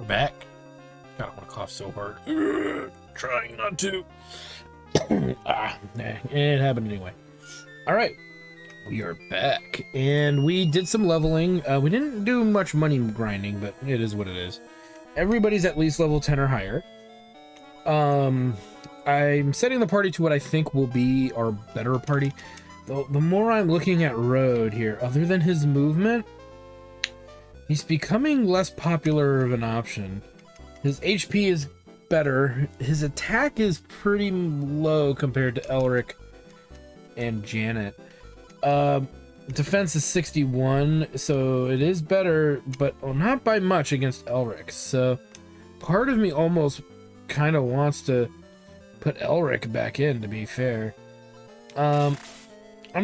back. God, I want to cough so hard. Trying not to. It happened anyway. All right, we are back, and we did some leveling. We didn't do much money grinding, but it is what it is. Everybody's at least level 10 or higher. I'm setting the party to what I think will be our better party. The more I'm looking at Road here, other than his movement, he's becoming less popular of an option. His HP is better. His attack is pretty low compared to Elric and Janet. Defense is 61, so it is better, but not by much against Elric. So part of me almost kind of wants to put Elric back in, to be fair. I'm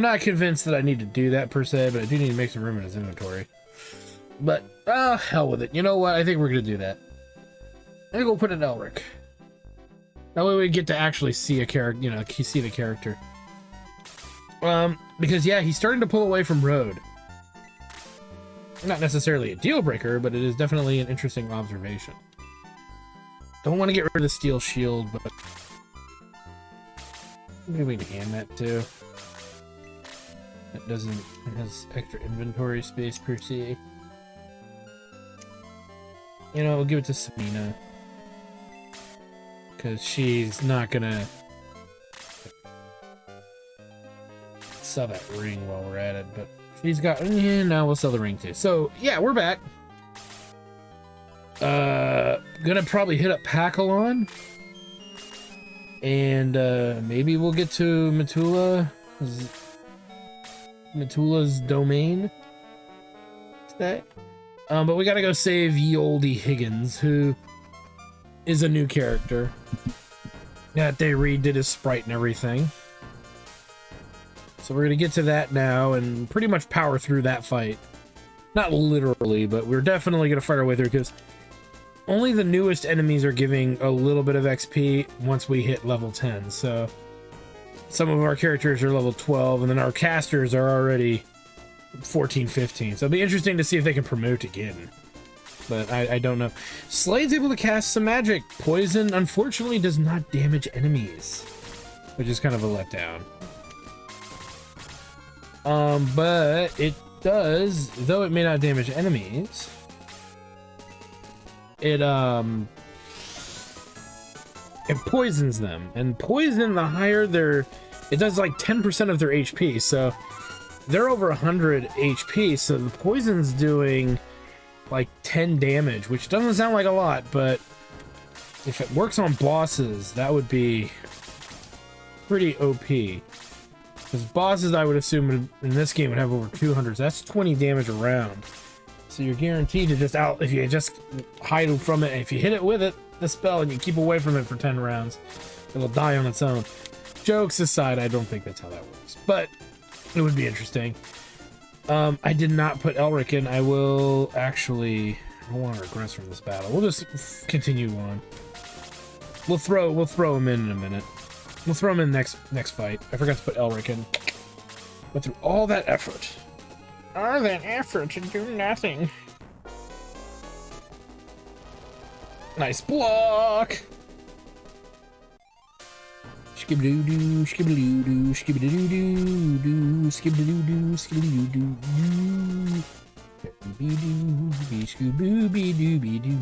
not convinced that I need to do that per se, but I do need to make some room in his inventory. But hell with it. You know what? I think we're gonna do that. I think we'll put in Elric. That way we get to actually see a character, you know, see the character. Because yeah, he's starting to pull away from Road. Not necessarily a deal breaker, but it is definitely an interesting observation. Don't want to get rid of the steel shield, but maybe we can hand that too. It doesn't, it has extra inventory space per se. You know, we'll give it to Sabina, because she's not gonna sell that ring while we're at it, but she's got, yeah, now we'll sell the ring too. So yeah, we're back. Gonna probably hit up Pakalon, and maybe we'll get to Mitula's domain today. But we gotta go save ye olde Higgins, who is a new character that they redid his sprite and everything. So we're gonna get to that now and pretty much power through that fight. Not literally, but we're definitely gonna fight our way through, because only the newest enemies are giving a little bit of XP once we hit level 10. So some of our characters are level 12, and then our casters are already 14, 15. So it'll be interesting to see if they can promote again. But I don't know. Slade's able to cast some magic. Poison, unfortunately, does not damage enemies, which is kind of a letdown. But it does, though it may not damage enemies, it poisons them. And poison, the higher their, it does like 10% of their HP. So they're over 100 HP, so the poison's doing like 10 damage, which doesn't sound like a lot, but if it works on bosses, that would be pretty OP. Because bosses, I would assume, in this game would have over 200, so that's 20 damage a round. So you're guaranteed to just if you just hide from it, and if you hit it with the spell, and you keep away from it for 10 rounds, it'll die on its own. Jokes aside, I don't think that's how that works, but it would be interesting. I did not put Elric in. I will actually, I don't want to regress from this battle. We'll just continue on. We'll throw him in a minute. We'll throw him in next fight. I forgot to put Elric in. Went through all that effort. All that effort to do nothing. Nice block. Skibidoo-doo, skibidoo-doo, skibidoo-doo-doo, skibidoo-doo, skibidoo-doo-doo. Scooby-Doo.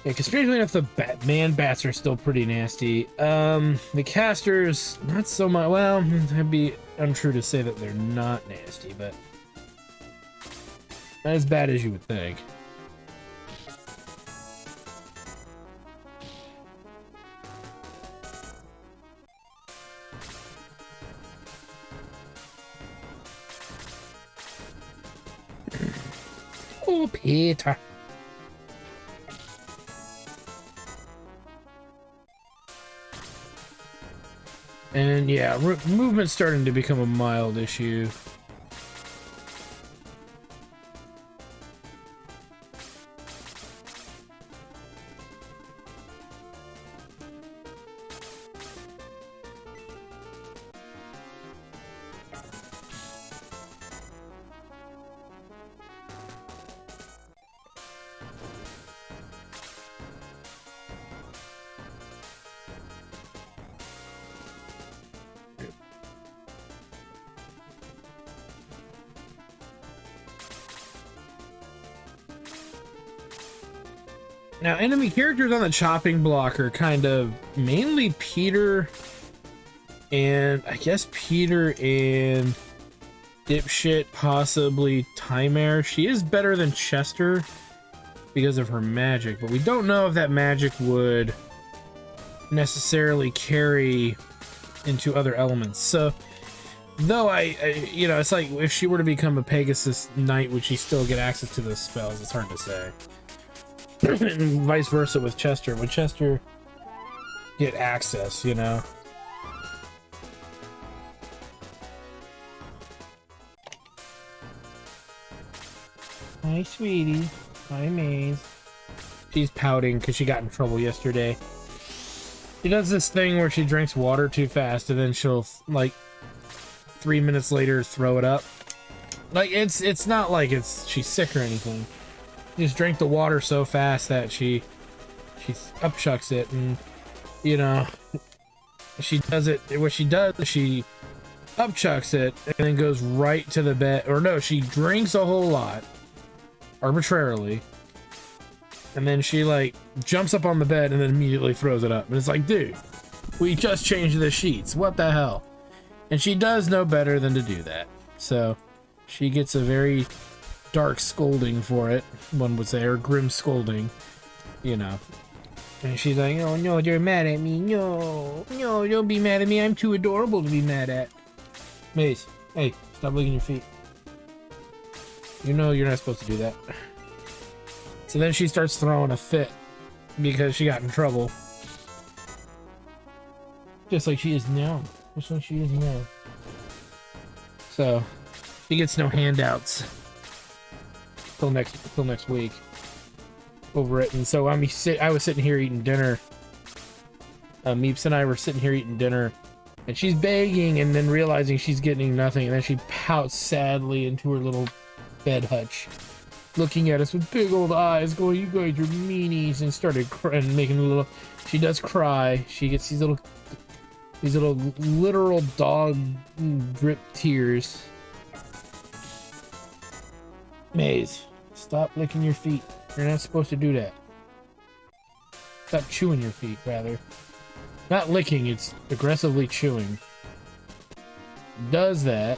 Yeah, because strangely enough, the man bats are still pretty nasty. The casters, not so much. Well, it'd be untrue to say that they're not nasty, but not as bad as you would think. Oh, Peter. And yeah, movement's starting to become a mild issue. Now, enemy characters on the chopping block are kind of mainly Peter, and I guess Peter and Dipshit, possibly Timere. She is better than Chester because of her magic, but we don't know if that magic would necessarily carry into other elements. So, though you know, it's like if she were to become a Pegasus Knight, would she still get access to those spells? It's hard to say. And vice versa with Chester. Would Chester get access, you know? Hi, sweetie. Hi, Maze. She's pouting because she got in trouble yesterday. She does this thing where she drinks water too fast and then she'll, like, 3 minutes later throw it up. Like, it's not like she's sick or anything. She just drank the water so fast that she upchucks it, and, you know, she does it. What she does is she upchucks it and then goes right to the bed. Or no, she drinks a whole lot arbitrarily, and then she, like, jumps up on the bed and then immediately throws it up. And it's like, dude, we just changed the sheets. What the hell? And she does know better than to do that. So she gets a very dark scolding for it, one would say, or grim scolding, you know. And she's like, oh no, they're mad at me. No, don't be mad at me. I'm too adorable to be mad at. Maze, hey, stop licking your feet. You know you're not supposed to do that. So then she starts throwing a fit because she got in trouble. Just like she is now. Just like she is now. So she gets no handouts till next week over it. And so I was sitting here eating dinner. Meeps and I were sitting here eating dinner, and she's begging and then realizing she's getting nothing, and then she pouts sadly into her little bed hutch, looking at us with big old eyes, going, "You guys are meanies," and started crying, making a little. She does cry. She gets these little literal dog drip tears. Maze, stop licking your feet. You're not supposed to do that. Stop chewing your feet, rather. Not licking, it's aggressively chewing. Does that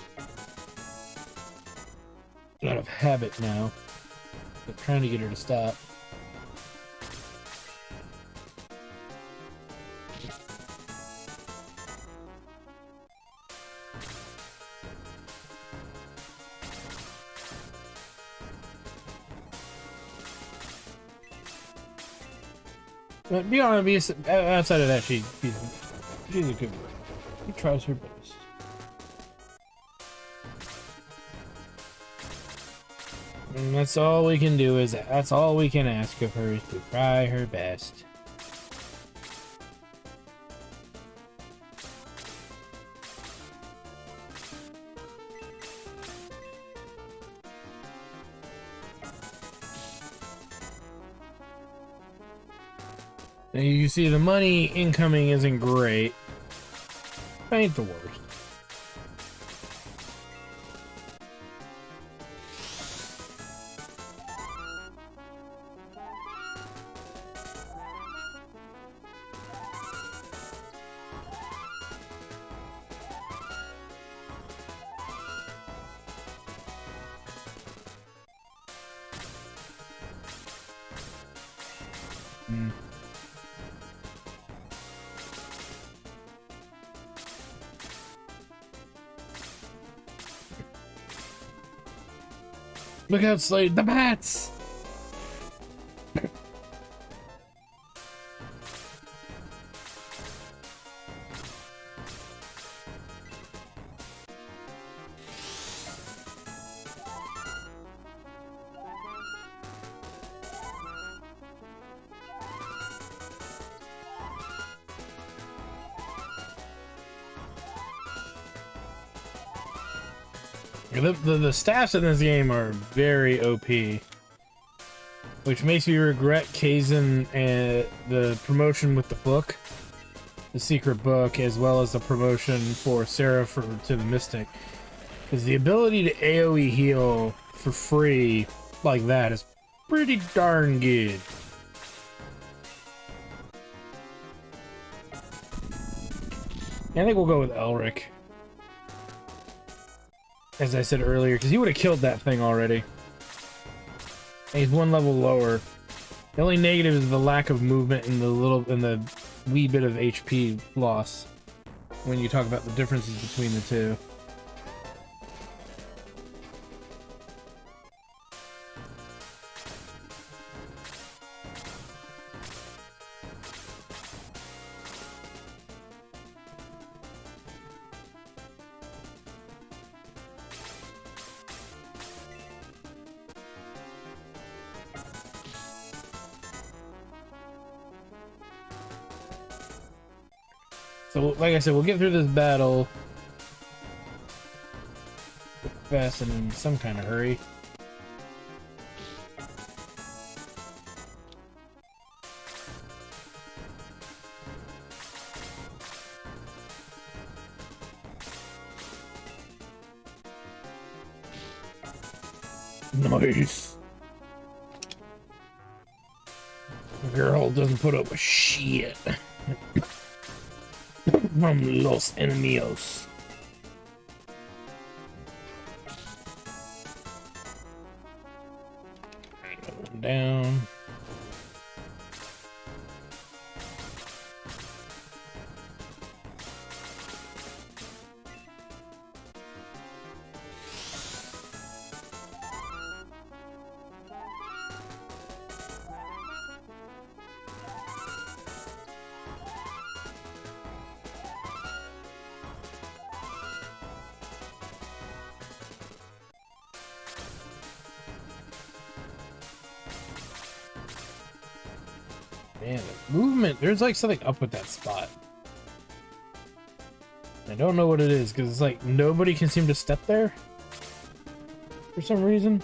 out of habit now, but trying to get her to stop. But be honest, outside of that, she's a good girl. She tries her best. And that's all we can do that's all we can ask of her, is to try her best. Now you see the money incoming isn't great. Ain't the worst. Look out, Slade! The bats! The staffs in this game are very OP, which makes me regret Kaizen and the promotion with the book, the secret book, as well as the promotion for Sarah to the Mystic, because the ability to AoE heal for free like that is pretty darn good. I think we'll go with Elric. As I said earlier, because he would have killed that thing already. And he's one level lower. The only negative is the lack of movement and the wee bit of HP loss when you talk about the differences between the two. So, like I said, we'll get through this battle fast and in some kind of hurry. Nice. The girl doesn't put up with shit. From los enemigos. Going down. Man, the movement, there's like something up with that spot. I don't know what it is, because it's like nobody can seem to step there for some reason.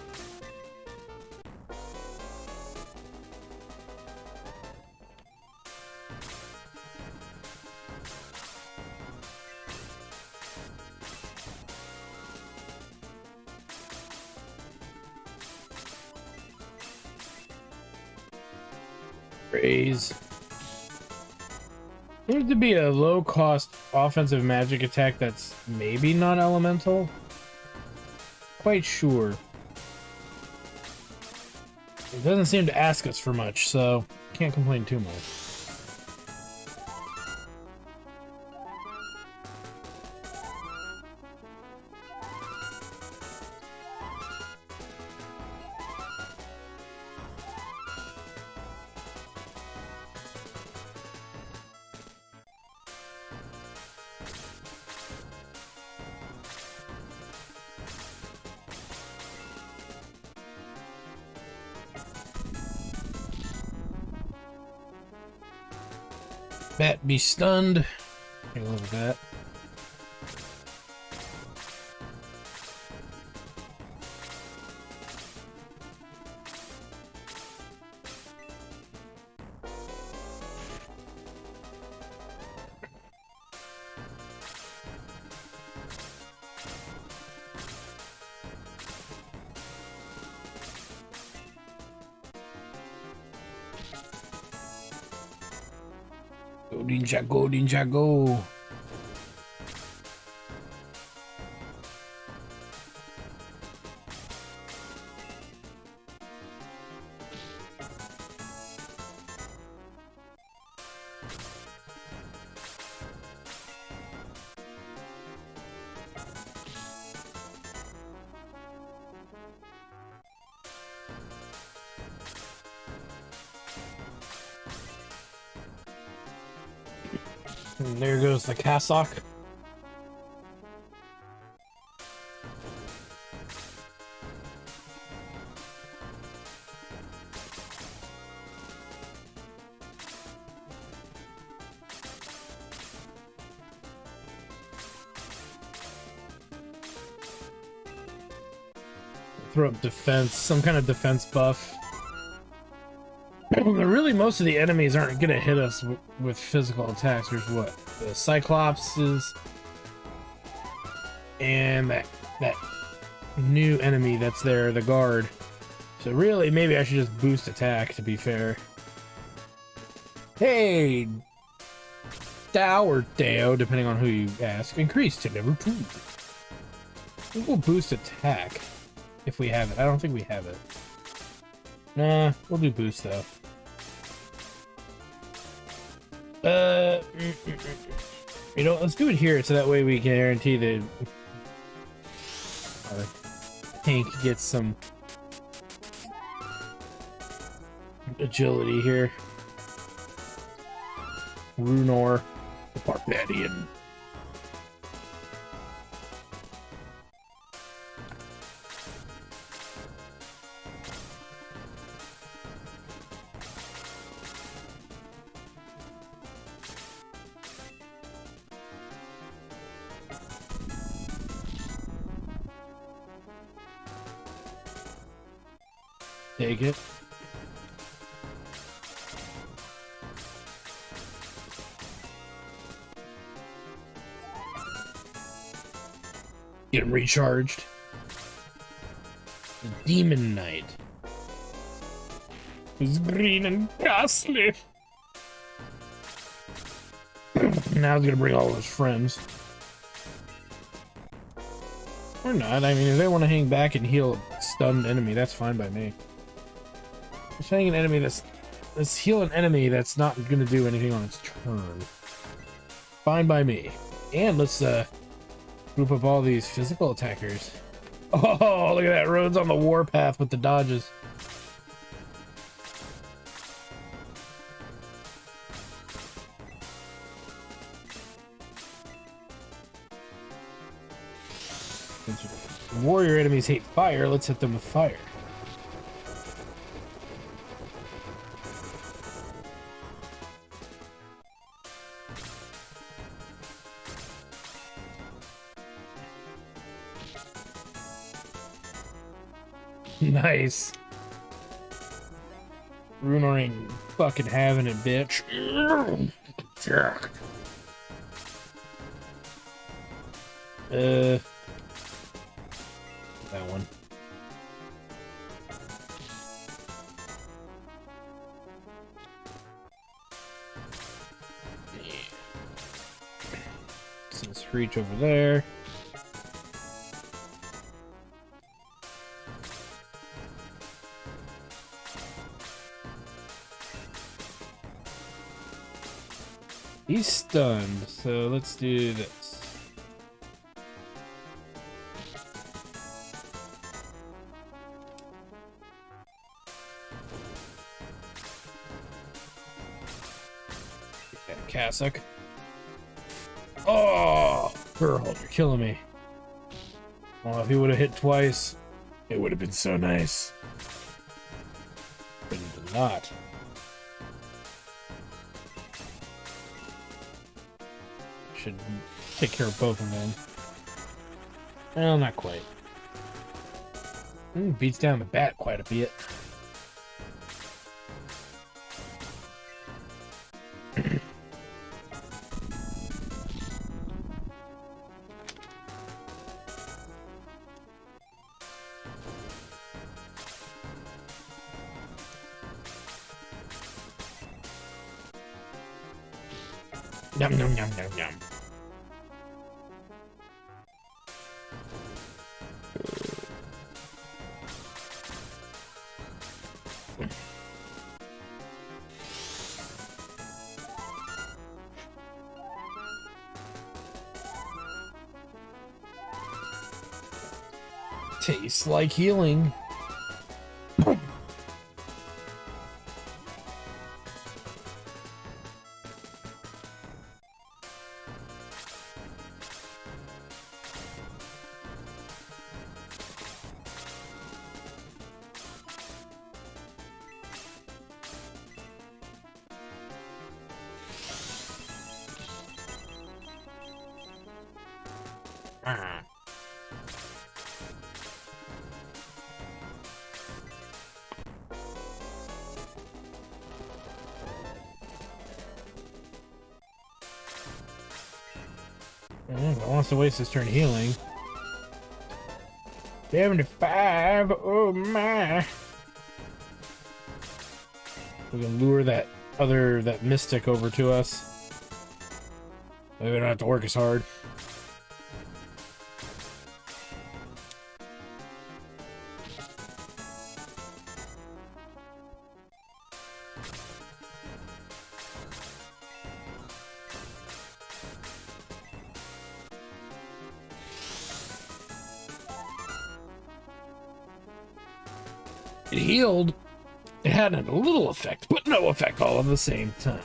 Raise. Seems to be a low-cost offensive magic attack that's maybe not elemental. Quite sure. It doesn't seem to ask us for much, so can't complain too much. Bat be stunned. I love that. Go ninja, go ninja, go. And there goes the cassock. Throw up defense, some kind of defense buff. Really, most of the enemies aren't gonna hit us with physical attacks. There's what? The Cyclopses and that new enemy that's there, the guard. So really, maybe I should just boost attack, to be fair. Hey! Dow or Deo, depending on who you ask, increased to level 2. We'll boost attack if we have it. I don't think we have it. Nah, we'll do boost though. You know, let's do it here so that way we can guarantee that our tank gets some agility here. Runor, the Barbarian. Take it. Get him recharged. The Demon Knight. He's green and ghastly. Now he's gonna bring all of his friends. Or not. I mean, if they want to hang back and heal a stunned enemy, that's fine by me. Just hang an enemy let's heal an enemy that's not gonna do anything on its turn. Fine by me. And let's group up all these physical attackers. Oh, look at that. Road's on the warpath with the dodges. Since warrior enemies hate fire, let's hit them with fire. Nice. Runor ain't fucking having it, bitch. That one. Yeah. Let's reach over there. He's stunned, so let's do this. Yeah, cassock. Oh, girl, you're killing me. Oh, if he would have hit twice, it would have been so nice. But he did not. Should take care of both of them. Well, not quite. Beats down the bat quite a bit. Yum, yum, yum, yum, yum. Tastes like healing. Wants to waste his turn healing. 75. Oh my. We can lure that mystic over to us. Maybe we don't have to work as hard. It healed. It had a little effect, but no effect all at the same time.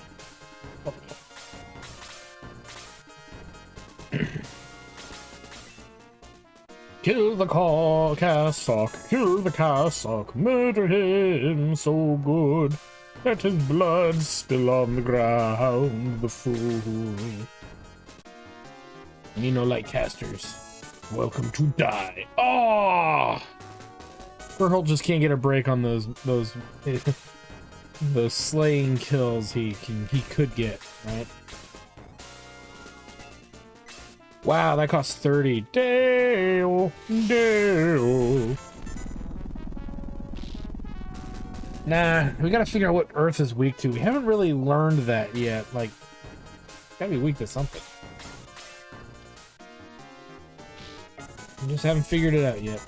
Kill the cassock, kill the cassock, murder him so good. Let his blood spill on the ground, the fool. Like casters. Welcome to die. Oh! Burholt just can't get a break on those those slaying kills he could get, right? Wow, that costs 30. Dale. Nah, we gotta figure out what Earth is weak to. We haven't really learned that yet. Like, it's gotta be weak to something. We just haven't figured it out yet.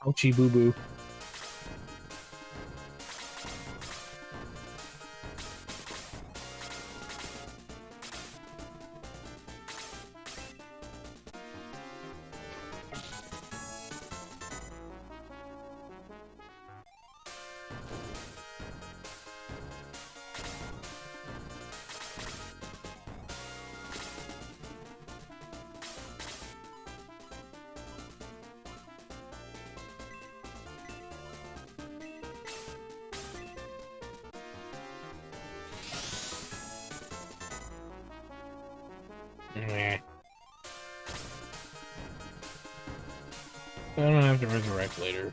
Ouchie boo boo. Nah. I don't have to resurrect later.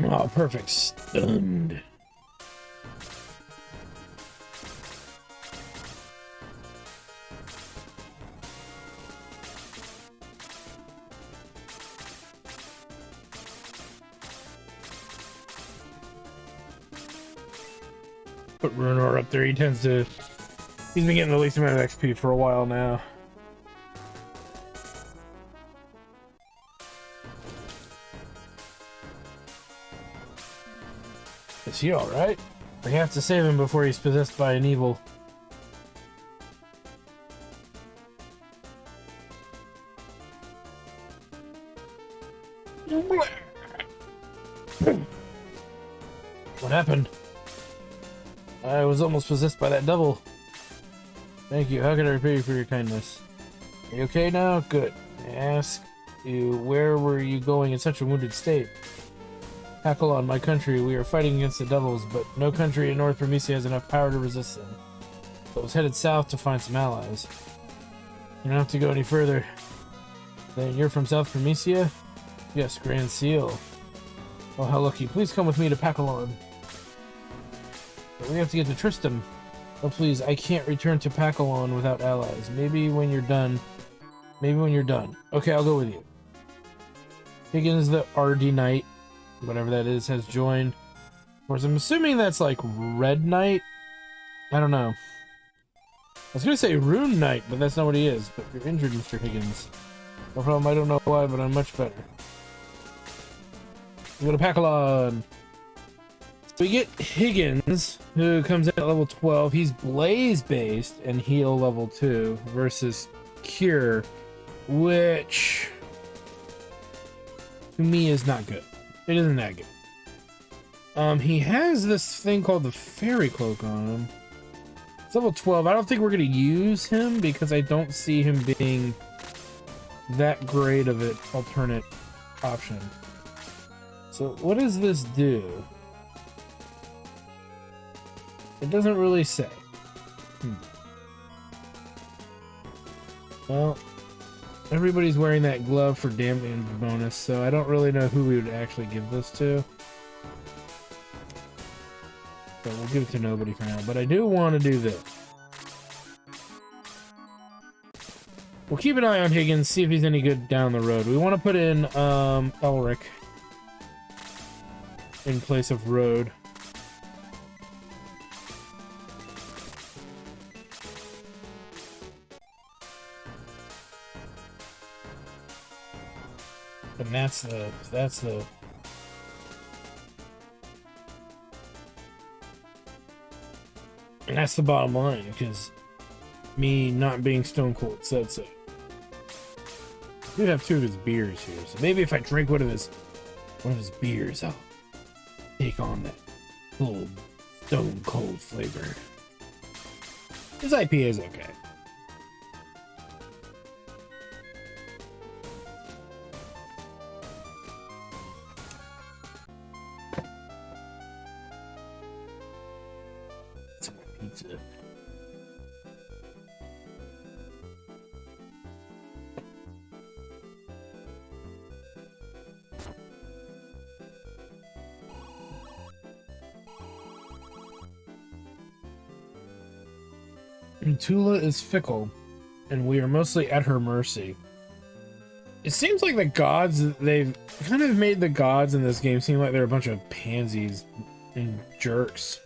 Oh, perfect. Stunned. Put Runor up there. He tends to... He's been getting the least amount of XP for a while now. Is he alright? We have to save him before he's possessed by an evil. What happened? I was almost possessed by that devil. Thank you. How can I repay you for your kindness? Are you okay now? Good. I ask you, where were you going in such a wounded state? Pakalon, my country, we are fighting against the devils, but no country in North Promethea has enough power to resist them. So I was headed south to find some allies. You don't have to go any further. Then you're from South Promethea? Yes, Grand Seal. Oh, how lucky. Please come with me to Pakalon. But we have to get to Tristram. Oh, please, I can't return to Pakalon without allies. Maybe when you're done. Maybe when you're done. Okay, I'll go with you. Higgins, the RD Knight, whatever that is, has joined. Of course, I'm assuming that's like Red Knight. I don't know. I was gonna say Rune Knight, but that's not what he is. But you're injured, Mr. Higgins. No problem, I don't know why, but I'm much better. We go to Pakalon. So we get Higgins, who comes in at level 12. He's Blaze based and heal level 2 versus Cure, which to me is not good. It isn't that good. He has this thing called the Fairy Cloak on him. It's level 12. I don't think we're going to use him because I don't see him being that great of an alternate option. So what does this do? It doesn't really say. Well, everybody's wearing that glove for damage bonus, so I don't really know who we would actually give this to. So we'll give it to nobody for now, but I do want to do this. We'll keep an eye on Higgins, see if he's any good down the road. We want to put in Elric in place of Road. And that's the and that's the bottom line, because me not being stone cold said so. We have 2 of his beers here, so maybe if I drink one of his beers, I'll take on that cold, stone cold flavor. His IPA is okay. Pizza. Mitula is fickle, and we are mostly at her mercy. It seems like the gods, they've kind of made the gods in this game seem like they're a bunch of pansies and jerks.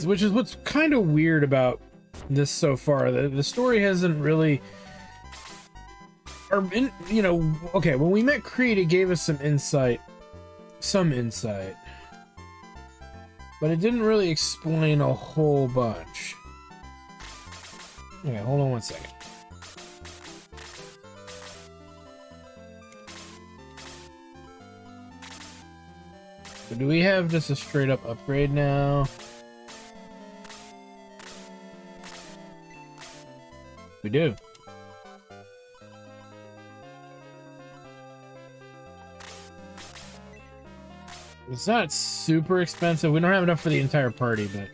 Which is what's kind of weird about this so far. The story hasn't really, you know, okay, when we met Creed, it gave us some insight, but it didn't really explain a whole bunch. Okay, hold on one second. So do we have just a straight up upgrade now? We do. It's not super expensive. We don't have enough for the entire party, but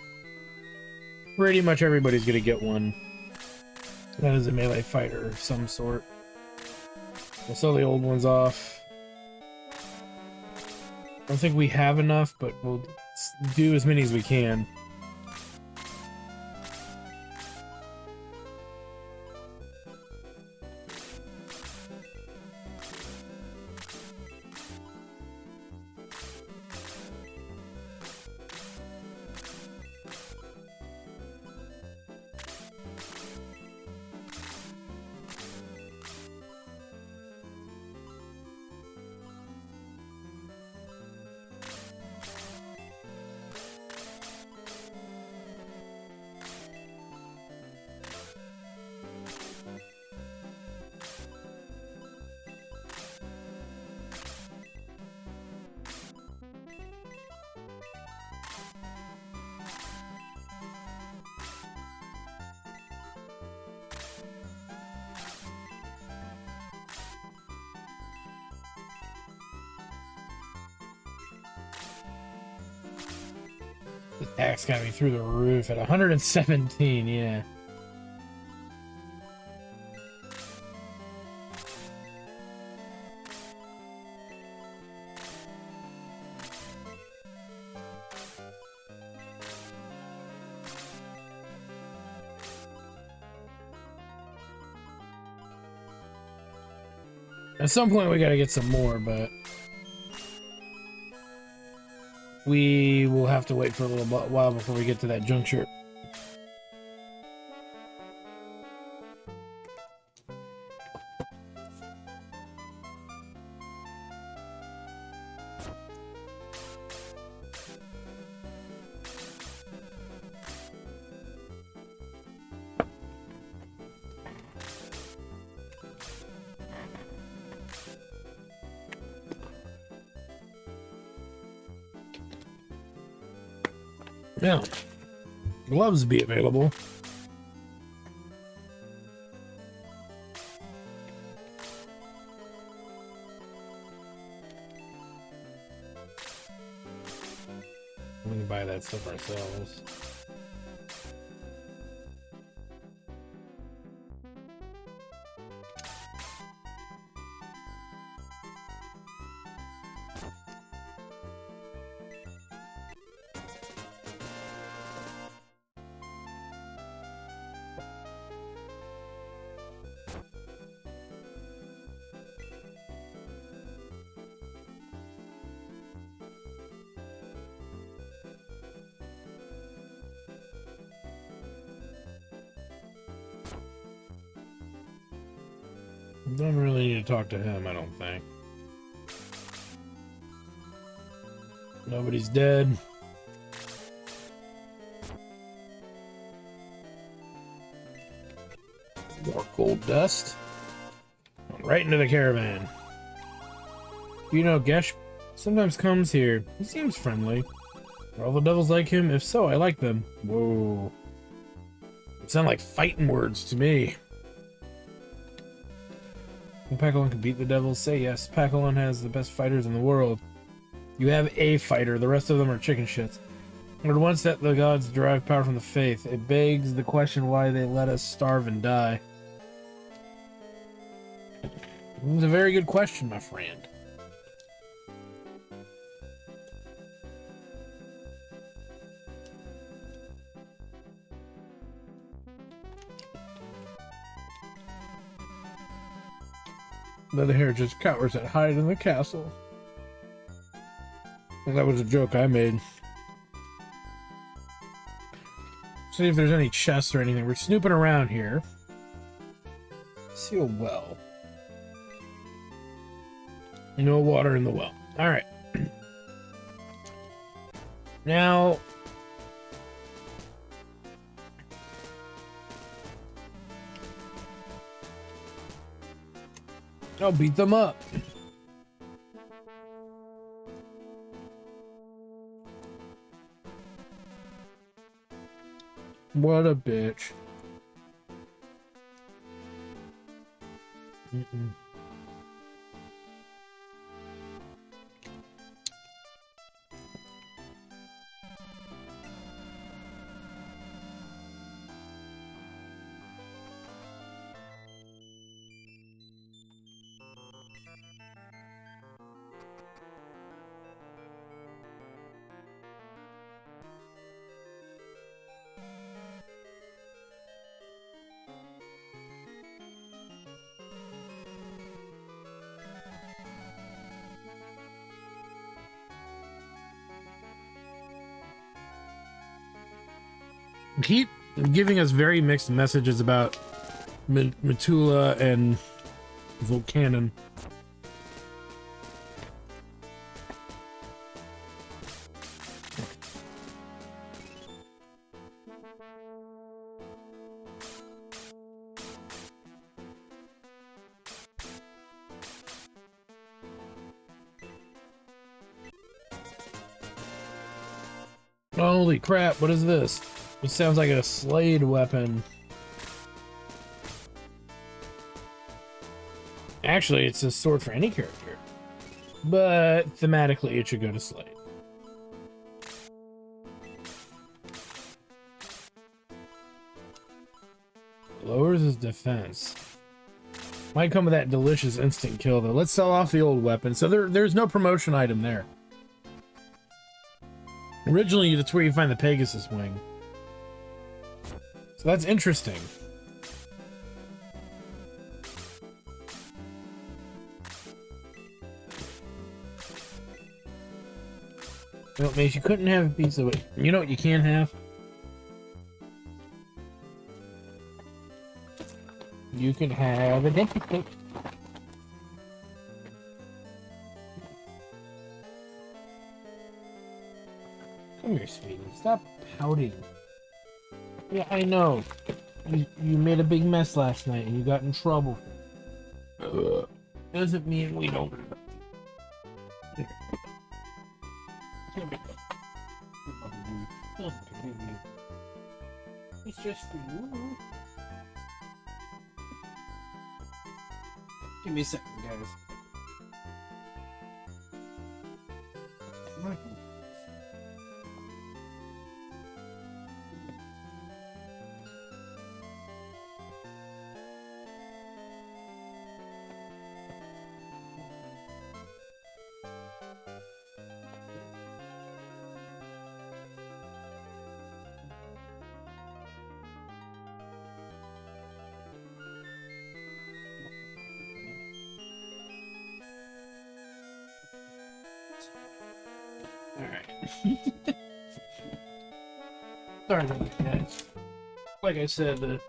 pretty much everybody's gonna get one. That is a melee fighter of some sort. We'll sell the old ones off. I don't think we have enough, but we'll do as many as we can. Axe gotta be through the roof at 117, yeah. At some point we gotta get some more, but we will have to wait for a little while before we get to that juncture. Now, gloves be available. We can buy that stuff ourselves. Don't really need to talk to him, I don't think. Nobody's dead. More gold dust. Right into the caravan. You know, Gesh sometimes comes here. He seems friendly. Are all the devils like him? If so, I like them. Whoa. It sound like fighting words to me. Pacolon can beat the devils? Say yes. Pacolon has the best fighters in the world. You have a fighter. The rest of them are chicken shits. Or once that the gods derive power from the faith, it begs the question why they let us starve and die. It's a very good question, my friend. The hair just cowers that hide in the castle. Well, that was a joke I made. See if there's any chests or anything. We're snooping around here. Seal well. No water in the well. Alright. Now... I'll beat them up. What a bitch. Keep giving us very mixed messages about Mitula and Volcanon. Holy crap, what is this? It sounds like a Slade weapon. Actually, it's a sword for any character. But thematically, it should go to Slade. Lowers his defense. Might come with that delicious instant kill, though. Let's sell off the old weapon. So there's no promotion item there. Originally, that's where you find the Pegasus wing. So that's interesting. Well, Mace, you couldn't have a piece of it. You know what you can have? You can have a dentist stick. Come here, sweetie. Stop pouting. Yeah, I know. You made a big mess last night and you got in trouble. Doesn't mean we don't. It's just for you. Give me a second, guys. Alright. Sorry about that, guys. Like I said, the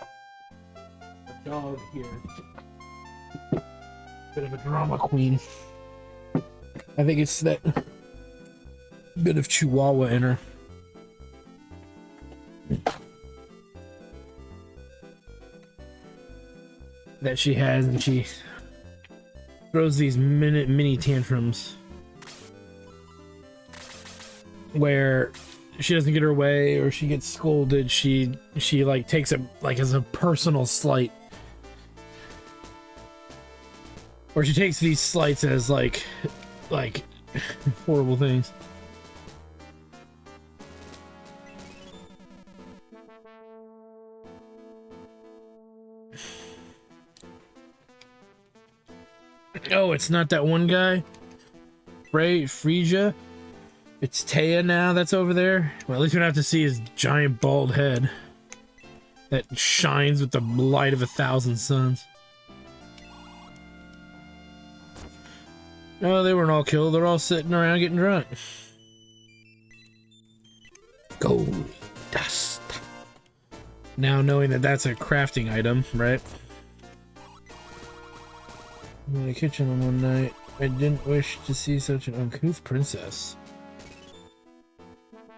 dog here, bit of a drama queen. I think it's that bit of Chihuahua in her. That she has, and she throws these mini tantrums where she doesn't get her way or she gets scolded. She like takes it like as a personal slight, or she takes these slights as like horrible things. Oh, it's not that one guy, Frisia. It's Taya now that's over there. Well, at least we don't have to see his giant bald head that shines with the light of 1,000 suns. No, they weren't all killed. They're all sitting around getting drunk. Gold dust. Now knowing that that's a crafting item, right? In the kitchen one night, I didn't wish to see such an uncouth princess.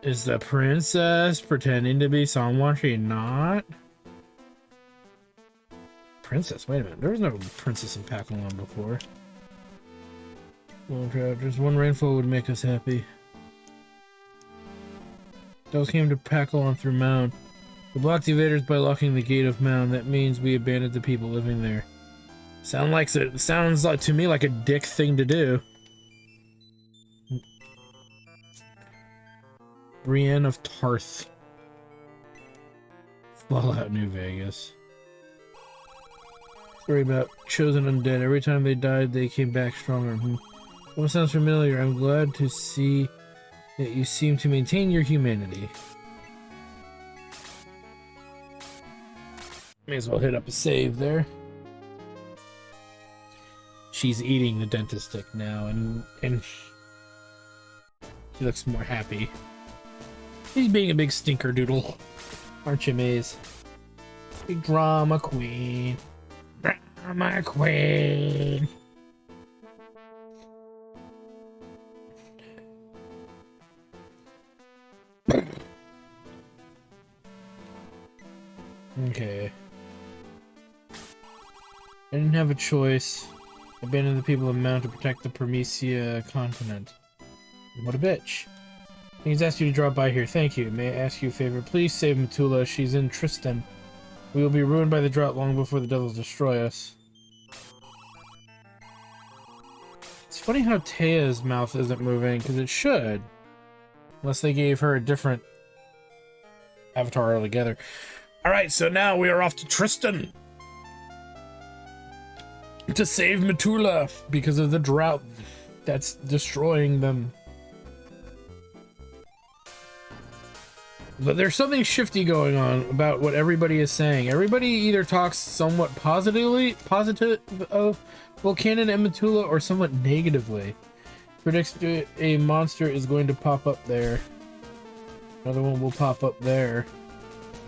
Is the princess pretending to be someone she's not? Princess? Wait a minute. There was no princess in Pakalon before. Well, just one rainfall would make us happy. Those came to Pakalon through Mound. We blocked the invaders by locking the gate of Mound. That means we abandoned the people living there. Sounds like to me like a dick thing to do. Brienne of Tarth. Fallout New Vegas. Story about chosen undead. Every time they died, they came back stronger. What sounds familiar? I'm glad to see that you seem to maintain your humanity. May as well hit up a save there. She's eating the dentist stick now, and she looks more happy. She's being a big stinker doodle. Aren't you, Maze? Big drama queen. Drama queen. Okay. I didn't have a choice. Abandoned the people of Mount to protect the Promisia continent. What a bitch. He's asked you to drop by here. Thank you. May I ask you a favor? Please save Mitula. She's in Tristan. We will be ruined by the drought long before the devils destroy us. It's funny how Taya's mouth isn't moving, because it should. Unless they gave her a different avatar altogether. Alright, so now we are off to Tristan to save Mitula because of the drought that's destroying them. But there's something shifty going on about what everybody is saying. Everybody either talks somewhat positive of Volcanon and Mitula or somewhat negatively. Predicts a monster is going to pop up there. Another one will pop up there.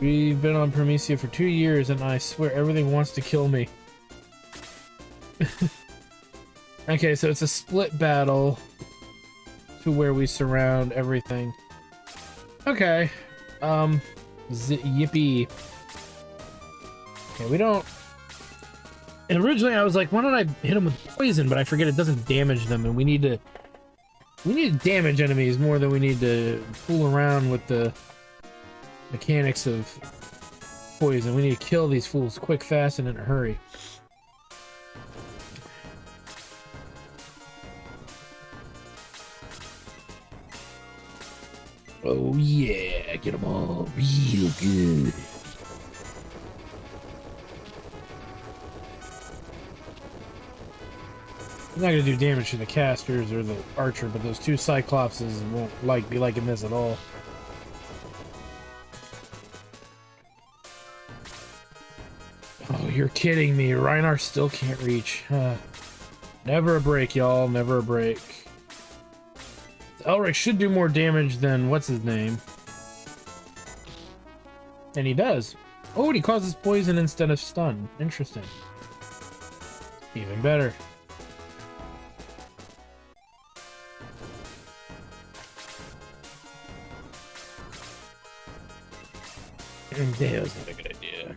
We've been on Prometheus for 2 years and I swear everything wants to kill me. Okay, so it's a split battle to where we surround everything. Okay. Yippee. Okay, we don't... And originally I was like, why don't I hit them with poison? But I forget it doesn't damage them, and we need to damage enemies more than we need to fool around with the mechanics of poison. We need to kill these fools quick, fast, and in a hurry. Oh yeah, get them all real good. I'm not gonna do damage to the casters or the archer, but those two cyclopses won't be liking this at all. Oh, you're kidding me. Reinar still can't reach. Never a break, y'all. Never a break. Elric should do more damage than what's his name. And he does. Oh, and he causes poison instead of stun. Interesting. Even better. That was not a good idea.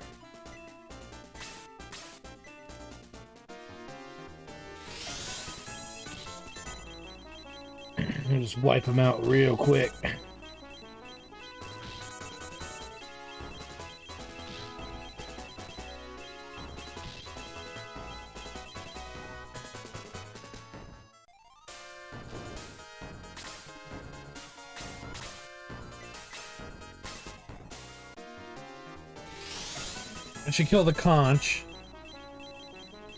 I'll just wipe them out real quick. I should kill the conch.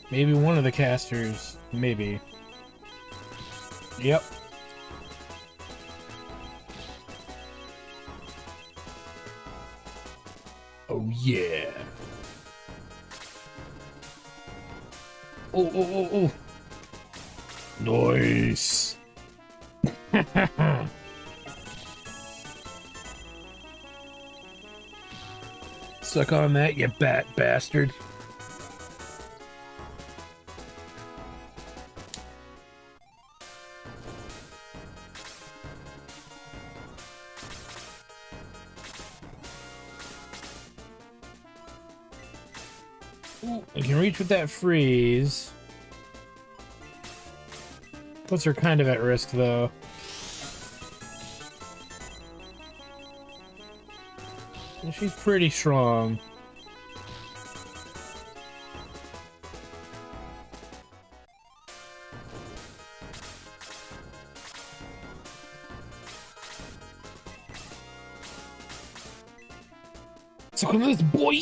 Maybe one of the casters. Maybe. Yep. Oh yeah. Oh. Nice. Suck on that, you bat bastard. Ooh, I can reach with that freeze. Puts her kind of at risk, though. She's pretty strong. So come this boy.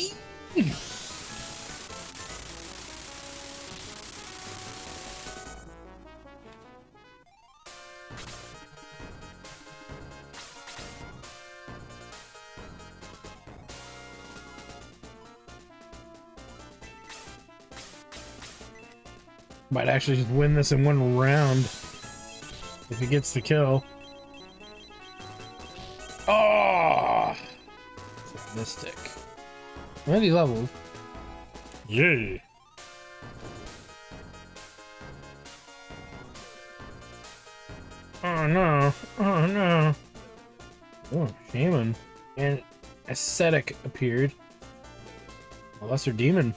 Might actually just win this in one round if he gets the kill. Oh! It's a mystic. How many levels? Yeah. Oh no. Oh no. Oh, shaman. And ascetic appeared. A lesser demon.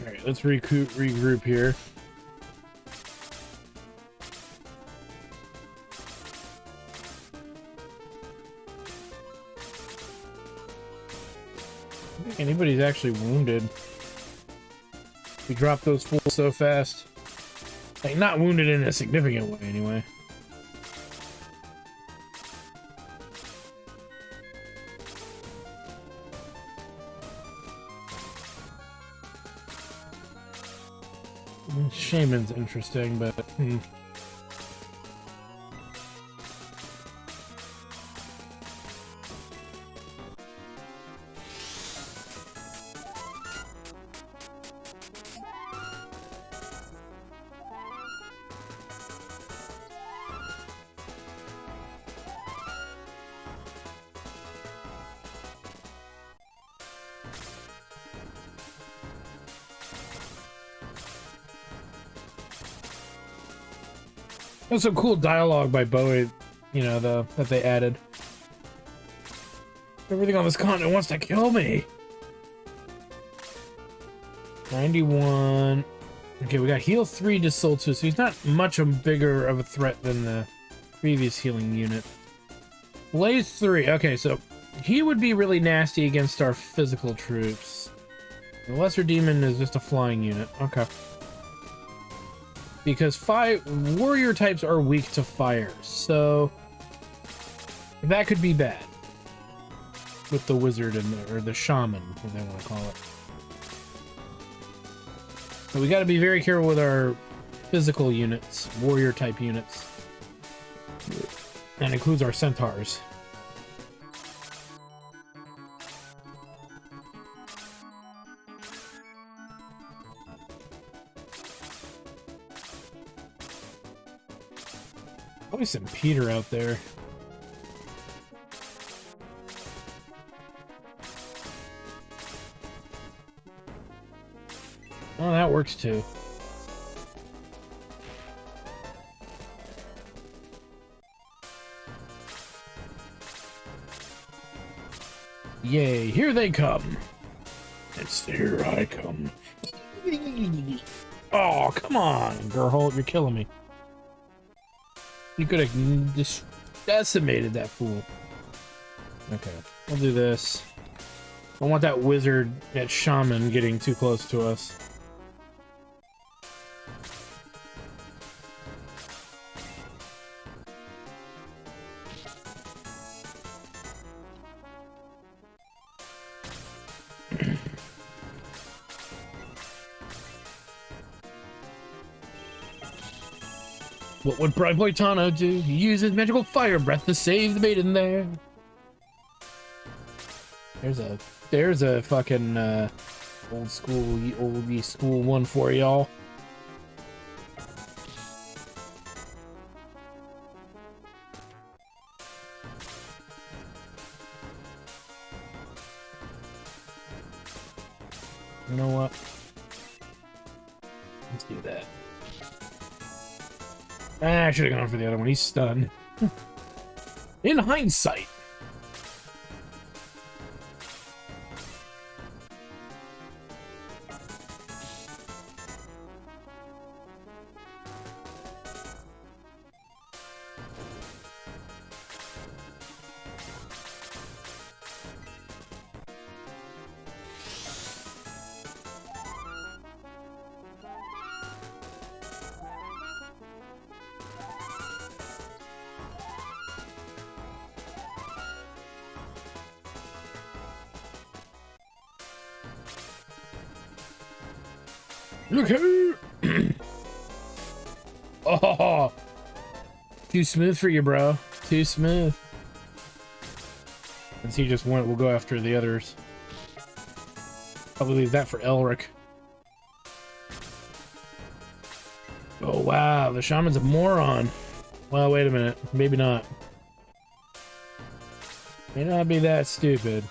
Alright, let's regroup here. anybody's actually wounded. We dropped those fools so fast. Like, not wounded in a significant way, anyway. Shaman's interesting, but... There's some cool dialogue by Bowie, you know, that they added. Everything on this continent wants to kill me. 91. Okay, we got heal 3 to soul 2, so he's not much bigger of a threat than the previous healing unit. Blaze 3. Okay, so he would be really nasty against our physical troops. The lesser demon is just a flying unit. Okay. Because warrior types are weak to fire, so that could be bad with the wizard or the shaman, what they want to call it. So we got to be very careful with our physical units, warrior type units. That includes our centaurs. Probably some Peter out there. Oh, that works too. Yay, here they come. It's here I come. Oh, come on, girl, you're killing me. You could have just decimated that fool. Okay, we'll do this. I don't want that wizard, that shaman, getting too close to us. What would Bright Boy Tano do? He uses magical fire breath to save the maiden there. There's a fucking oldie school one for y'all. You know what? Let's do that. I should have gone for the other one. He's stunned. In hindsight. Look here! Oh, too smooth for you, bro. Too smooth. Since he just went, we'll go after the others. Probably leave that for Elric. Oh wow, the shaman's a moron. Well, wait a minute. Maybe not. May not be that stupid.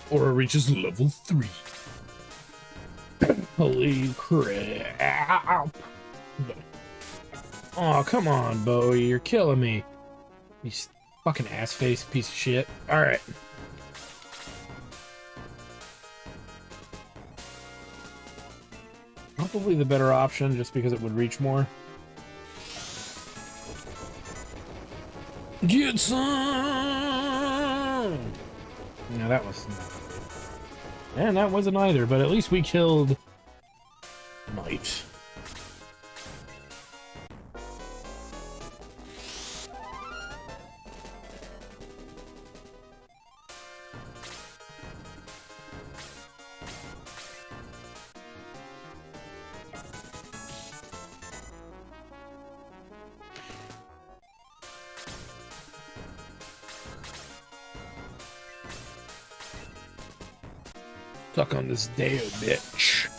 Aura reaches level 3. Holy crap. Oh, come on, Bowie. You're killing me. You fucking ass-face piece of shit. Alright. Probably the better option, just because it would reach more. Get some! No, that was not good. And that wasn't either, but at least we killed Knight. Stuck on this Deo bitch.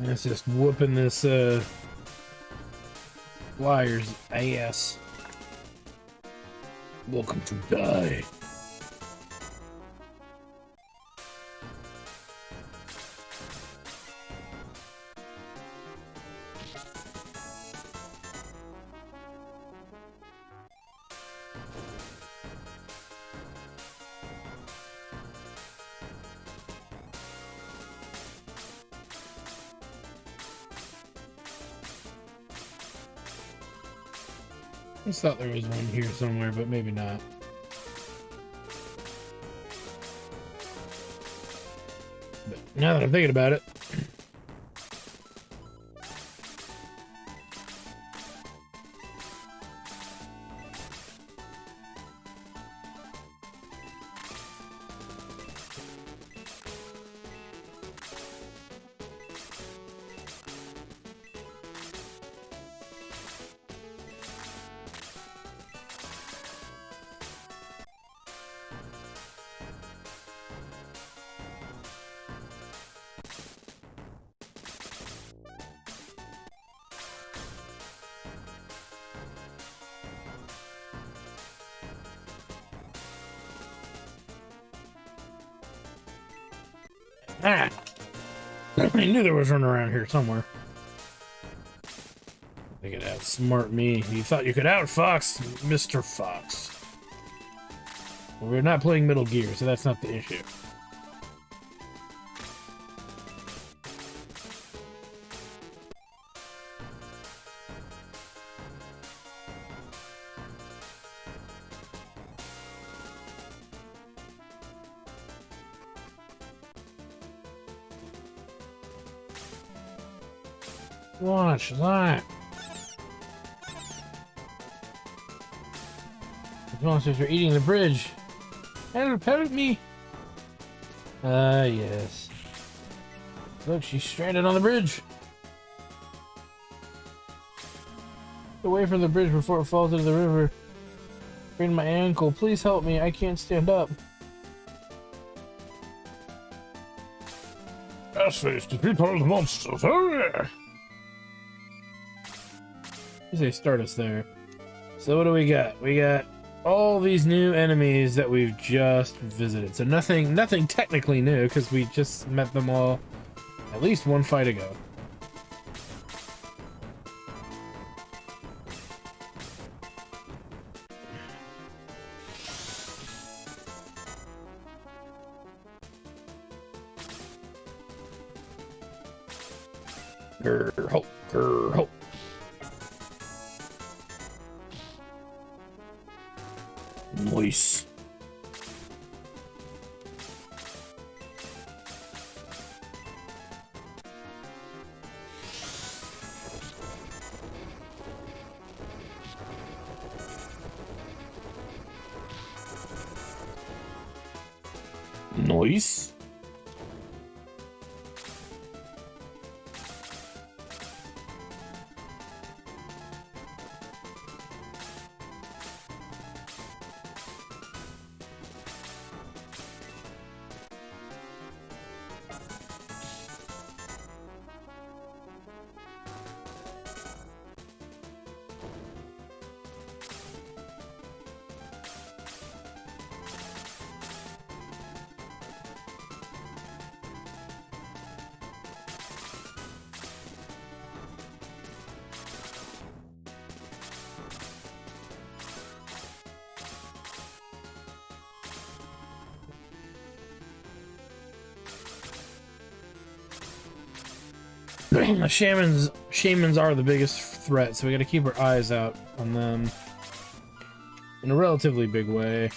It's just whooping this flyer's ass. Welcome to die. I just thought there was one here somewhere, but maybe not. But now that I'm thinking about it, ah! I knew there was one around here somewhere. They could outsmart me. You thought you could outfox Mr. Fox. Well, we're not playing Metal Gear, so that's not the issue. Watch that. The monsters are eating the bridge. Help me. Yes. Look, she's stranded on the bridge. Get away from the bridge before it falls into the river. Sprained my ankle. Please help me. I can't stand up. Ass-face, defeat all the monsters. Hurry! They start us there. So what do we got? We got all these new enemies that we've just visited. So nothing technically new, because we just met them all at least one fight ago. Grr, ho, grr, ho. Nice. Nice. Shamans are the biggest threat, so we gotta keep our eyes out on them in a relatively big way.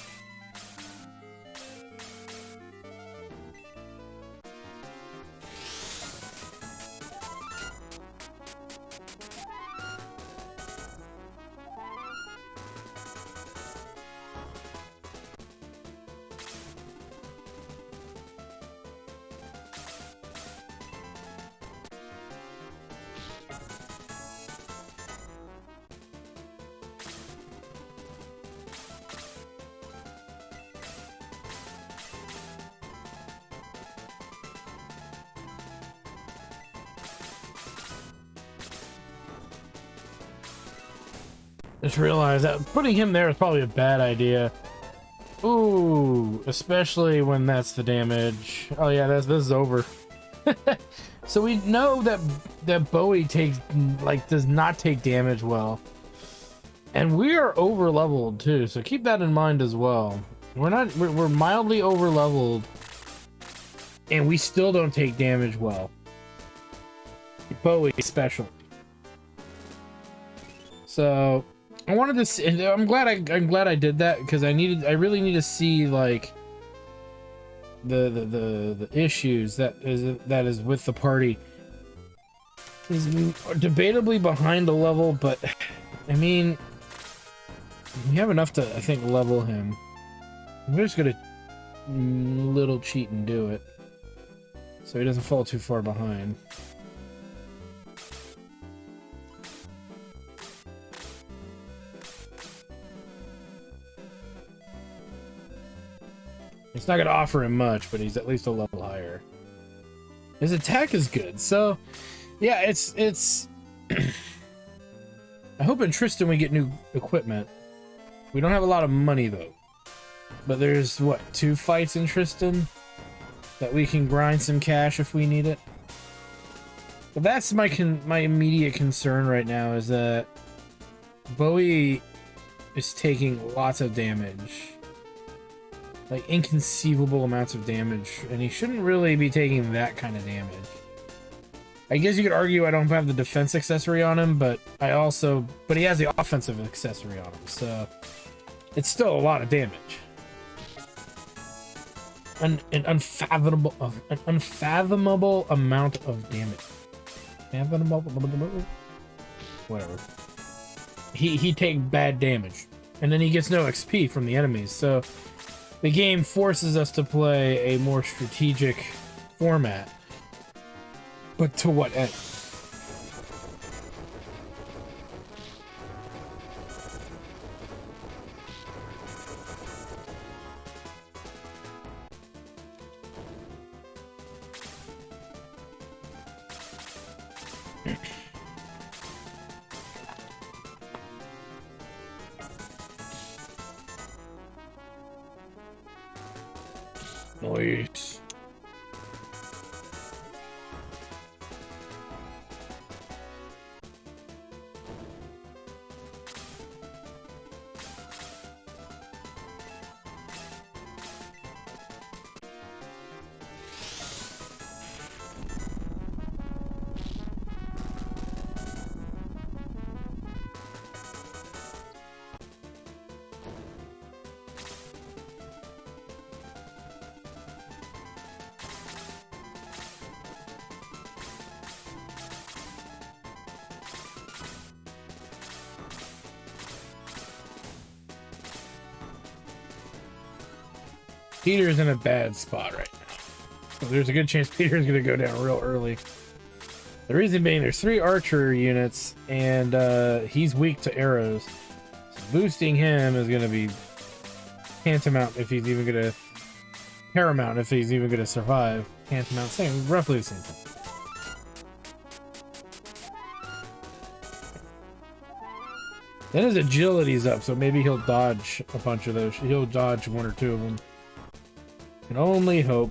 Just realized that putting him there is probably a bad idea. Ooh, especially when that's the damage. Oh yeah, this is over. So we know that Bowie does not take damage well, and we are over leveled too. So keep that in mind as well. We're mildly over leveled, and we still don't take damage well. Bowie especially. So I wanted to see, I'm glad I did that, because I really need to see like the issues that is with the party. He's debatably behind a level, but I mean, we have enough to, I think, level him. We're just gonna little cheat and do it so he doesn't fall too far behind. It's not going to offer him much, but he's at least a level higher. His attack is good, so yeah, it's I hope in Tristan we get new equipment. We don't have a lot of money though, but there's what, 2 fights in Tristan that we can grind some cash if we need it. But that's my immediate concern right now, is that Bowie is taking lots of damage. Like inconceivable amounts of damage, and he shouldn't really be taking that kind of damage. I guess you could argue I don't have the defense accessory on him, but he has the offensive accessory on him, so it's still a lot of damage. An unfathomable amount of damage. Whatever. He takes bad damage, and then he gets no XP from the enemies, so the game forces us to play a more strategic format. But to what end? Nice. Peter's in a bad spot right now. So there's a good chance Peter's going to go down real early. The reason being, there's 3 archer units, and he's weak to arrows. So boosting him is going to be tantamount if he's even going to... paramount if he's even going to survive. Tantamount, same, roughly the same thing. Then his agility's up, so maybe he'll dodge a bunch of those. He'll dodge 1 or 2 of them. Can only hope.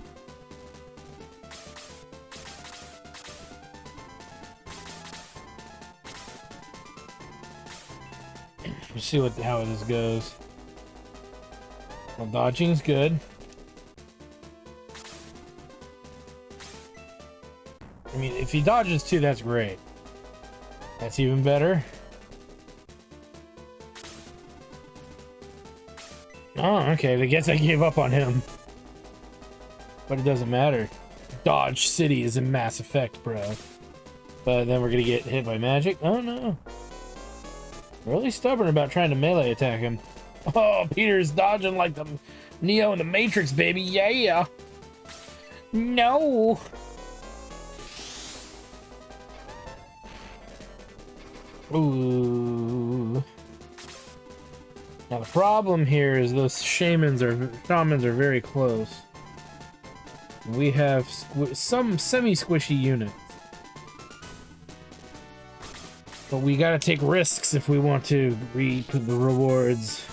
Let's see how this goes. Well, dodging's good. I mean, if he dodges too, that's great. That's even better. Oh, okay. I guess I gave up on him. But it doesn't matter. Dodge City is in Mass Effect, bro. But then we're gonna get hit by magic? Oh no. Really stubborn about trying to melee attack him. Oh, Peter's dodging like the Neo in the Matrix, baby. Yeah. No. Ooh. Now the problem here is those shamans are very close. We have some semi-squishy units. But we gotta take risks if we want to reap the rewards.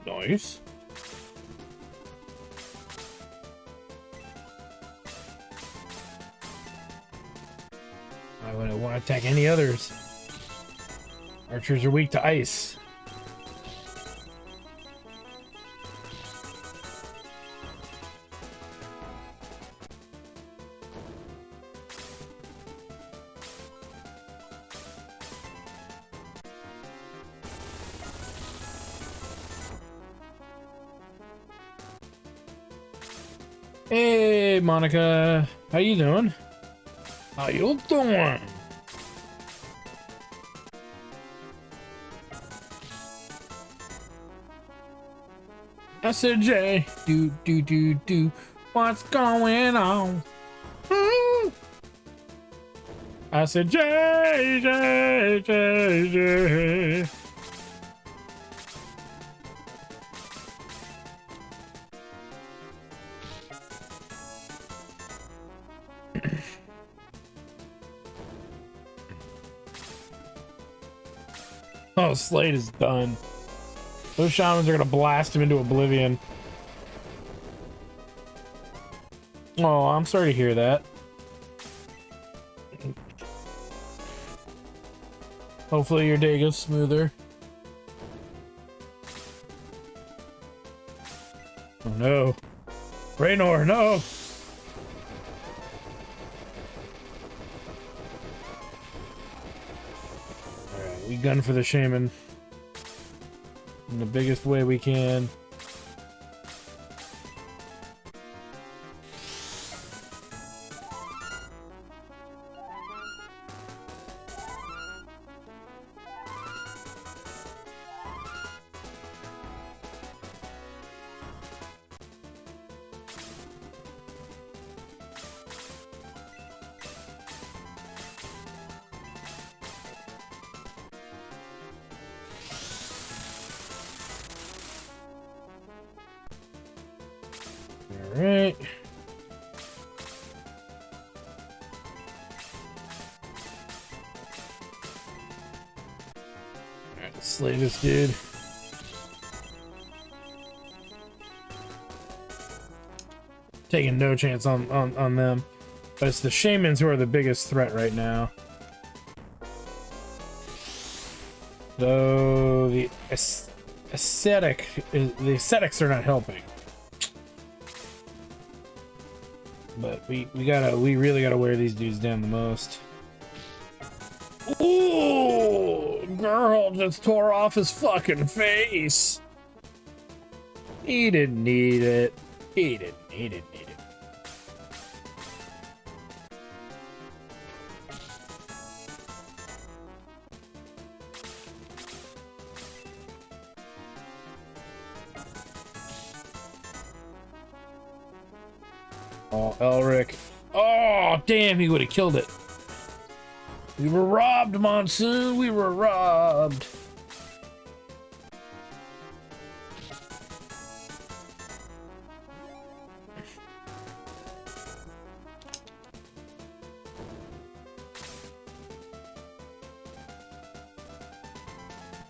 Nice. I wouldn't want to attack any others. Archers are weak to ice. Hey, Monica. How you doing? How you doing? I said, Jay, do. What's going on? I said, Jay. Oh, Slade is done. Those shamans are gonna blast him into oblivion. Oh, I'm sorry to hear that. Hopefully your day goes smoother. Oh no. Raynor, no! Alright, we gun for the shaman in the biggest way we can. Alright. Alright, let's slay this dude. Taking no chance on them. But it's the shamans who are the biggest threat right now. Though the ascetics are not helping. But we really gotta wear these dudes down the most. Ooh, girl just tore off his fucking face. He didn't need it. He didn't need it. Oh, Elric. Oh, damn, he would have killed it. We were robbed, Monsoon. We were robbed.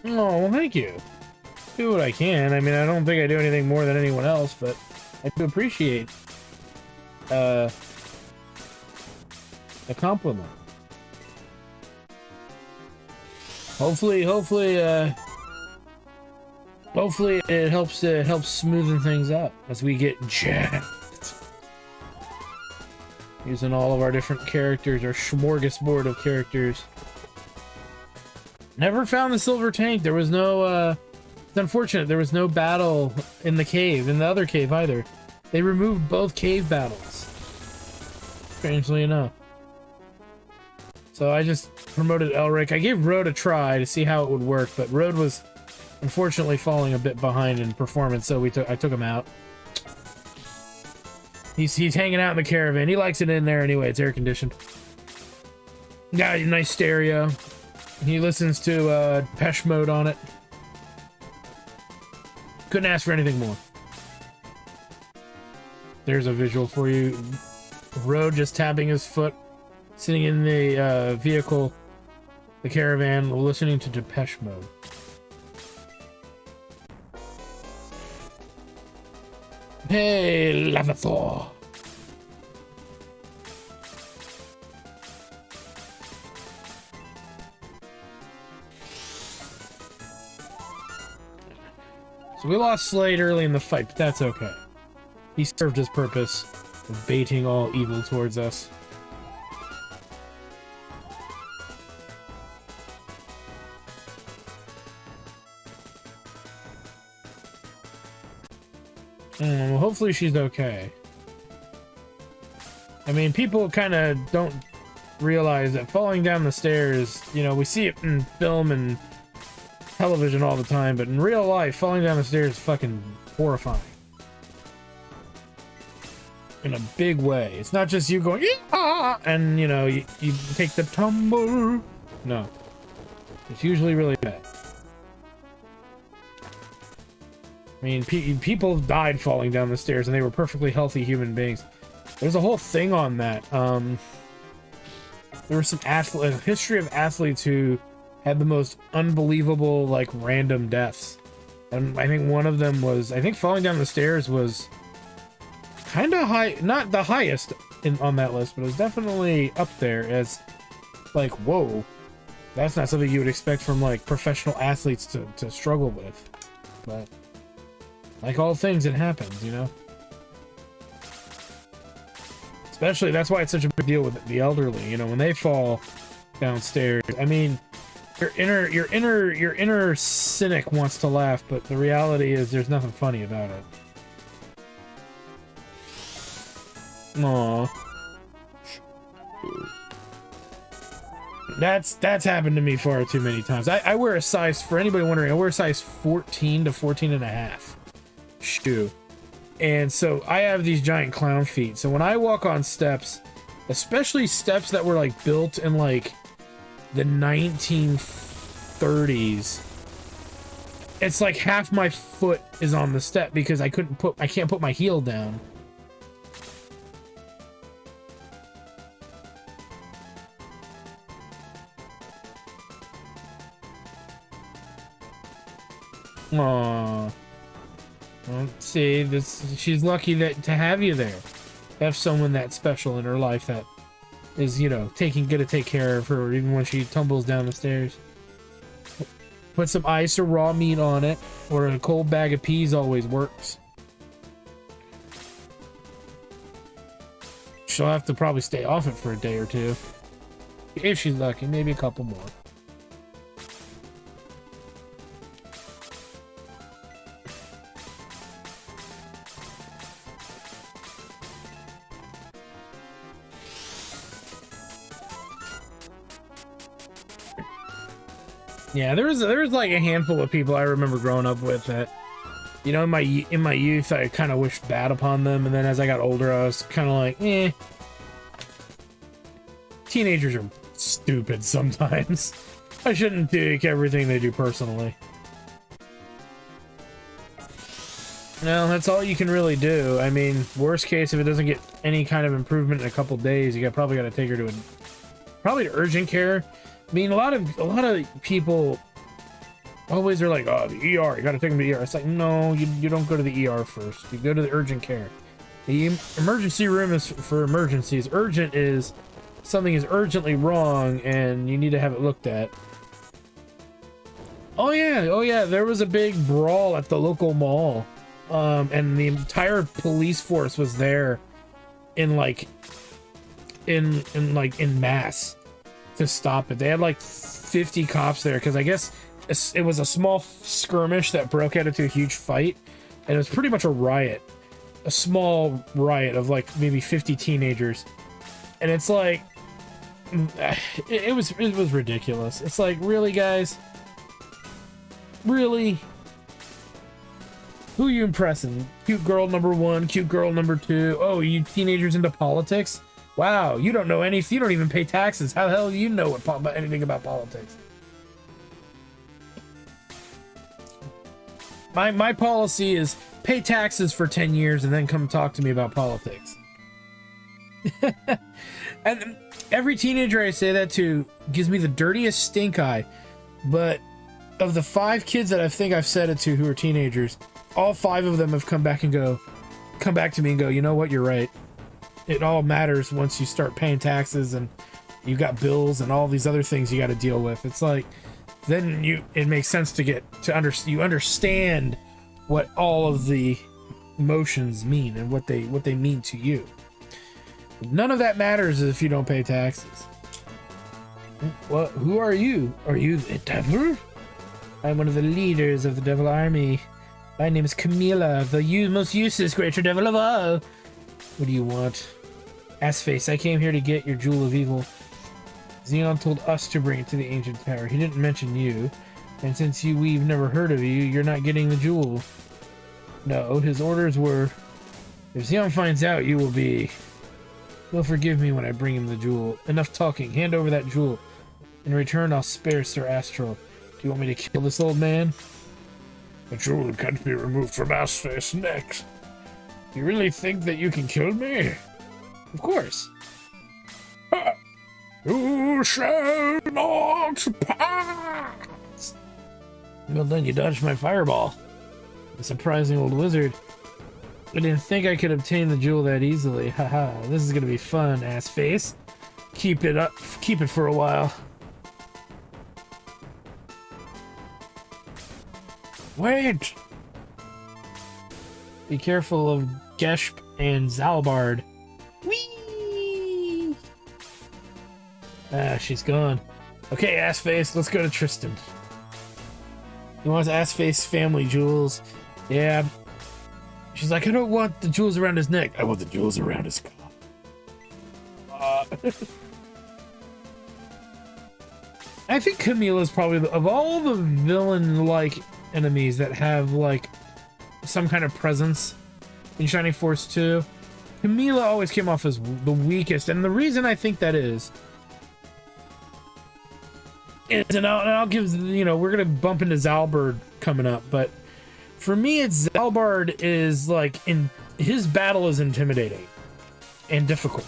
Oh, well, thank you. Do what I can. I mean, I don't think I do anything more than anyone else, but I do appreciate a compliment. Hopefully it helps smoothen things out as we get jacked. Using all of our different characters, our smorgasbord of characters. Never found the silver tank. There was no it's unfortunate there was no battle in the cave, in the other cave either. They removed both cave battles, strangely enough. So I just promoted Elric. I gave Road a try to see how it would work, but Road was unfortunately falling a bit behind in performance, so I took him out. He's hanging out in the caravan. He likes it in there anyway. It's air conditioned. Got a nice stereo. He listens to Depeche Mode on it. Couldn't ask for anything more. There's a visual for you. Road just tapping his foot, sitting in the vehicle, the caravan, listening to Depeche Mode. Hey, Lavathor. So we lost Slade early in the fight, but that's okay. He served his purpose of baiting all evil towards us. Well, hopefully she's okay. I mean, people kind of don't realize that falling down the stairs, you know, we see it in film and television all the time, but in real life, falling down the stairs is fucking horrifying. In a big way. It's not just you going, yeah, and, you know, you take the tumble. No. It's usually really bad. I mean, people died falling down the stairs, and they were perfectly healthy human beings. There's a whole thing on that. There were some a history of athletes who had the most unbelievable, like, random deaths. And I think one of them was, I think falling down the stairs was kind of high, not the highest on that list, but it was definitely up there as, like, whoa. That's not something you would expect from, like, professional athletes to struggle with. But like all things, it happens, you know? Especially, that's why it's such a big deal with the elderly, you know, when they fall downstairs. I mean, your inner cynic wants to laugh, but the reality is there's nothing funny about it. Aww. That's happened to me far too many times. I wear a size, for anybody wondering, I wear a size 14 to 14 and a half shoe. And so I have these giant clown feet. So when I walk on steps, especially steps that were like built in like the 1930s, it's like half my foot is on the step because I can't put my heel down. Aww. Well, see, she's lucky to have you there. Have someone that special in her life that is, you know, gonna take care of her even when she tumbles down the stairs. Put some ice or raw meat on it, or a cold bag of peas always works. She'll have to probably stay off it for a day or two. If she's lucky, maybe a couple more. Yeah, there was like a handful of people I remember growing up with that You know, in my youth, I kind of wished bad upon them, and then as I got older, I was kind of like, eh. Teenagers are stupid sometimes. I shouldn't take everything they do personally. No, that's all you can really do. I mean, worst case, if it doesn't get any kind of improvement in a couple days, you probably got to take her to probably to urgent care. I mean, a lot of people always are like, oh, the ER, you got to take them to the ER. It's like, no, you don't go to the ER first. You go to the urgent care. The emergency room is for emergencies. Urgent is something is urgently wrong and you need to have it looked at. Oh yeah, there was a big brawl at the local mall. And the entire police force was there in mass to stop it. They had like 50 cops there because I guess it was a small skirmish that broke out into a huge fight, and it was pretty much a riot, a small riot of like maybe 50 teenagers, and it's like it was ridiculous. It's like, really, guys, really? Who are you impressing? Cute girl number 1, cute girl number 2. Oh, you teenagers into politics? Wow, you don't know anything. You don't even pay taxes. How the hell do you know anything about politics? My policy is pay taxes for 10 years and then come talk to me about politics. And every teenager I say that to gives me the dirtiest stink eye. But of the 5 kids that I think I've said it to who are teenagers, all 5 of them have come back to me and go, you know what, you're right. It all matters once you start paying taxes and you got bills and all these other things you got to deal with. It's like, then it makes sense you understand what all of the emotions mean and what they mean to you. None of that matters if you don't pay taxes. Well, who are you? Are you the devil? I'm one of the leaders of the devil army. My name is Camila, the most useless greater devil of all. What do you want? Assface, I came here to get your jewel of evil. Xenon told us to bring it to the ancient tower. He didn't mention you. And since we've never heard of you, you're not getting the jewel. No, his orders were, if Xenon finds out, you will be... He'll forgive me when I bring him the jewel. Enough talking. Hand over that jewel. In return, I'll spare Sir Astral. Do you want me to kill this old man? The jewel can't be removed from Assface's neck. You really think that you can kill me? Of course. Ha! You shall not pass! Well done, you dodged my fireball. A surprising old wizard. I didn't think I could obtain the jewel that easily. Haha, this is gonna be fun, Assface. Keep it up. Keep it for a while. Wait! Be careful of Geshp and Zalbard. Whee! Ah, she's gone. Okay, Assface, let's go to Tristan. He wants Assface family jewels. Yeah. She's like, I don't want the jewels around his neck. I want the jewels around his cock. I think Camilla's probably, of all the villain-like enemies that have, like, some kind of presence in Shining Force 2, Camilla always came off as the weakest, and the reason I think that is, and I'll give, you know, we're gonna bump into Zalbard coming up, but for me, it's Zalbard is, like, his battle is intimidating and difficult.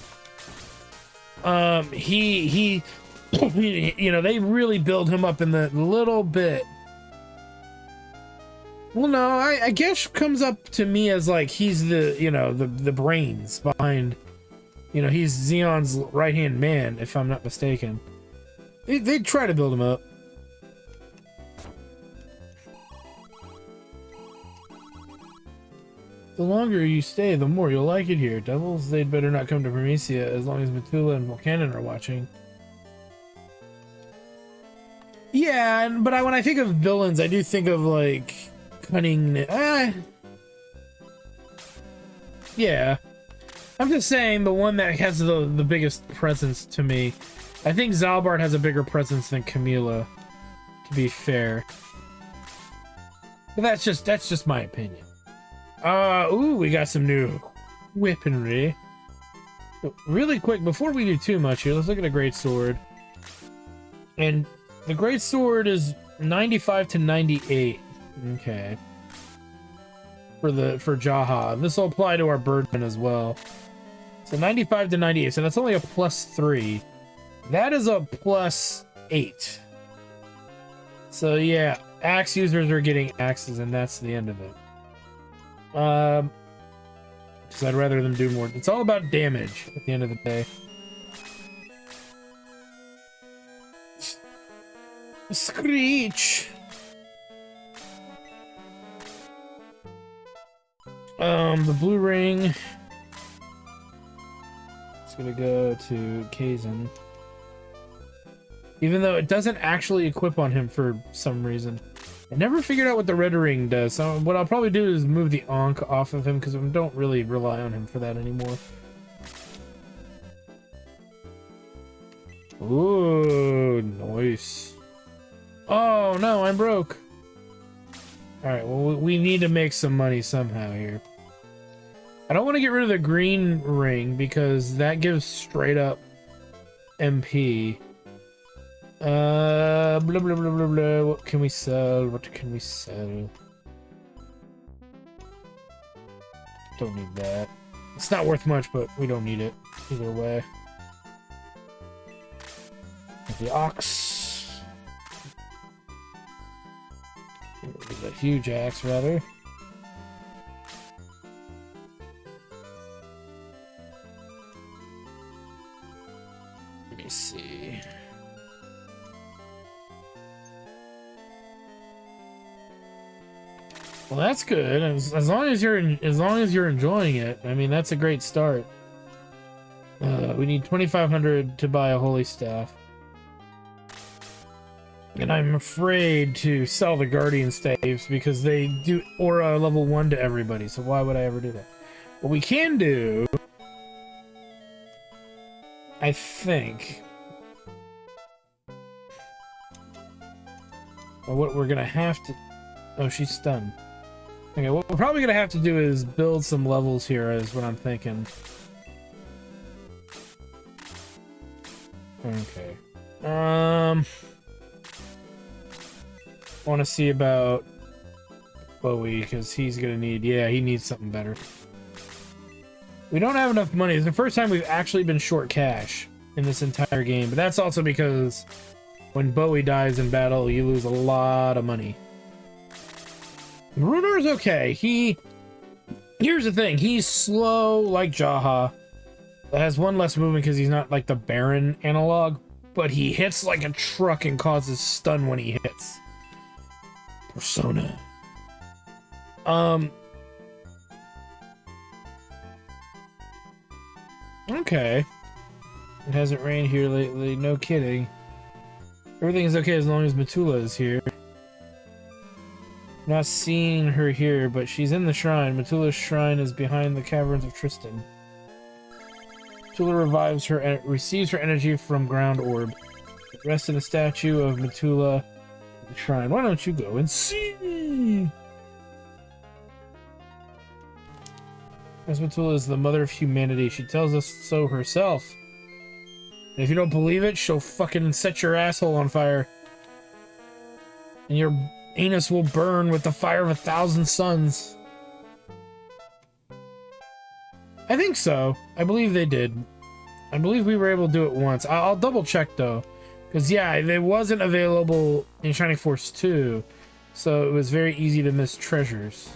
He you know, they really build him up in the little bit. Well, no, I guess comes up to me as, like, he's the, you know, the brains behind, you know, he's Xeon's right-hand man, if I'm not mistaken. They try to build him up. The longer you stay, the more you'll like it here. Devils, they'd better not come to Promethea as long as Mitula and Volcanon are watching. Yeah, but when I think of villains, I do think of, like, cunning. Yeah. I'm just saying the one that has the biggest presence to me. I think Zalbard has a bigger presence than Camilla, to be fair. But that's just my opinion. Ooh, we got some new weaponry. So really quick, before we do too much here, let's look at a great sword. And the great sword is 95 to 98. Okay. For Jaha. This will apply to our birdman as well. So 95 to 98. So that's only a +3. That is a +8. So yeah, axe users are getting axes, and that's the end of it. Because I'd rather them do more. It's all about damage at the end of the day. Screech. The blue ring. It's gonna go to Kazan. Even though it doesn't actually equip on him for some reason. I never figured out what the red ring does. So what I'll probably do is move the Ankh off of him because I don't really rely on him for that anymore. Ooh, nice. Oh no, I'm broke. Alright, well, we need to make some money somehow here. I don't want to get rid of the green ring because that gives straight up MP. Blah blah blah blah blah. What can we sell? What can we sell? Don't need that. It's not worth much, but we don't need it either way. The ox. A huge axe, rather. Let me see. Well, that's good. As long as you're enjoying it, I mean, that's a great start. We need 2,500 to buy a holy staff. And I'm afraid to sell the guardian staves because they do aura level 1 to everybody, so why would I ever do that? What we can do, I think, or what we're gonna have to... Oh, she's stunned. Okay, what we're probably gonna have to do is build some levels here, is what I'm thinking. Okay. I want to see about Bowie, because he's gonna need... Yeah, he needs something better. We don't have enough money. It's the first time we've actually been short cash in this entire game, but that's also because when Bowie dies in battle, you lose a lot of money. Runar's okay. Here's the thing. He's slow like Jaha. That has one less movement because he's not like the Baron analog, but he hits like a truck and causes stun when he hits. Persona. Okay. It hasn't rained here lately, no kidding. Everything is okay as long as Mitula is here. Not seeing her here, but she's in the shrine. Mitula's shrine is behind the caverns of Tristan. Mitula receives her energy from ground orb. Rests in a statue of Mitula in the shrine. Why don't you go and see? As Mitula is the mother of humanity, she tells us so herself. And if you don't believe it, she'll fucking set your asshole on fire. And your anus will burn with the fire of 1,000 suns. I think so. I believe they did. I believe we were able to do it once. I'll double check though. Because yeah, it wasn't available in Shining Force 2. So it was very easy to miss treasures.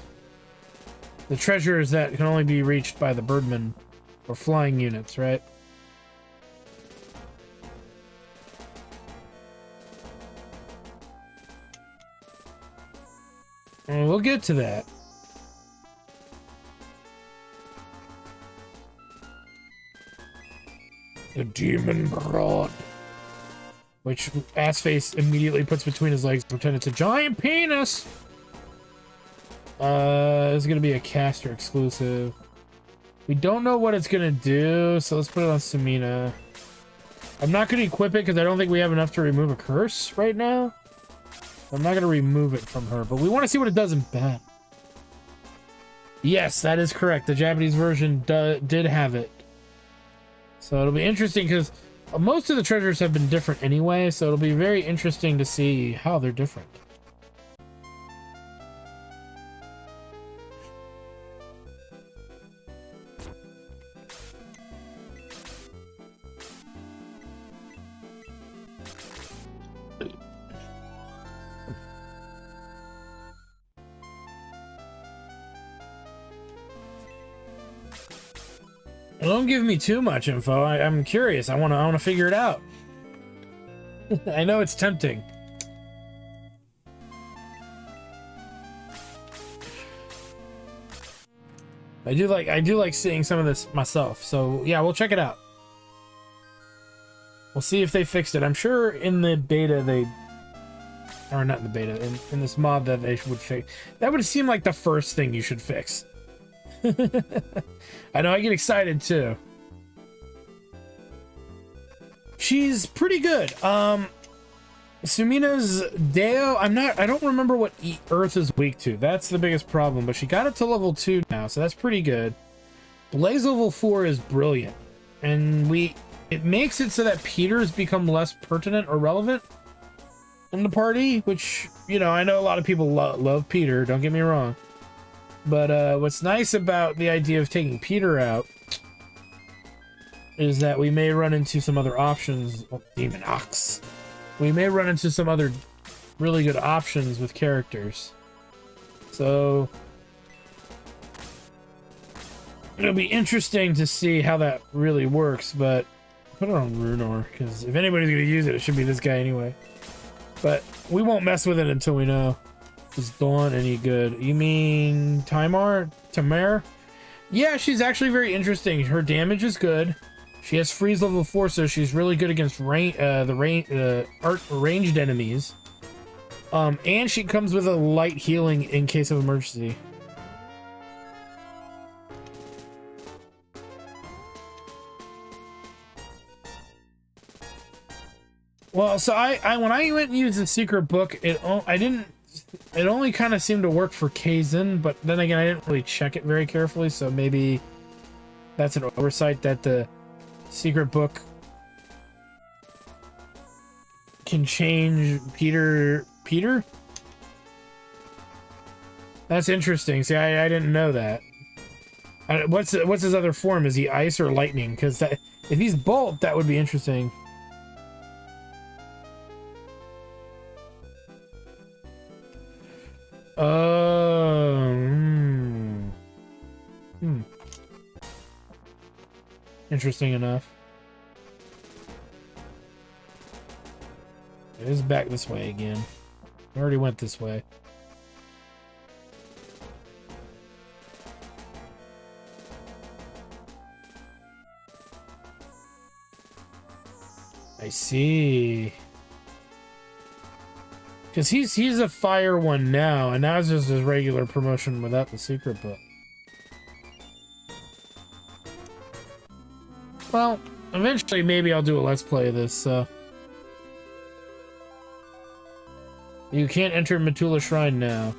The treasures that can only be reached by the birdmen or flying units, right? And we'll get to that. The demon rod, which Assface immediately puts between his legs, pretend it's a giant penis. It's gonna be a caster exclusive. We don't know what it's gonna do, so let's put it on Samina. I'm not gonna equip it because I don't think we have enough to remove a curse right now. I'm not going to remove it from her, but we want to see what it does in battle. Yes, that is correct. The Japanese version did have it. So it'll be interesting because most of the treasures have been different anyway, so it'll be very interesting to see how they're different. Well, don't give me too much info. I'm curious. I want to figure it out. I know it's tempting. I do like seeing some of this myself. So yeah, we'll check it out. We'll see if they fixed it. I'm sure in the beta or not in the beta, in this mod that they would fix. That would seem like the first thing you should fix. I know, I get excited too. She's pretty good. Sumina's Deo, I don't remember what Earth is weak to. That's the biggest problem, but she got it to level 2 now, so that's pretty good. Blaze level 4 is brilliant. And it makes it so that Peter's become less pertinent or relevant in the party, which, you know, I know a lot of people love Peter, don't get me wrong. But what's nice about the idea of taking Peter out is that we may run into some other options. Oh, Demon Ox. We may run into some other really good options with characters. So it'll be interesting to see how that really works, but put it on Runor, because if anybody's going to use it, it should be this guy anyway. But we won't mess with it until we know. Is Dawn any good? You mean Tamar? Yeah, she's actually very interesting. Her damage is good. She has freeze level 4, so she's really good against ranged enemies. And she comes with a light healing in case of emergency. Well, so when I went and used the secret book, it only kind of seemed to work for Kaizen, but then again, I didn't really check it very carefully, so maybe that's an oversight that the secret book can change Peter? That's interesting. See, I didn't know that. What's his other form? Is he ice or lightning? Because if he's bolt, that would be interesting. Interesting enough. It is back this way again. I already went this way. I see. Because he's a fire one now, and now it's just his regular promotion without the secret book. Well, eventually maybe I'll do a let's play of this, so. You can't enter Mitula Shrine now.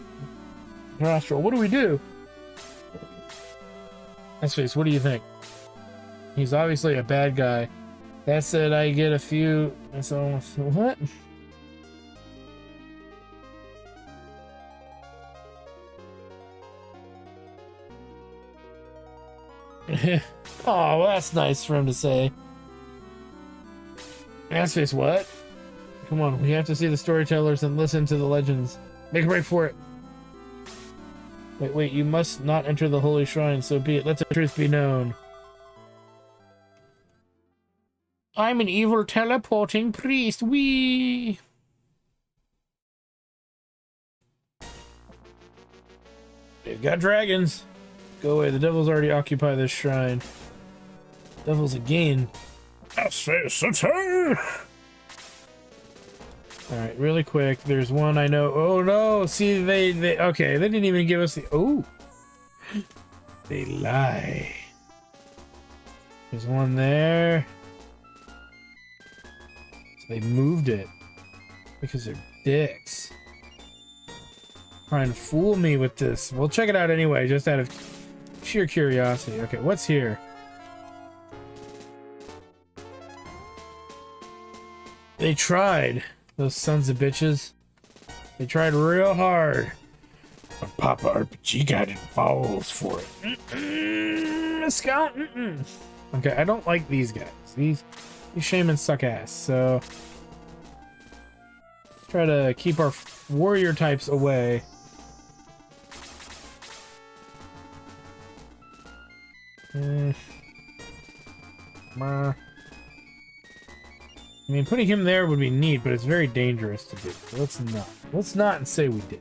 Rostral, what do we do? Let's face, what do you think? He's obviously a bad guy. That said, I get a few... So, what? Oh, well, that's nice for him to say. Assface, what? Come on, we have to see the storytellers and listen to the legends. Make a break for it. Wait, you must not enter the holy shrine, so be it. Let the truth be known. I'm an evil teleporting priest. Wee! They've got dragons. Go away, the devils already occupy this shrine. Devils again. Alright, really quick. There's one I know. Oh no! See, they okay, they didn't even give us the... Oh! They lie. There's one there. So they moved it. Because they're dicks. Trying to fool me with this. We'll check it out anyway, just out of sheer curiosity. Okay, what's here? They tried, those sons of bitches. They tried real hard. But Papa RPG got involved for it. Scout. Okay, I don't like these guys. These shamans suck ass. So let's try to keep our warrior types away. I mean, putting him there would be neat, but it's very dangerous to do. So let's not. Let's not and say we did.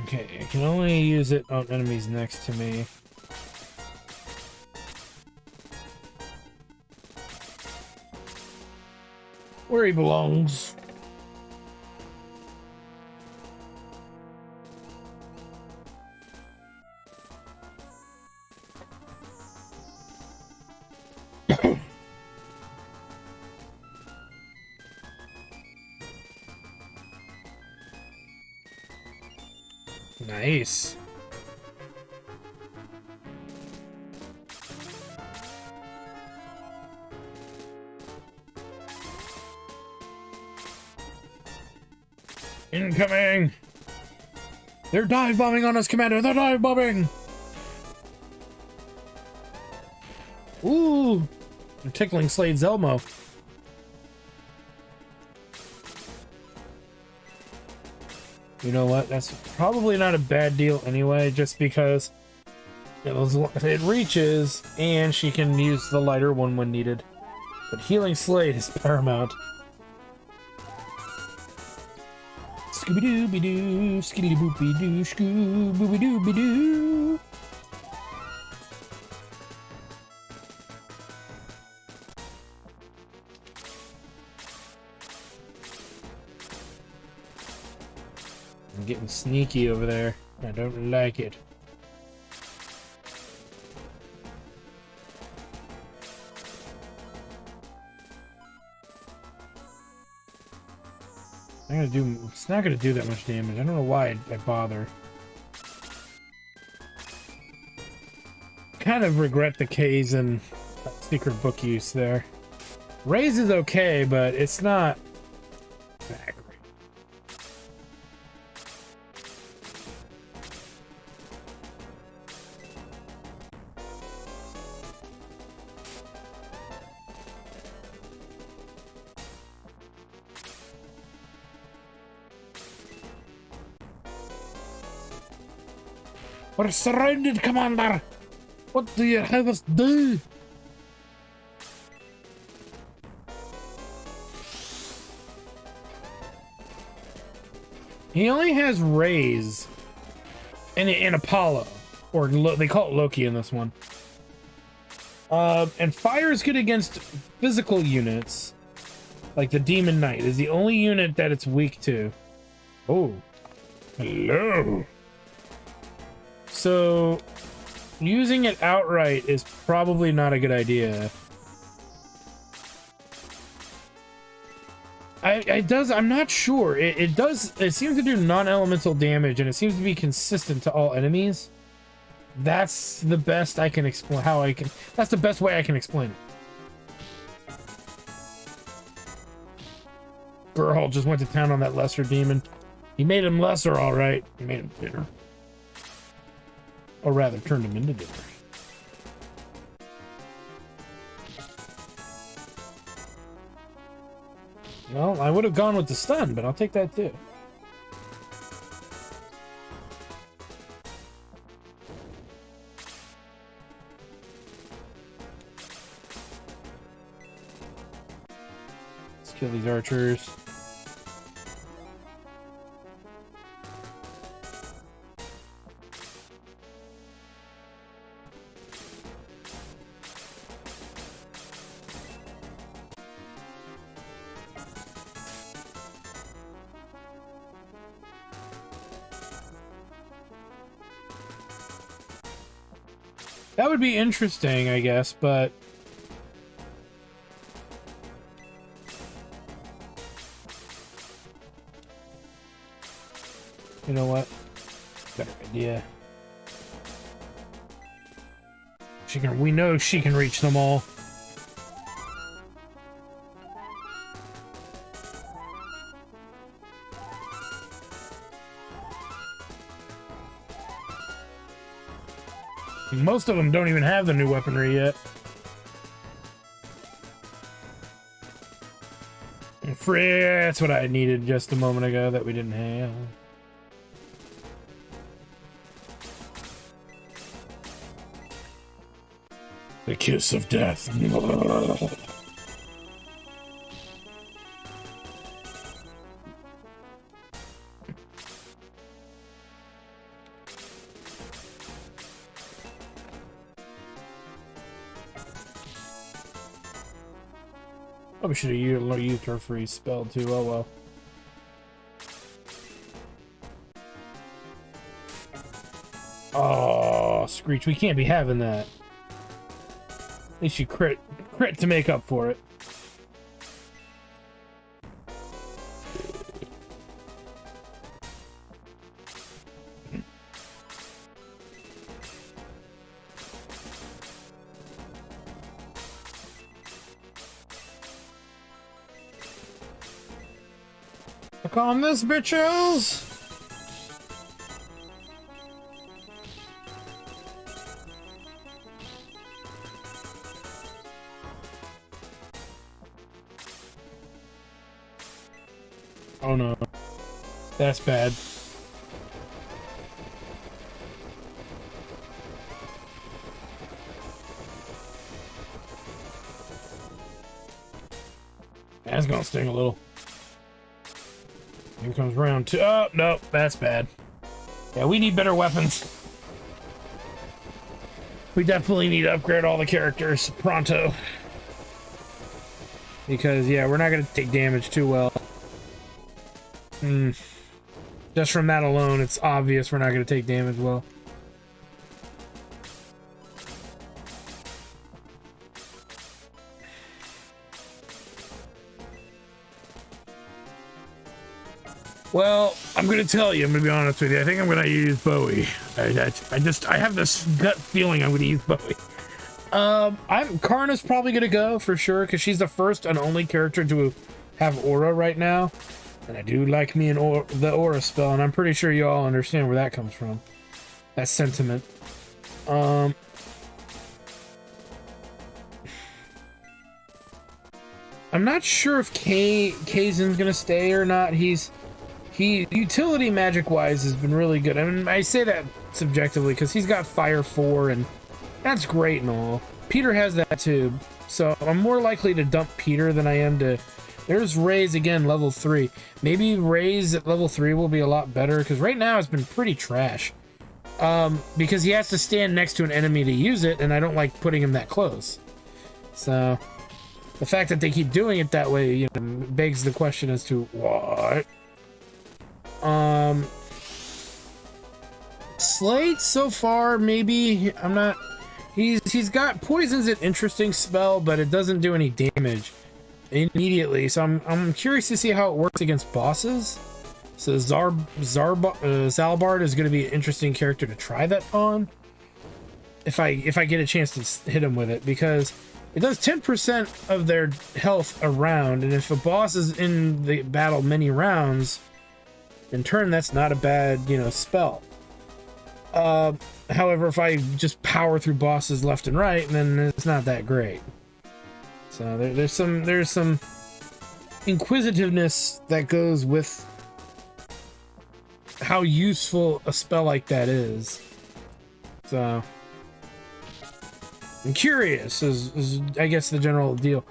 Okay, I can only use it on enemies next to me. Where he belongs. Nice. Incoming! They're dive bombing on us, Commander! They're dive bombing! Ooh! They're tickling Slade's Elmo. You know what? That's probably not a bad deal anyway, just because it reaches and she can use the lighter one when needed. But healing Slade is paramount. Scooby-Dooby-Doo, skitty-boopy-doo, scoo-booby-dooby-doo. I'm getting sneaky over there. I don't like it. It's not gonna do that much damage. I don't know why I bother. Kind of regret the K's and secret book use there. Raise is okay, but it's not that great. We're surrounded, Commander! What do you have us do? He only has raise and Apollo, or they call it Loki in this one. And fire is good against physical units, like the Demon Knight is the only unit that it's weak to. Oh, hello. So using it outright is probably not a good idea. I'm not sure. It seems to do non-elemental damage, and it seems to be consistent to all enemies. That's the best I can explain that's the best way I can explain it. Girl just went to town on that lesser demon. He made him lesser, all right. He made him bitter. Or rather, turned him into dinner. Well, I would have gone with the stun, but I'll take that too. Let's kill these archers. That would be interesting, I guess, but You know what? Better idea. She can. We know she can reach them all. Most of them don't even have the new weaponry yet. That's what I needed just a moment ago that we didn't have. The kiss of death. Probably should have used her free spell too. Oh well. Oh, Screech, we can't be having that. At least you crit to make up for it. Look on this, bitches! Oh no. That's bad. That's gonna sting a little. Here comes round two. Oh, no, that's bad. Yeah, we need better weapons. We definitely need to upgrade all the characters pronto. Because, yeah, we're not gonna take damage too well. Just from that alone, it's obvious we're not going to take damage well. Well, I'm going to tell you, I'm going to be honest with you. I think I'm going to use Bowie. I have this gut feeling I'm going to use Bowie. Karna's probably going to go for sure, because she's the first and only character to have aura right now. And I do like me the aura spell, and I'm pretty sure you all understand where that comes from. That sentiment. I'm not sure if Kaizen's gonna stay or not. He utility magic wise has been really good. I mean, I say that subjectively because he's got Fire 4, and that's great and all. Peter has that too, so I'm more likely to dump Peter than I am to. There's Ray's again, level 3. Maybe Ray's at level 3 will be a lot better, because right now it's been pretty trash. Because he has to stand next to an enemy to use it, and I don't like putting him that close. So, the fact that they keep doing it that way, you know, begs the question as to what. Slate so far, maybe, I'm not. He's got poison's an interesting spell, but it doesn't do any damage immediately, so I'm curious to see how it works against bosses. So Zalbard is going to be an interesting character to try that on if I get a chance to hit him with it, because it does 10% of their health a round, and if a boss is in the battle many rounds in turn, that's not a bad, you know, spell. However, if I just power through bosses left and right, then it's not that great. So there's some inquisitiveness that goes with how useful a spell like that is. So I'm curious is I guess the general deal.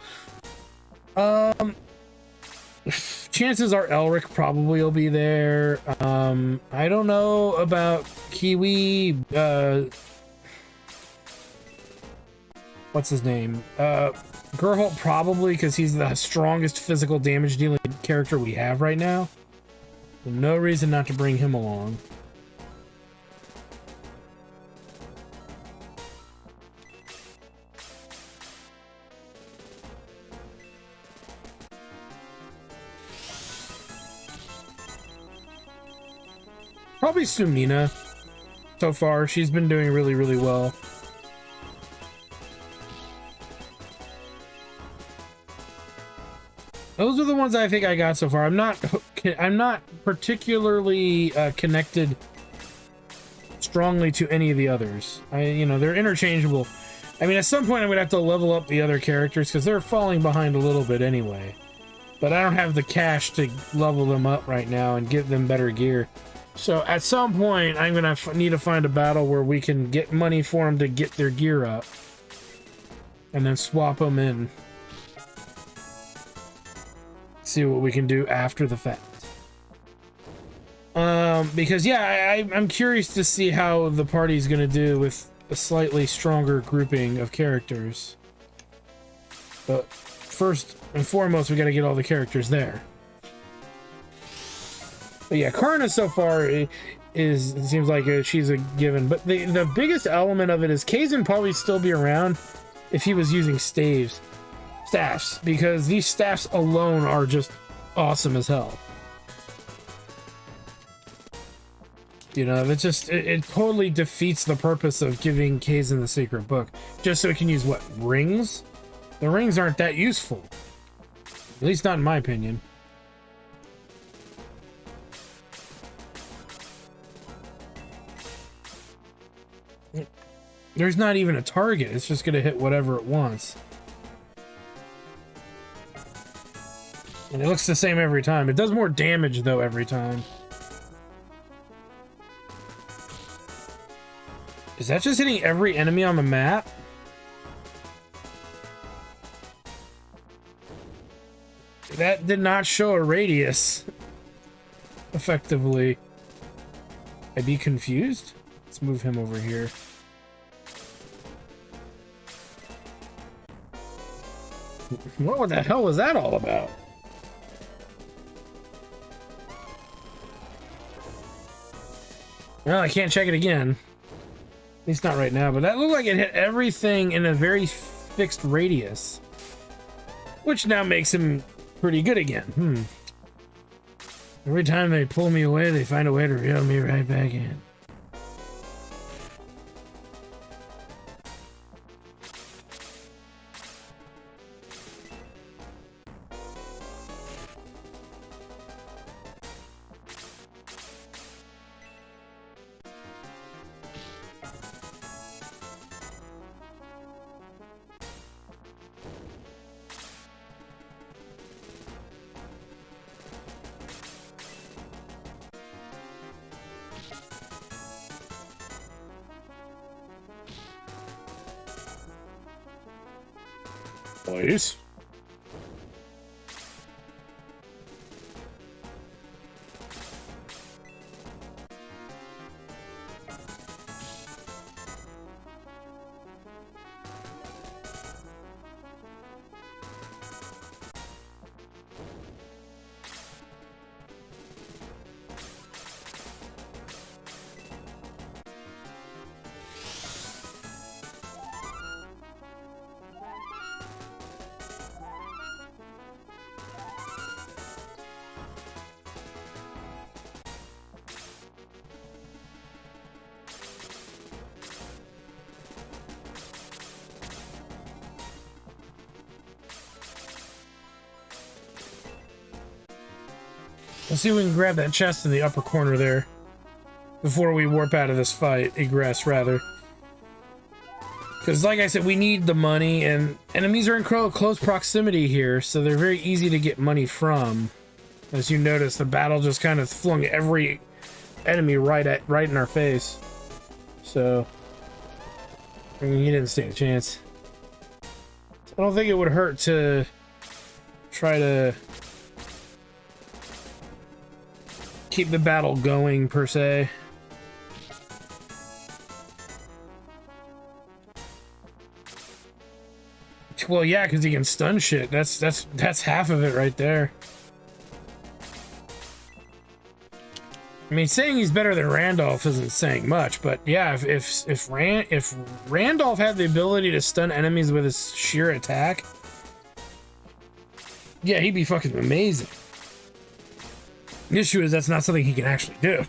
Chances are Elric probably will be there. I don't know about Kiwi. What's his name? Gerholt probably, because he's the strongest physical damage dealing character we have right now. No reason not to bring him along. Probably Sumina so far. She's been doing really, really well. Those are the ones I think I got so far. I'm not particularly connected strongly to any of the others. You know, they're interchangeable. I mean, at some point I'm gonna have to level up the other characters because they're falling behind a little bit anyway. But I don't have the cash to level them up right now and give them better gear. So at some point I'm gonna need to find a battle where we can get money for them to get their gear up, and then swap them in. See what we can do after the fact. Because yeah, I'm curious to see how the party's gonna do with a slightly stronger grouping of characters. But first and foremost, we gotta get all the characters there. But yeah, Karna so far it seems like she's a given. But the biggest element of it is Kaizen probably still be around if he was using staffs, because these staffs alone are just awesome as hell. You know, it totally defeats the purpose of giving Kaizen the secret book just so he can use what, rings? The rings aren't that useful, at least not in my opinion. There's not even a target, it's just gonna hit whatever it wants. And it looks the same every time. It does more damage, though, every time. Is that just hitting every enemy on the map? That did not show a radius. Effectively. I'd be confused? Let's move him over here. What the hell was that all about? Well, I can't check it again. At least not right now, but that looked like it hit everything in a very fixed radius. Which now makes him pretty good again. Every time they pull me away, they find a way to reel me right back in. Please. Let's see if we can grab that chest in the upper corner there before we warp out of this fight. Egress, rather. Because, like I said, we need the money, and enemies are in close proximity here, so they're very easy to get money from. As you notice, the battle just kind of flung every enemy right in our face. So, I mean, he didn't stand a chance. I don't think it would hurt to try to keep the battle going, per se. Well, yeah, because he can stun shit. That's half of it right there. I mean, saying he's better than Randolph isn't saying much, but yeah, if Randolph had the ability to stun enemies with his sheer attack, yeah, he'd be fucking amazing. The issue is that's not something he can actually do.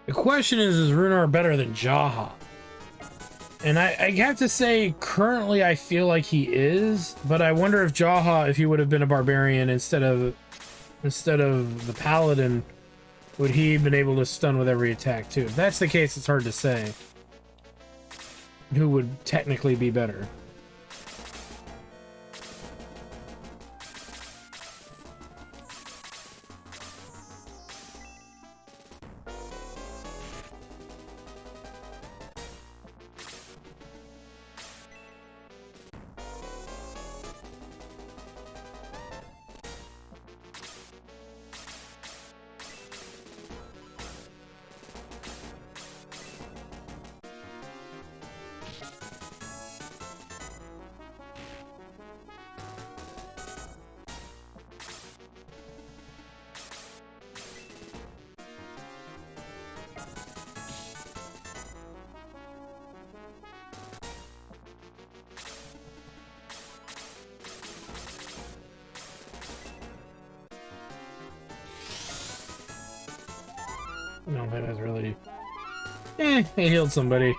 The question is Runar better than Jaha? And I have to say, currently I feel like he is, but I wonder if Jaha, if he would have been a barbarian instead of the paladin, would he have been able to stun with every attack too? If that's the case, it's hard to say who would technically be better. No, that was really... he healed somebody.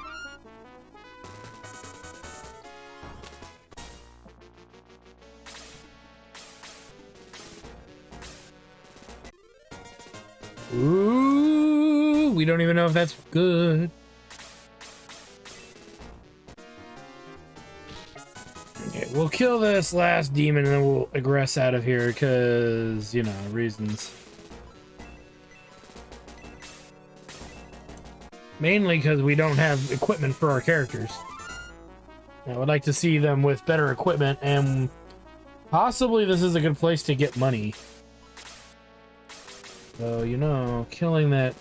Ooh, we don't even know if that's good. Okay, we'll kill this last demon and then we'll egress out of here because, you know, reasons. Mainly because we don't have equipment for our characters. I would like to see them with better equipment, and possibly this is a good place to get money. So, you know, killing that...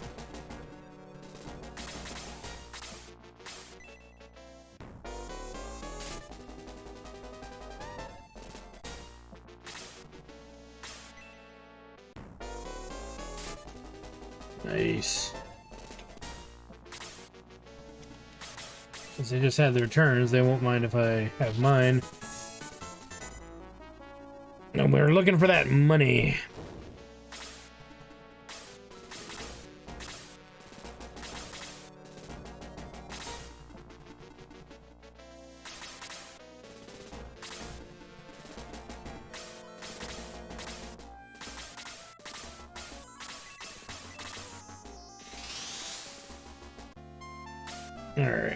Nice. Since they just had their turns, they won't mind if I have mine. No, we're looking for that money. All right.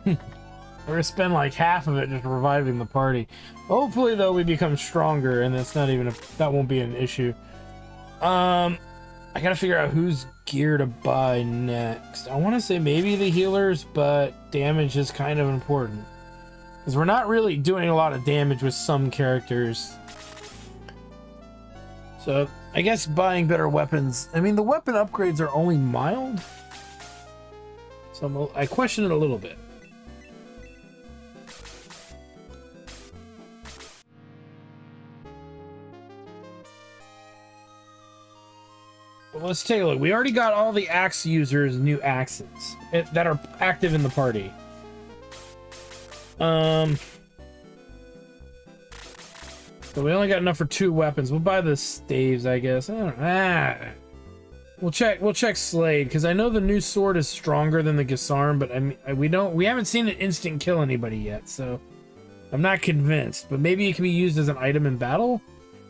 We're gonna spend like half of it just reviving the party. Hopefully, though, we become stronger, and that's not even that won't be an issue. I gotta figure out whose gear to buy next. I want to say maybe the healers, but damage is kind of important because we're not really doing a lot of damage with some characters. So I guess buying better weapons. I mean, the weapon upgrades are only mild, so I question it a little bit. Well, let's take a look. We already got all the axe users new axes that are active in the party. So we only got enough for 2 weapons. We'll buy the staves, I guess. I don't know. We'll check Slade, because I know the new sword is stronger than the Gisarm, but I mean, we haven't seen it instant kill anybody yet, so I'm not convinced. But maybe it can be used as an item in battle.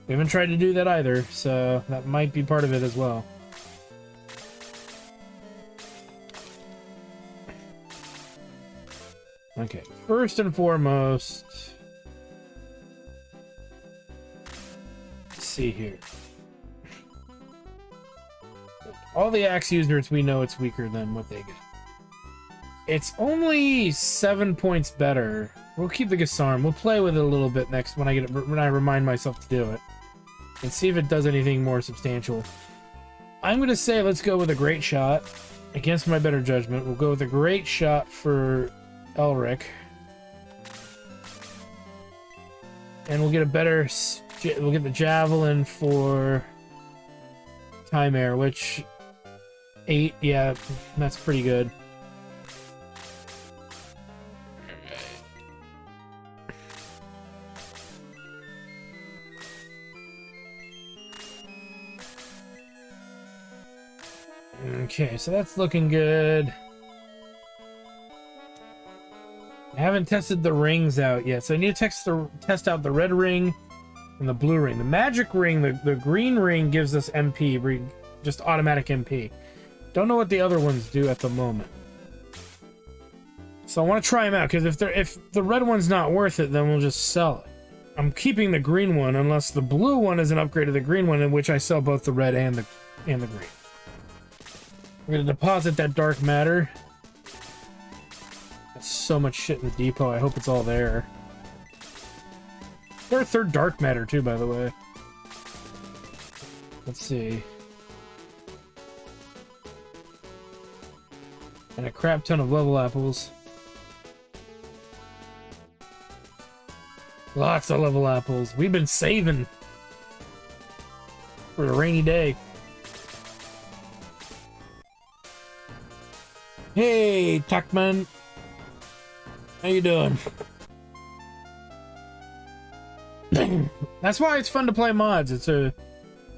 We haven't tried to do that either, so that might be part of it as well. Okay, first and foremost, let's see here. All the axe users, we know it's weaker than what they get. It's only 7 points better. We'll keep the Gisarm. We'll play with it a little bit next when I remind myself to do it, and see if it does anything more substantial. I'm gonna say let's go with a great shot. Against my better judgment, we'll go with a great shot for Elric, and we'll get a better. We'll get the javelin for Chimera, which 8. Yeah, that's pretty good. Okay, so that's looking good. I haven't tested the rings out yet, so I need to test out the red ring and the blue ring. The magic ring, the green ring gives us MP, just automatic MP. Don't know what the other ones do at the moment. So I want to try them out, because if the red one's not worth it, then we'll just sell it. I'm keeping the green one, unless the blue one is an upgrade to the green one, in which I sell both the red and the green. We're gonna deposit that dark matter. That's so much shit in the depot. I hope it's all there. There's a third dark matter too, by the way. Let's see. And a crap ton of level apples. Lots of level apples. We've been saving for a rainy day. Hey, Tuckman. How you doing? That's why it's fun to play mods. It's a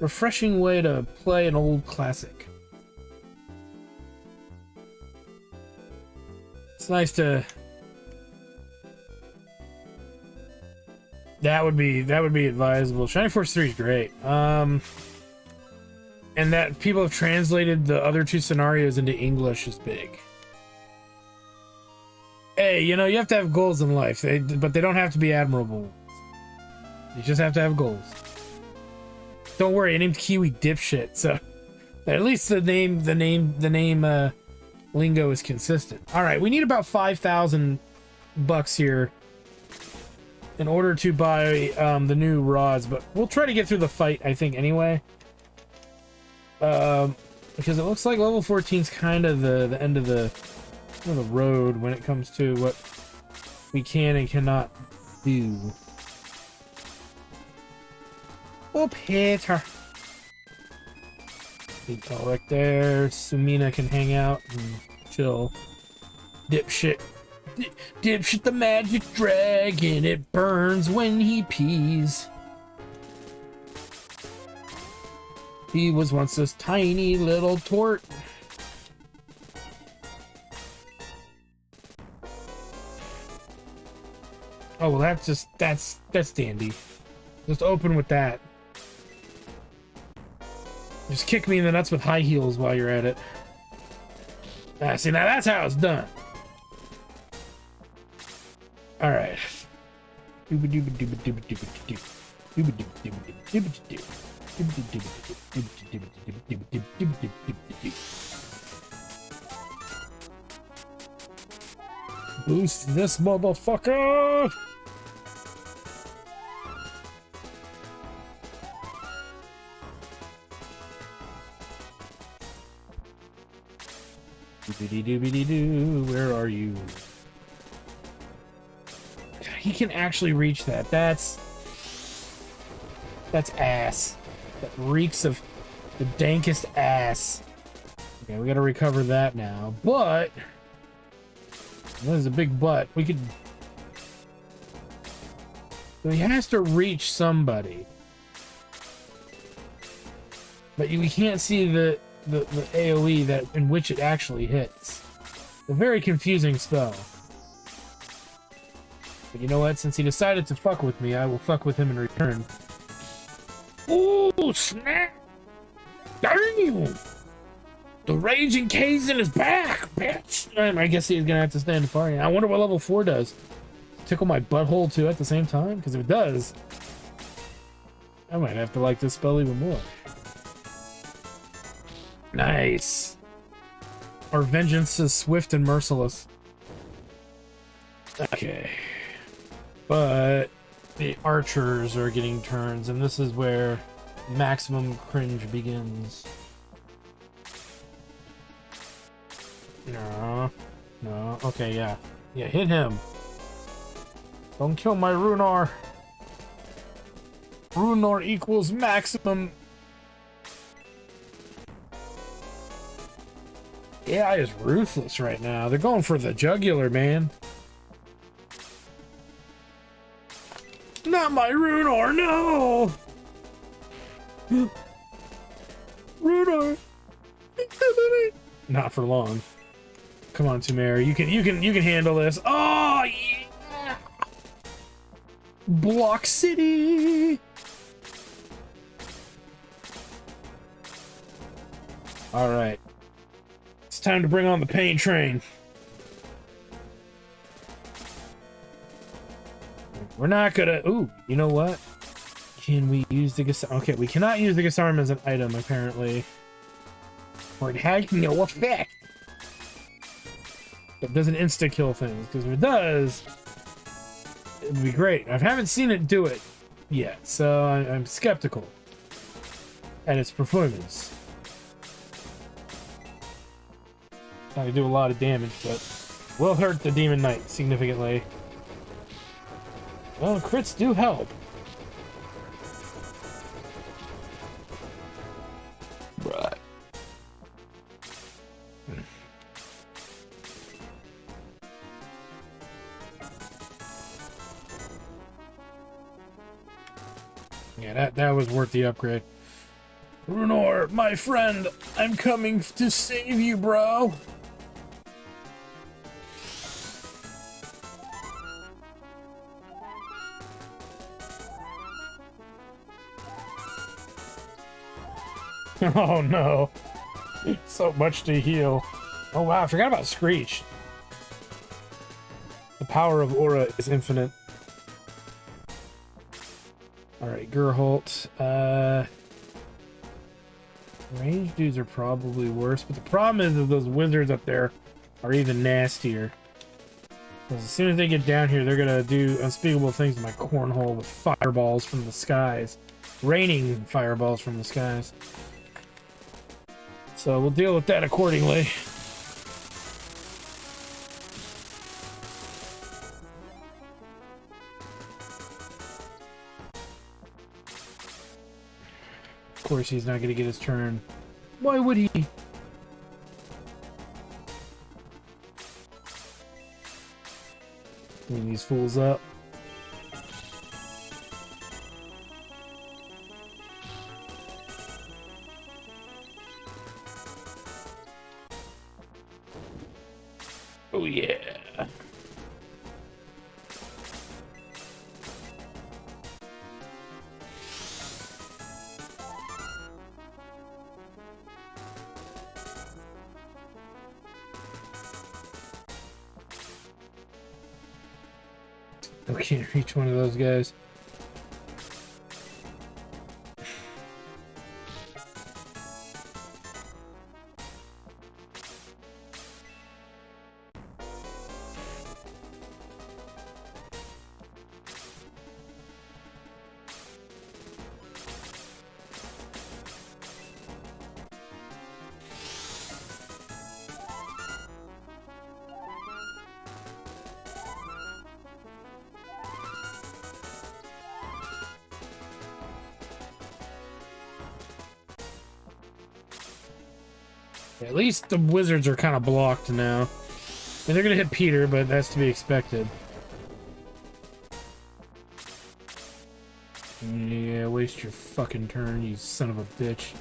refreshing way to play an old classic. It's nice to... That would be advisable. Shining Force 3 is great. And that people have translated the other two scenarios into English is big. Hey, you know, you have to have goals in life, but they don't have to be admirable ones. You just have to have goals. Don't worry, I named Kiwi dipshit, so at least the name lingo is consistent. All right, we need about 5,000 bucks here in order to buy the new rods, but we'll try to get through the fight, I think, anyway. Because it looks like level 14 is kind of the end of the road when it comes to what we can and cannot do. Oh, Peter. Go right there. Sumina can hang out and chill. Dipshit. Dipshit the magic dragon. It burns when he pees. He was once this tiny little tort. Oh, well, that's dandy. Just open with that. Just kick me in the nuts with high heels while you're at it. Ah, see, now that's how it's done. All right. Boost this motherfucker! Doobity-doobity-doo, where are you? God, he can actually reach that. That's ass. That reeks of the dankest ass. Okay, we gotta recover that now. But there's a big but. We could... So he has to reach somebody. But we can't see the AoE that in which it actually hits. A very confusing spell. But you know what? Since he decided to fuck with me, I will fuck with him in return. Ooh, snap! Damn! The raging Kaizen is back, bitch! I guess he's gonna have to stand apart. I wonder what level 4 does. Tickle my butthole too at the same time? Because if it does, I might have to like this spell even more. Nice. Our vengeance is swift and merciless. Okay. But the archers are getting turns, and this is where maximum cringe begins. No. No. Okay, yeah. Yeah, hit him. Don't kill my Runar. Runar equals maximum. AI is ruthless right now. They're going for the jugular, man. Not my Runar, no! Runar! not for long. Come on, Tumare. You can handle this. Oh yeah! Block City! Alright. It's time to bring on the pain train. We're not gonna... Ooh, you know what? Can we use the Gisarm? Okay, we cannot use the Gisarm as an item, apparently. Or it has no effect. It doesn't insta-kill things, because if it does, it would be great. I haven't seen it do it yet, so I'm skeptical at its performance. It's not gonna do a lot of damage, but will hurt the Demon Knight significantly. Well, crits do help. Right. Yeah, that was worth the upgrade. Runor, my friend, I'm coming to save you, bro. Oh no. So much to heal. Oh wow, I forgot about Screech. The power of Aura is infinite. Alright, Gerholt. Range dudes are probably worse, but the problem is that those wizards up there are even nastier. Because as soon as they get down here, they're gonna do unspeakable things to my cornhole with fireballs from the skies. Raining fireballs from the skies. So we'll deal with that accordingly. Of course he's not going to get his turn. Why would he? Clean these fools up. Oh yeah. I can't reach one of those guys. At least the wizards are kind of blocked now. I mean, they're gonna hit Peter, but that's to be expected. Yeah, waste your fucking turn, you son of a bitch.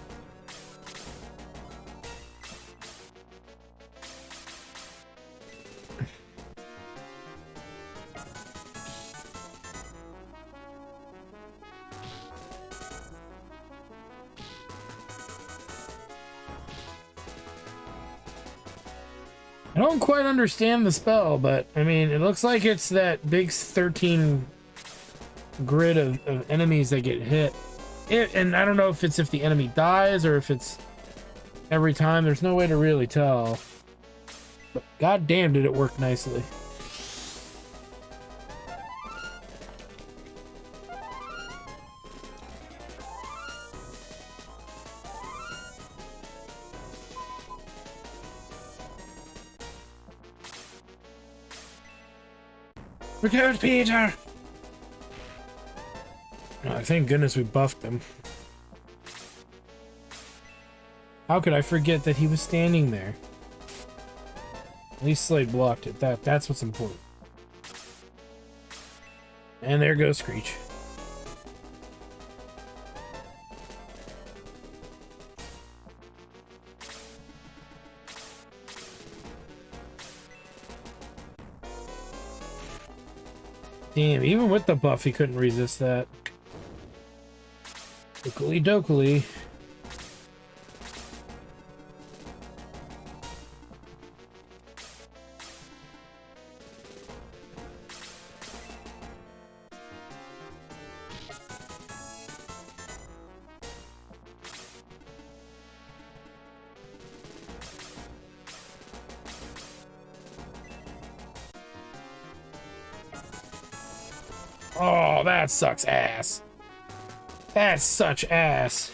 I don't quite understand the spell, but I mean, it looks like it's that big 13 grid of enemies that get hit. And I don't know if it's if the enemy dies or if it's every time. There's no way to really tell. But goddamn, did it work nicely. Recruit Peter! Oh, thank goodness we buffed him. How could I forget that he was standing there? At least Slade blocked it. That's what's important. And there goes Screech. Damn, even with the buff, he couldn't resist that. Dokily dokily. Oh, that sucks ass. That's such ass.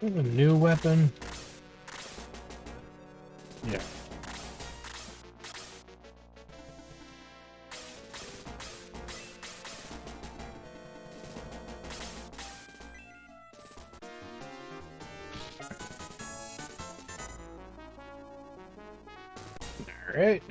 A new weapon. Yeah. All right.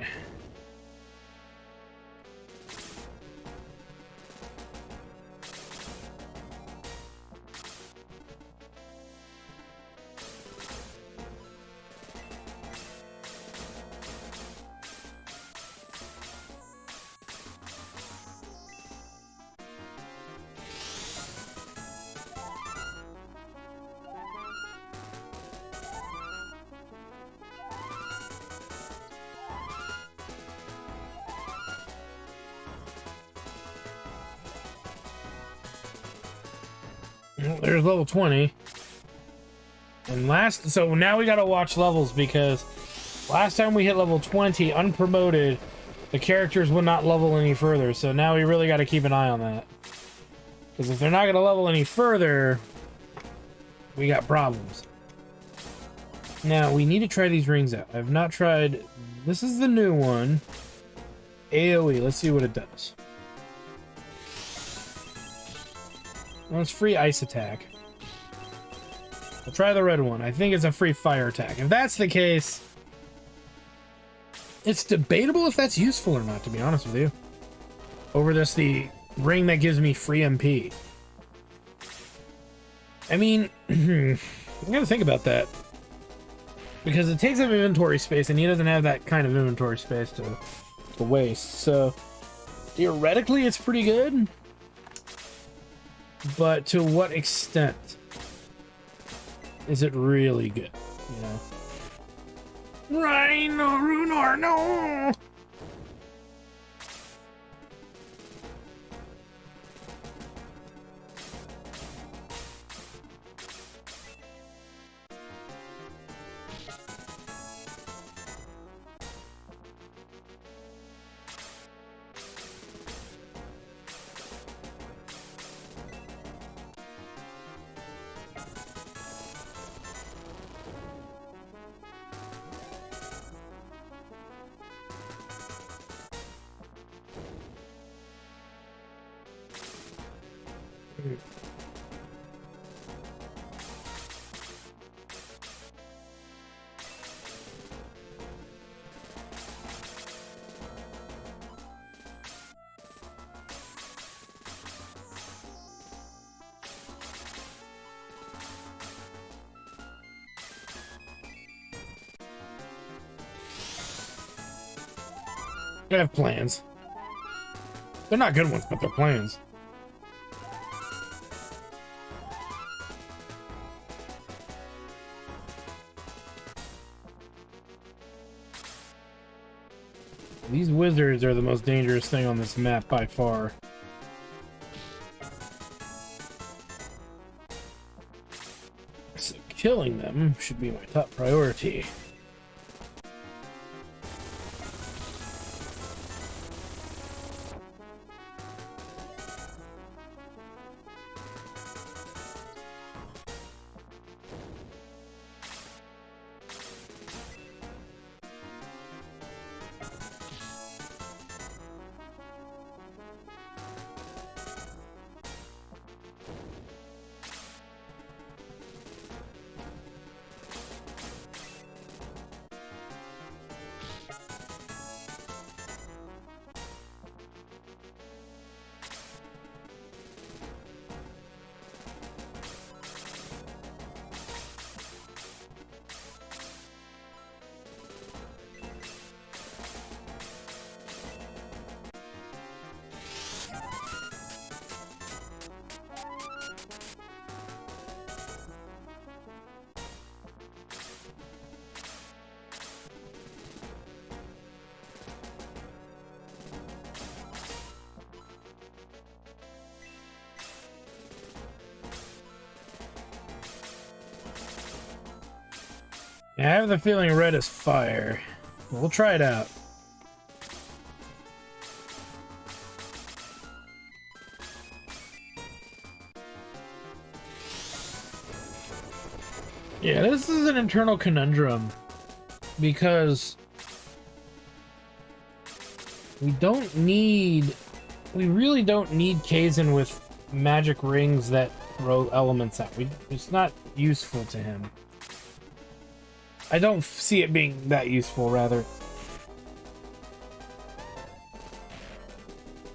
Well, there's level 20. And so now we gotta watch levels because last time we hit level 20 unpromoted, the characters would not level any further. So now we really gotta keep an eye on that. Because if they're not gonna level any further, we got problems. Now we need to try these rings out. I've not tried. This is the new one. AoE. Let's see what it does. Well, it's free ice attack. I'll try the red one. I think it's a free fire attack. If that's the case, it's debatable if that's useful or not, to be honest with you. Over the ring that gives me free MP. I mean, I gotta think about that. Because it takes up inventory space, and he doesn't have that kind of inventory space to waste. So, theoretically, it's pretty good. But to what extent is it really good? You know? Rhino, Runar, no! I have plans. They're not good ones, but they're plans. These wizards are the most dangerous thing on this map by far. So killing them should be my top priority. I have the feeling red is fire. We'll try it out. Yeah, this is an internal conundrum because we really don't need Kaizen with magic rings that throw elements at. It's not useful to him. I don't see it being that useful, rather.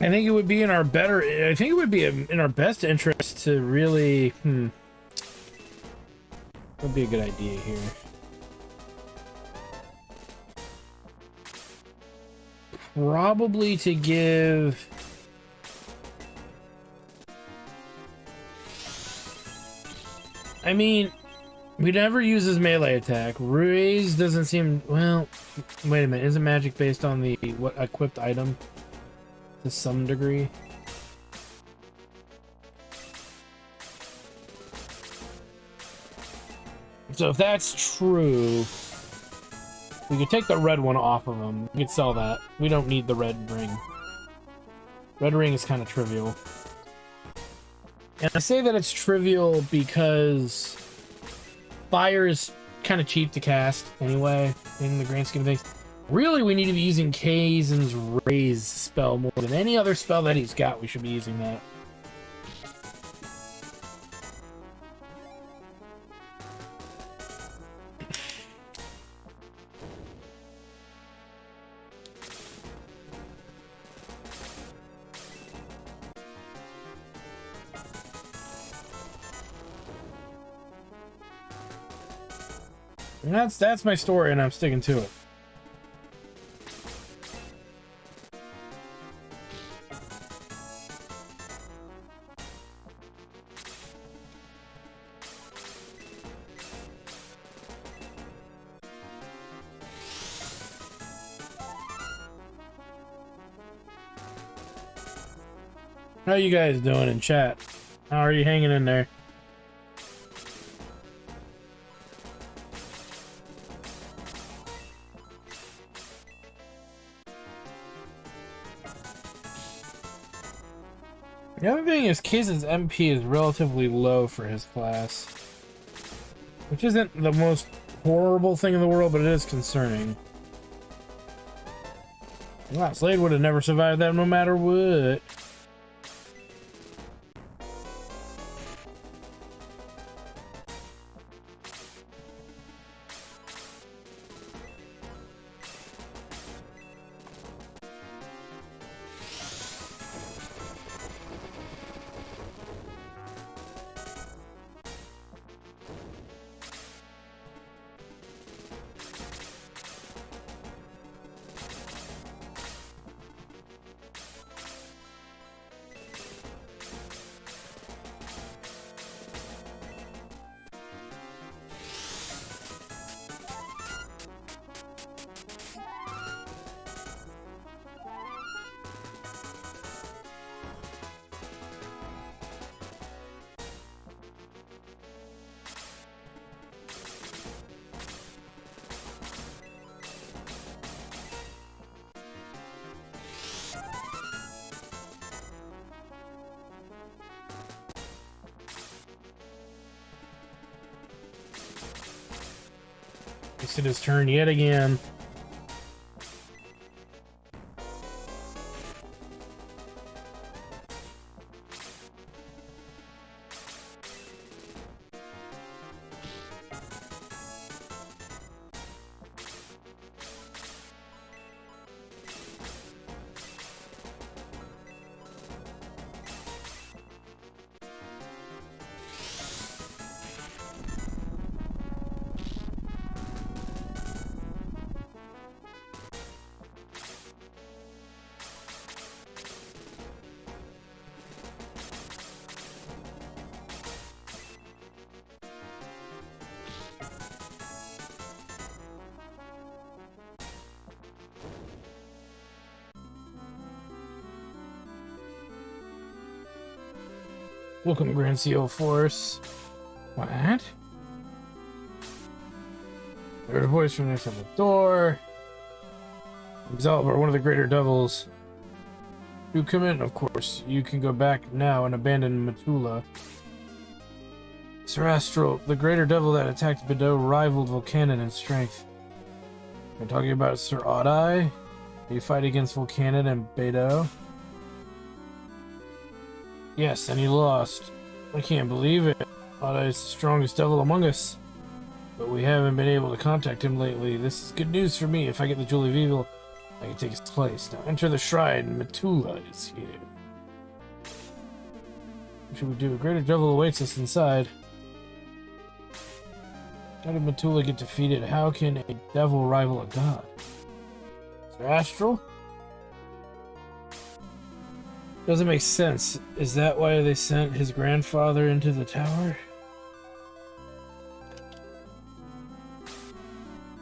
I think it would be in our best interest to really, would be a good idea here. Probably to give... I mean, we never use his melee attack. Raise doesn't seem... Well, wait a minute. Isn't magic based on the equipped item? To some degree. So if that's true, we could take the red one off of him. We could sell that. We don't need the red ring. Red ring is kind of trivial. And I say that it's trivial because fire is kind of cheap to cast anyway, in the grand scheme of things. Really, we need to be using Kaizen's Raise spell more than any other spell that he's got. We should be using that. And that's my story, and I'm sticking to it. How you guys doing in chat? How are you hanging in there? The other thing is Kaizen's MP is relatively low for his class, which isn't the most horrible thing in the world, but it is concerning. Wow, Slade would have never survived that no matter what. wasted his turn yet again. Welcome, Grand Seal Force. What? I heard a voice from next on the door. Exalbar, one of the greater devils. You come in, of course. You can go back now and abandon Mitula. Sir Astral, the greater devil that attacked Bedeau rivaled Volcanon in strength. You're talking about Sir Odd-Eye? You fight against Volcanon and Bedeau? Yes, and he lost. I can't believe it. Odd-Eye is the strongest devil among us. But we haven't been able to contact him lately. This is good news for me. If I get the Jewel of Evil, I can take his place. Now enter the shrine. Mitula is here. What should we do? A greater devil awaits us inside. How did Mitula get defeated? How can a devil rival a god? Sir Astral? Doesn't make sense. Is that why they sent his grandfather into the tower?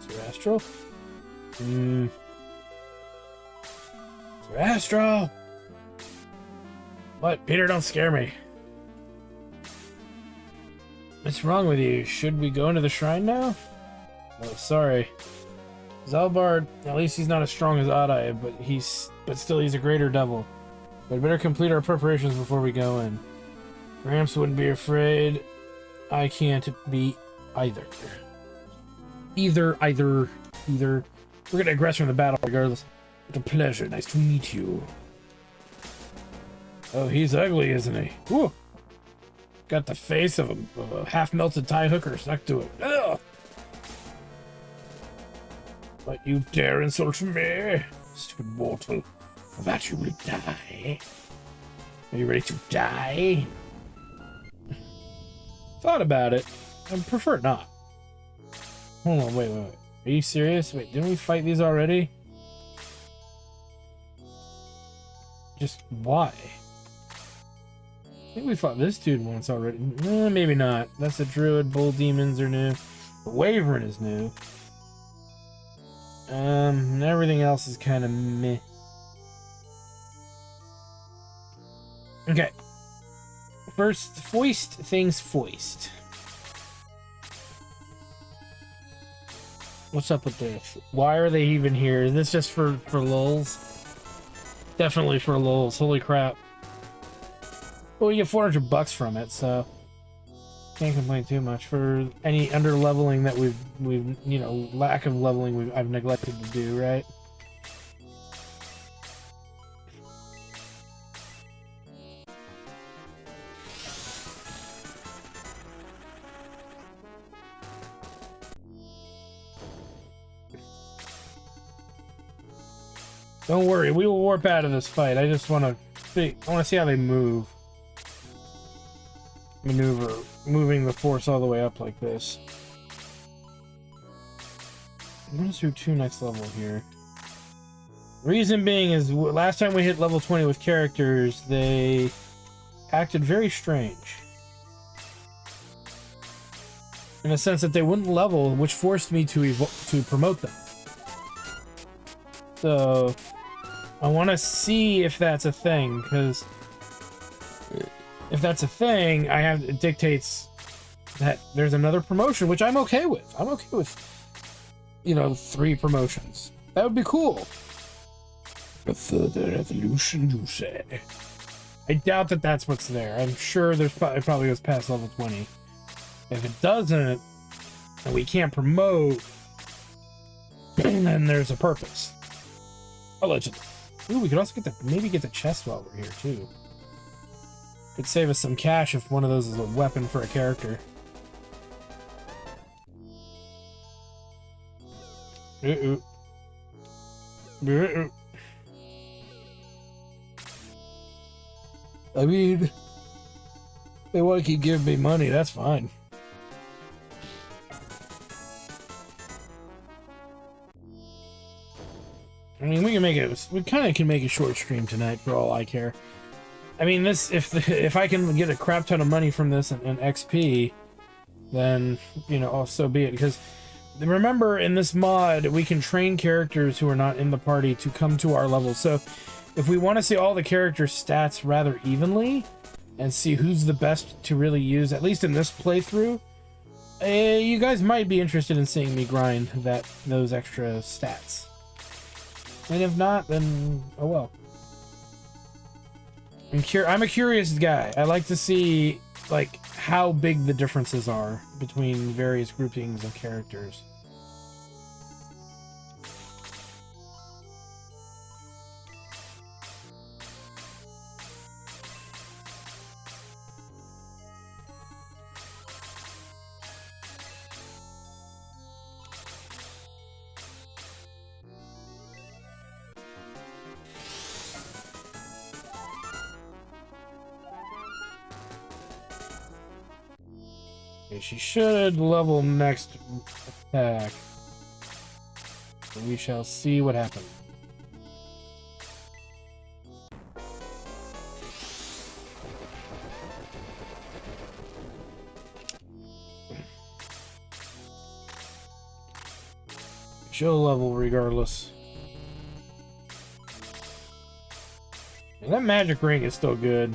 Sir Astral? Sir Astral! What? Peter, don't scare me. What's wrong with you? Should we go into the shrine now? Oh, sorry. Zalbard, at least he's not as strong as Odd-Eye, but still he's a greater devil. We'd better complete our preparations before we go in. Gramps wouldn't be afraid. I can't be either. Either. We're gonna aggress from the battle regardless. What a pleasure. Nice to meet you. Oh, he's ugly, isn't he? Woo! Got the face of a half-melted tie hooker stuck to it. Ugh! But you dare insult me, stupid mortal. For that you will die. Are you ready to die? Thought about it. I prefer not. Hold on, wait. Are you serious? Wait, didn't we fight these already? Just why? I think we fought this dude once already. Maybe not. That's the druid. Bull demons are new. The Wyvern is new. And everything else is kind of meh. Okay. First, foist things foist. What's up with this? Why are they even here? Is this just for lulz? Definitely for lulz. Holy crap. Well, we get 400 bucks from it, so can't complain too much for any under leveling that we've you know, lack of leveling I've neglected to do, right? Don't worry, we will warp out of this fight. I just want to see. I want to see how they move. Maneuver, moving the force all the way up like this. I'm gonna do 2 next level here. Reason being is last time we hit level 20 with characters, they acted very strange. In a sense that they wouldn't level, which forced me to promote them. So I want to see if that's a thing, because if that's a thing, it dictates that there's another promotion, which I'm okay with. I'm okay with, you know, 3 promotions. That would be cool. A further evolution, you say? I doubt that that's what's there. I'm sure it probably goes past level 20. If it doesn't, and we can't promote, And then there's a purpose. Allegedly. Ooh, we could also maybe get the chest while we're here too. Could save us some cash if one of those is a weapon for a character. Uh-oh. Uh-oh. I mean, they want to keep giving me money, that's fine. I mean, we kind of can make a short stream tonight for all I care. I mean, if I can get a crap ton of money from this and XP, then, you know, so be it. Because remember, in this mod, we can train characters who are not in the party to come to our level. So if we want to see all the character stats rather evenly and see who's the best to really use, at least in this playthrough, you guys might be interested in seeing me grind those extra stats. And if not, then oh well. I'm a curious guy. I like to see like how big the differences are between various groupings of characters. She should level next attack. We shall see what happens. She'll level regardless. And that magic ring is still good.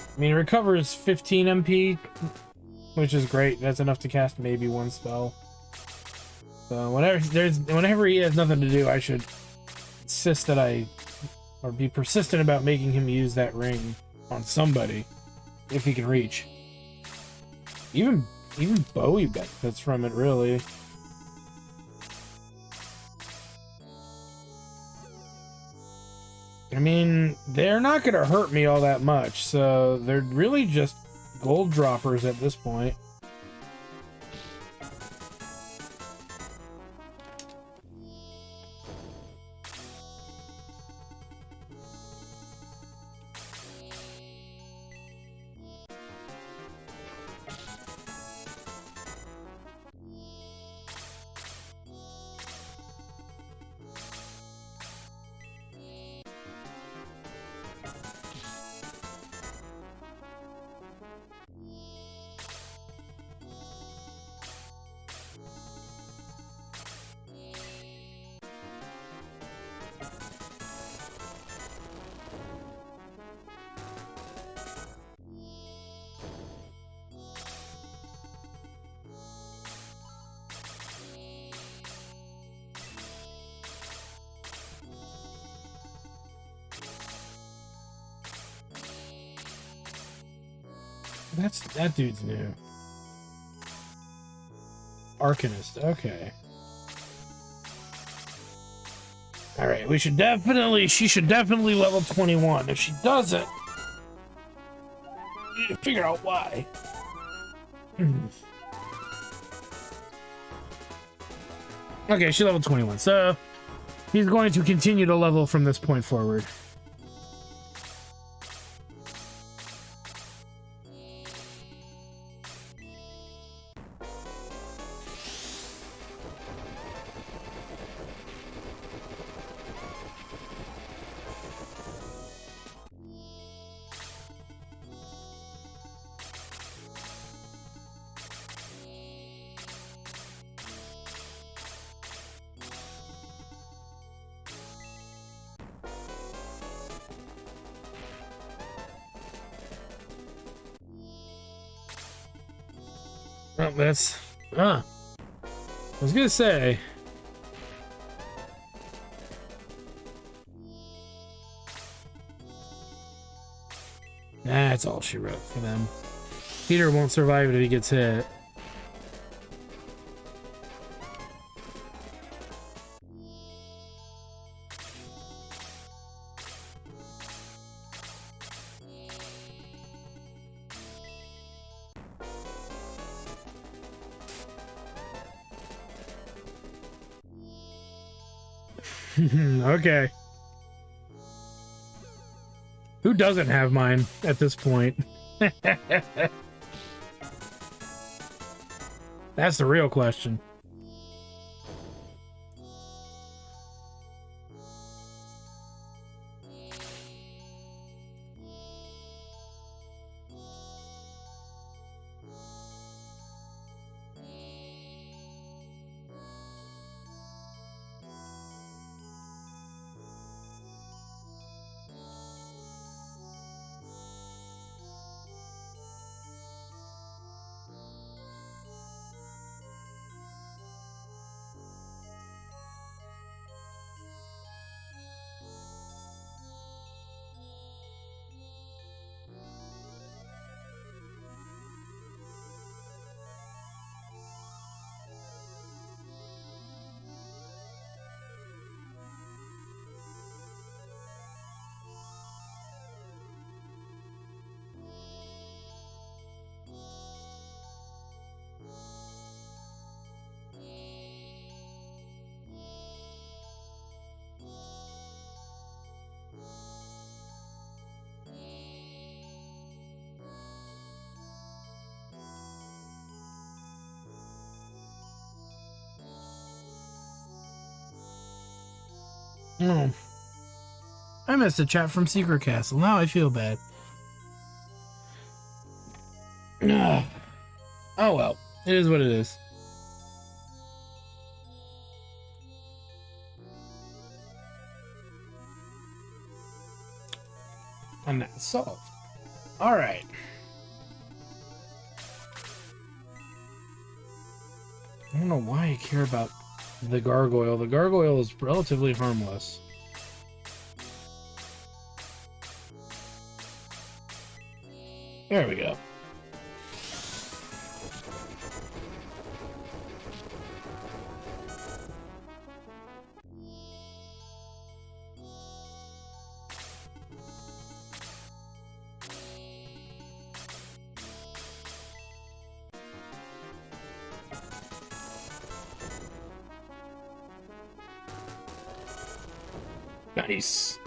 I mean, it recovers 15 MP, which is great. That's enough to cast maybe one spell. So whenever he has nothing to do, I should insist that or be persistent about making him use that ring on somebody, if he can reach. Even Bowie benefits from it, really. I mean, they're not going to hurt me all that much, so they're really just gold droppers at this point. That dude's new. Arcanist, okay. Alright, she should definitely level 21. If she doesn't, we need to figure out why. Okay, she leveled 21, so he's going to continue to level from this point forward. Well, that's... I was gonna say... That's all she wrote for them. Peter won't survive it if he gets hit. Okay. Who doesn't have mine at this point? That's the real question. Oh. I missed a chat from Secret Castle. Now I feel bad. Oh well. It is what it is. And that's solved. Alright. I don't know why I care about the gargoyle. The gargoyle is relatively harmless. There we go. Nice.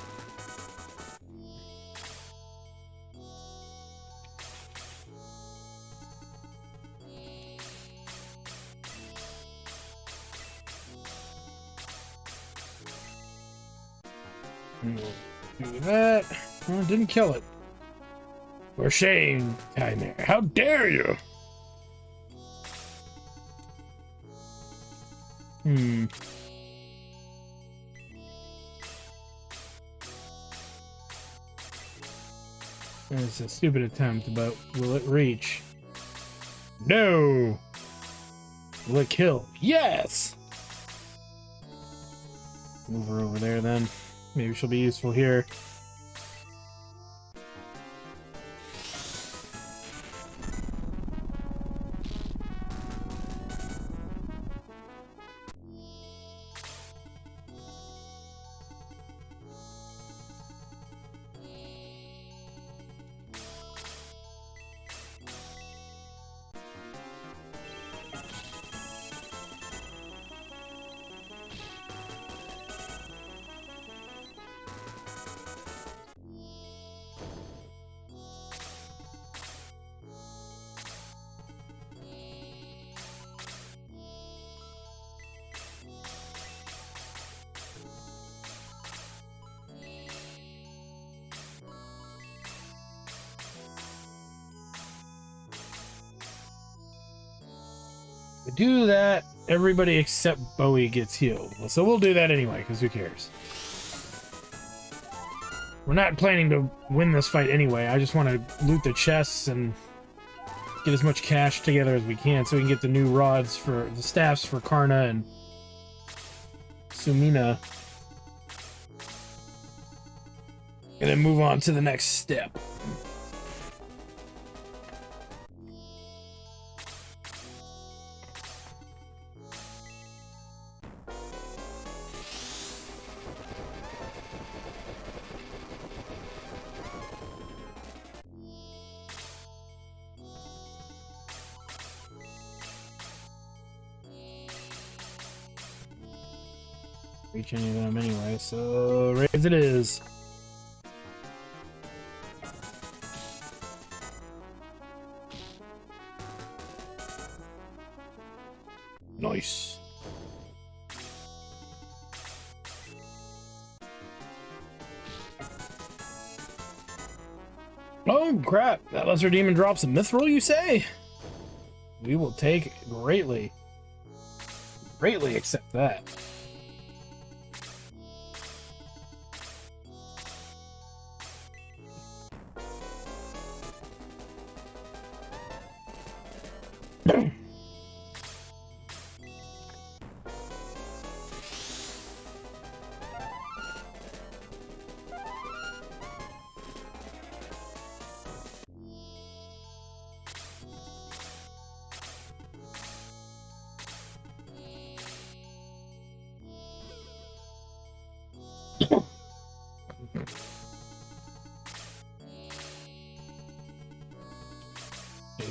Do that. Well, didn't kill it. For shame, Chimera. How dare you? It's a stupid attempt, but will it reach? No! Will it kill? Yes! Move her over there then. Maybe she'll be useful here. Do that, everybody except Bowie gets healed. So we'll do that anyway, because who cares? We're not planning to win this fight anyway. I just want to loot the chests and get as much cash together as we can so we can get the new rods for the staffs for Karna and Sumina. And then move on to the next step. reach any of them anyway, so raise it is. Nice. Oh crap, that lesser demon drops a mithril, you say? We will take greatly accept that.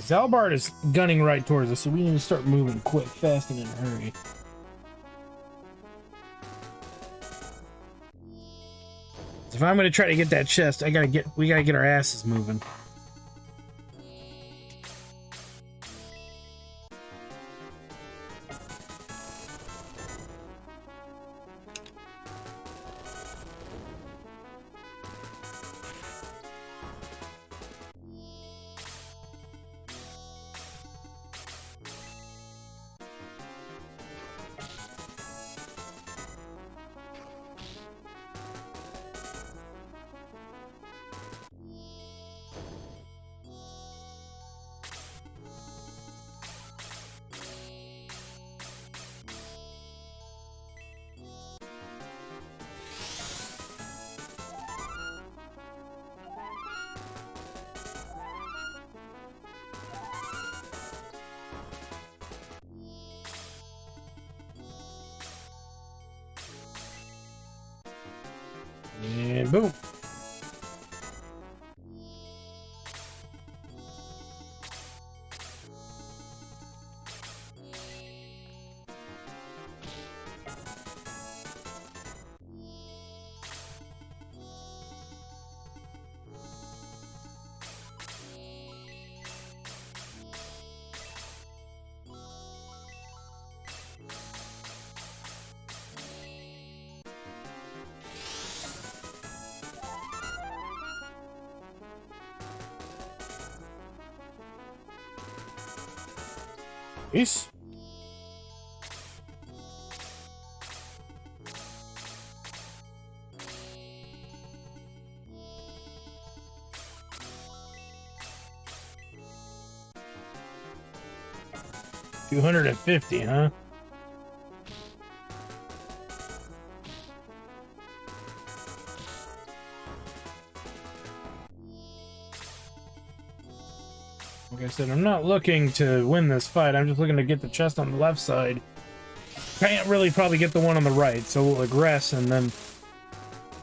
Zalbard is gunning right towards us, so we need to start moving quick, fast, and in a hurry. If I'm gonna try to get that chest, we gotta get our asses moving. And boom. Peace. $250, huh? Like I said, I'm not looking to win this fight. I'm just looking to get the chest on the left side. Can't really probably get the one on the right, so we'll aggress and then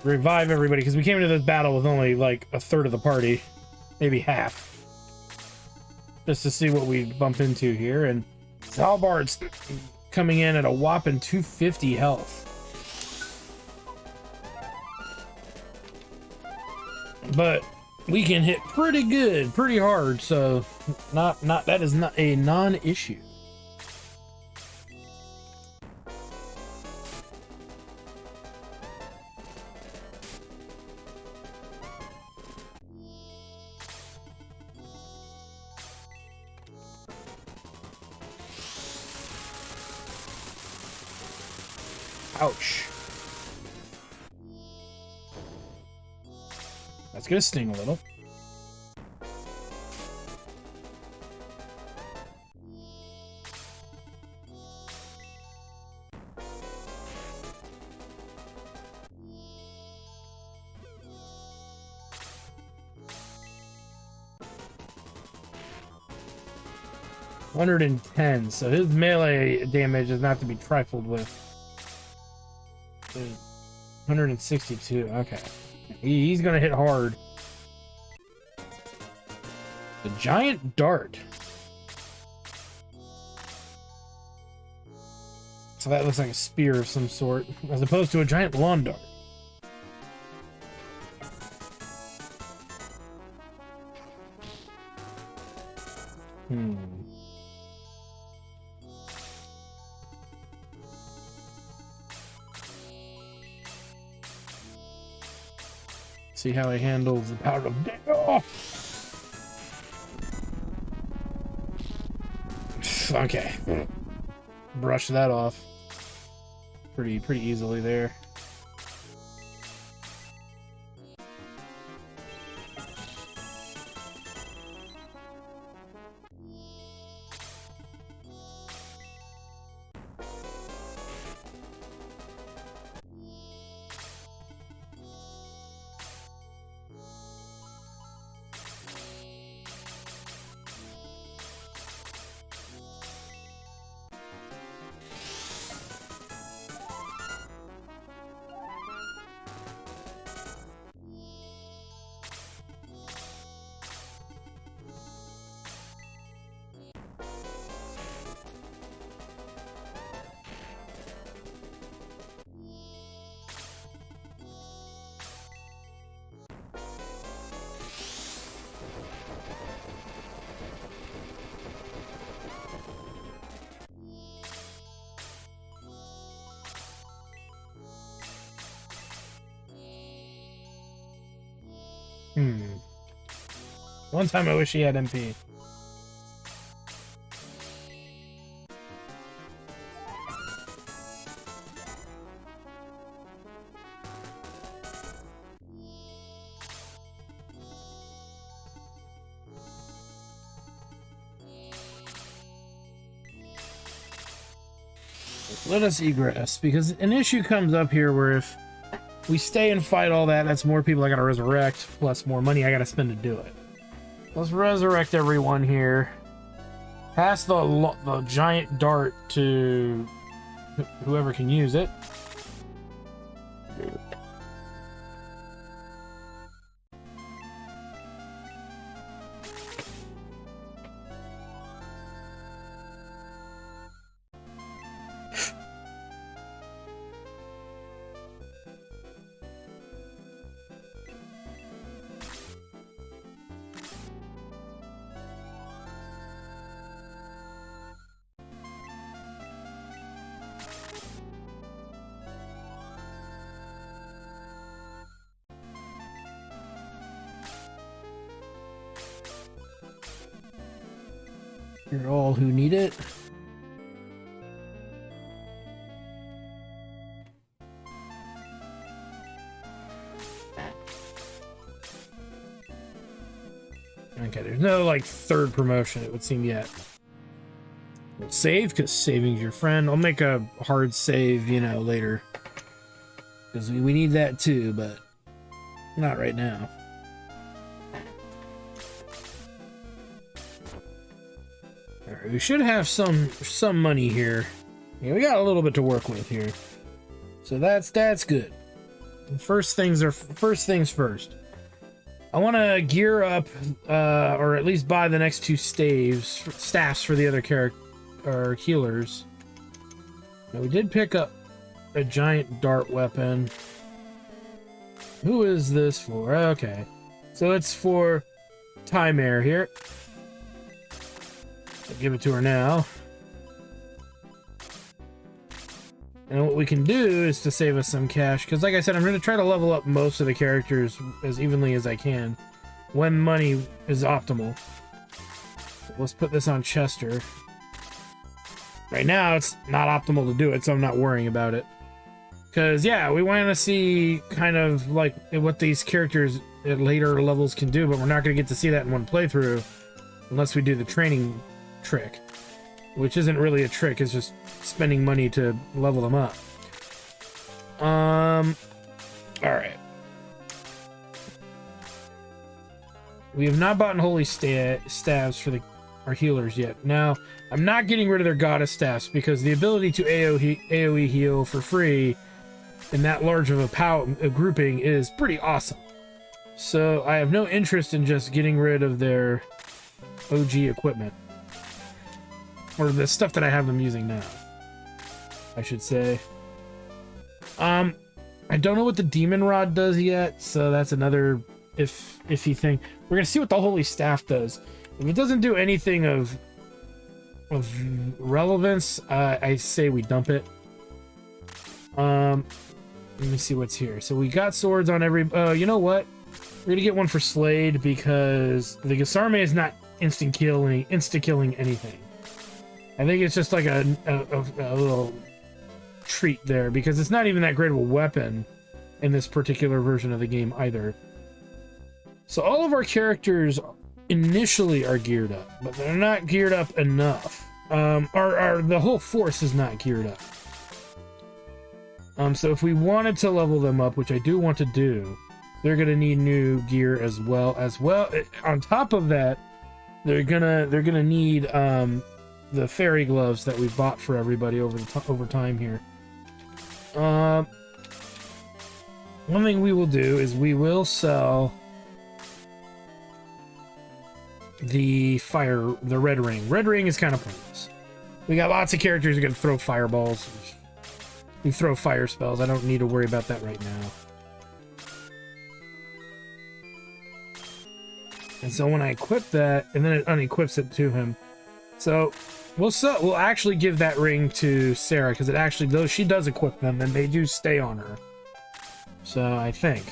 revive everybody, because we came into this battle with only like a third of the party, maybe half. Just to see what we bump into here, and Zalbard's coming in at a whopping 250 health. But we can hit pretty good, pretty hard, so that is not a non-issue. Ouch. That's gonna sting a little. $110, so his melee damage is not to be trifled with. 162, okay. He's gonna hit hard. The giant dart. So that looks like a spear of some sort, as opposed to a giant lawn dart. See how he handles the power of death. Oh! Okay. Brush that off. Pretty easily there. One time I wish he had MP. Let us egress, because an issue comes up here where if we stay and fight all that, that's more people I gotta resurrect, plus more money I gotta spend to do it. Let's resurrect everyone here. Pass the giant dart to whoever can use it. You're all who need it. Okay, there's no like third promotion, it would seem, yet. We'll save, because saving's your friend. I'll make a hard save, you know, later. Because we need that too, but not right now. Alright, we should have some money here. Yeah, we got a little bit to work with here. So that's good. And first things first. I want to gear up, or at least buy the next two staffs for the other healers. Now, we did pick up a giant dart weapon. Who is this for? Okay. So it's for Timere here. I'll give it to her now. And what we can do is to save us some cash, because like I said, I'm going to try to level up most of the characters as evenly as I can when money is optimal. So let's put this on Chester. Right now, it's not optimal to do it, so I'm not worrying about it. Because, yeah, we want to see kind of like what these characters at later levels can do, but we're not going to get to see that in one playthrough unless we do the training trick, which isn't really a trick, it's just spending money to level them up. Alright. We have not bought holy staves for our healers yet. Now, I'm not getting rid of their goddess staffs, because the ability to AoE heal for free in that large of a grouping is pretty awesome. So I have no interest in just getting rid of their OG equipment, or the stuff that I have them using now. I should say. I don't know what the demon rod does yet, so that's another iffy thing. We're gonna see what the holy staff does. If it doesn't do anything of relevance, I say we dump it. Let me see what's here. So we got swords on every. You know what? We're gonna get one for Slade because the Gisarme is not insta killing anything. I think it's just like a little treat there because it's not even that great of a weapon in this particular version of the game either. So all of our characters initially are geared up, but they're not geared up enough. The whole force is not geared up. So if we wanted to level them up, which I do want to do, they're gonna need new gear as well. On top of that, they're gonna need the fairy gloves that we bought for everybody over time here. One thing we will do is we will sell the red ring. Red ring is kind of pointless. We got lots of characters who can throw fireballs. We throw fire spells. I don't need to worry about that right now. And so when I equip that, and then it unequips it to him. So we'll actually give that ring to Sarah because it actually, though she does equip them, and they do stay on her. So I think.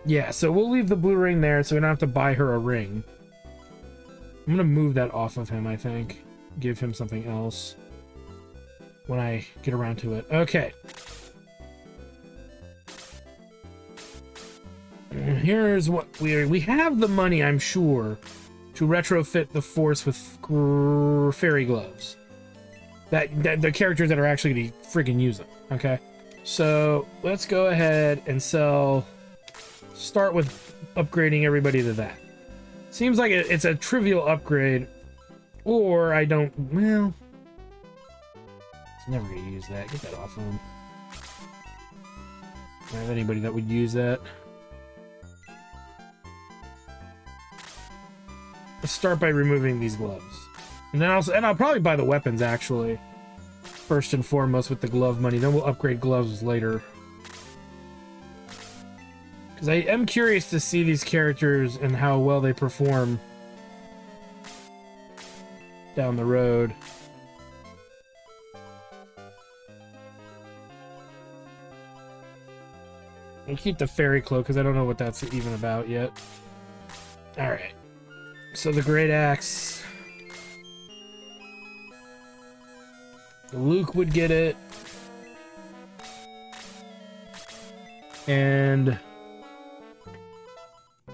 Yeah, so we'll leave the blue ring there so we don't have to buy her a ring. I'm gonna move that off of him, I think. Give him something else when I get around to it. Okay. Here's what we have the money, I'm sure, to retrofit the force with fairy gloves. That the characters that are actually going to freaking use them. Okay, so let's go ahead and start with upgrading everybody to that. Seems like it's a trivial upgrade, or I don't. Well, it's never going to use that. Get that off of him. I don't have anybody that would use that. Let's start by removing these gloves. And then I'll probably buy the weapons actually. First and foremost with the glove money. Then we'll upgrade gloves later. Because I am curious to see these characters and how well they perform down the road. I'll keep the fairy cloak because I don't know what that's even about yet. Alright. So the great axe. Luke would get it. And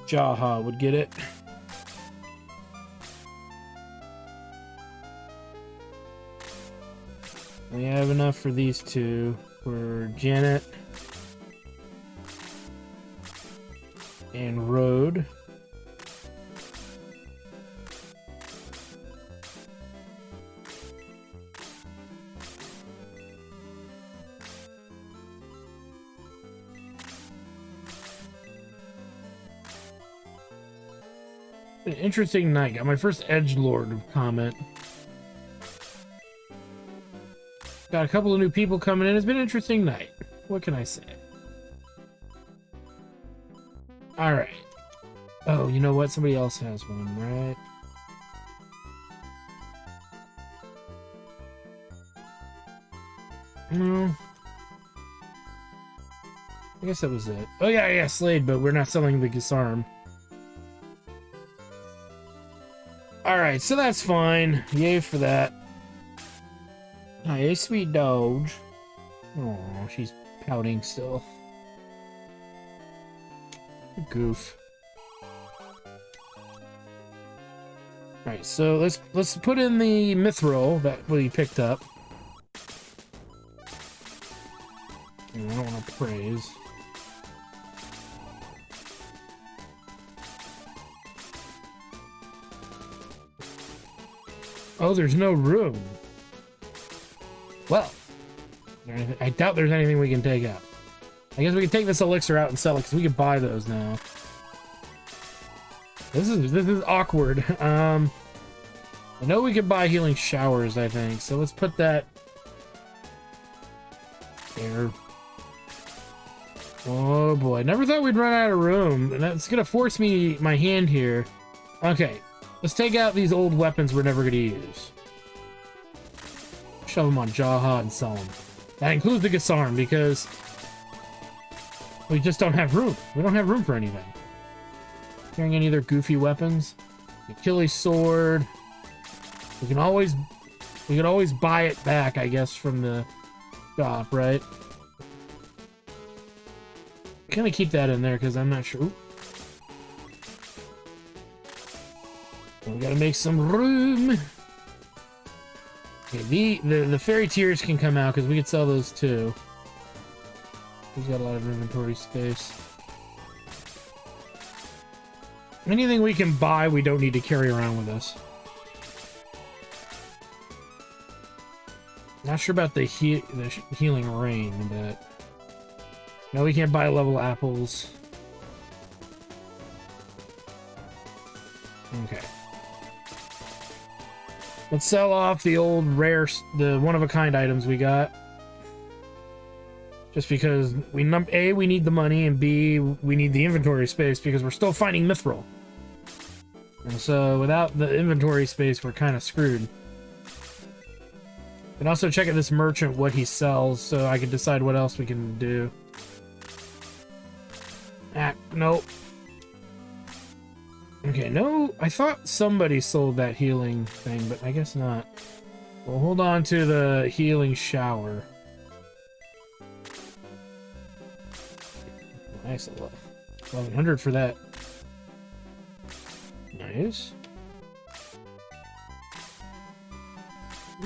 Jaha would get it. We have enough for these two. For Janet and Rode. An interesting night. Got my first edgelord comment. Got a couple of new people coming in. It's been an interesting night. What can I say? Alright. Oh, you know what? Somebody else has one, right? No. I guess that was it. Oh yeah, Slade, but we're not selling the Gisarm. Alright, so that's fine. Yay for that. Hi, sweet Doge. Oh, she's pouting still. Goof. Alright, so let's put in the mithril that we picked up. I don't want to praise. Oh, there's no room. Well, I doubt there's anything we can take out. I guess we can take this elixir out and sell it because we can buy those now. This is awkward. I know we could buy healing showers, I think. So let's put that there. Oh boy, never thought we'd run out of room. And that's gonna force me my hand here. Okay, let's take out these old weapons we're never gonna use. Shove them on Jaha and sell them. That includes the Gasarm because we just don't have room. We don't have room for anything. Carrying any other goofy weapons? Achilles sword. We can always buy it back, I guess, from the shop, right? Kind of keep that in there because I'm not sure. Ooh. We gotta make some room. Okay, the fairy tears can come out because we could sell those too. He's got a lot of inventory space. Anything we can buy, we don't need to carry around with us. Not sure about the healing rain, but no, we can't buy level apples. Okay. Let's sell off the old rare, the one-of-a-kind items we got. Just because we need the money, and B, we need the inventory space because we're still finding mithril. And so without the inventory space, we're kind of screwed. And also check at this merchant what he sells so I can decide what else we can do. Ah, nope. Okay, no, I thought somebody sold that healing thing, but I guess not. We'll hold on to the healing shower. Nice, 1100 for that. Nice.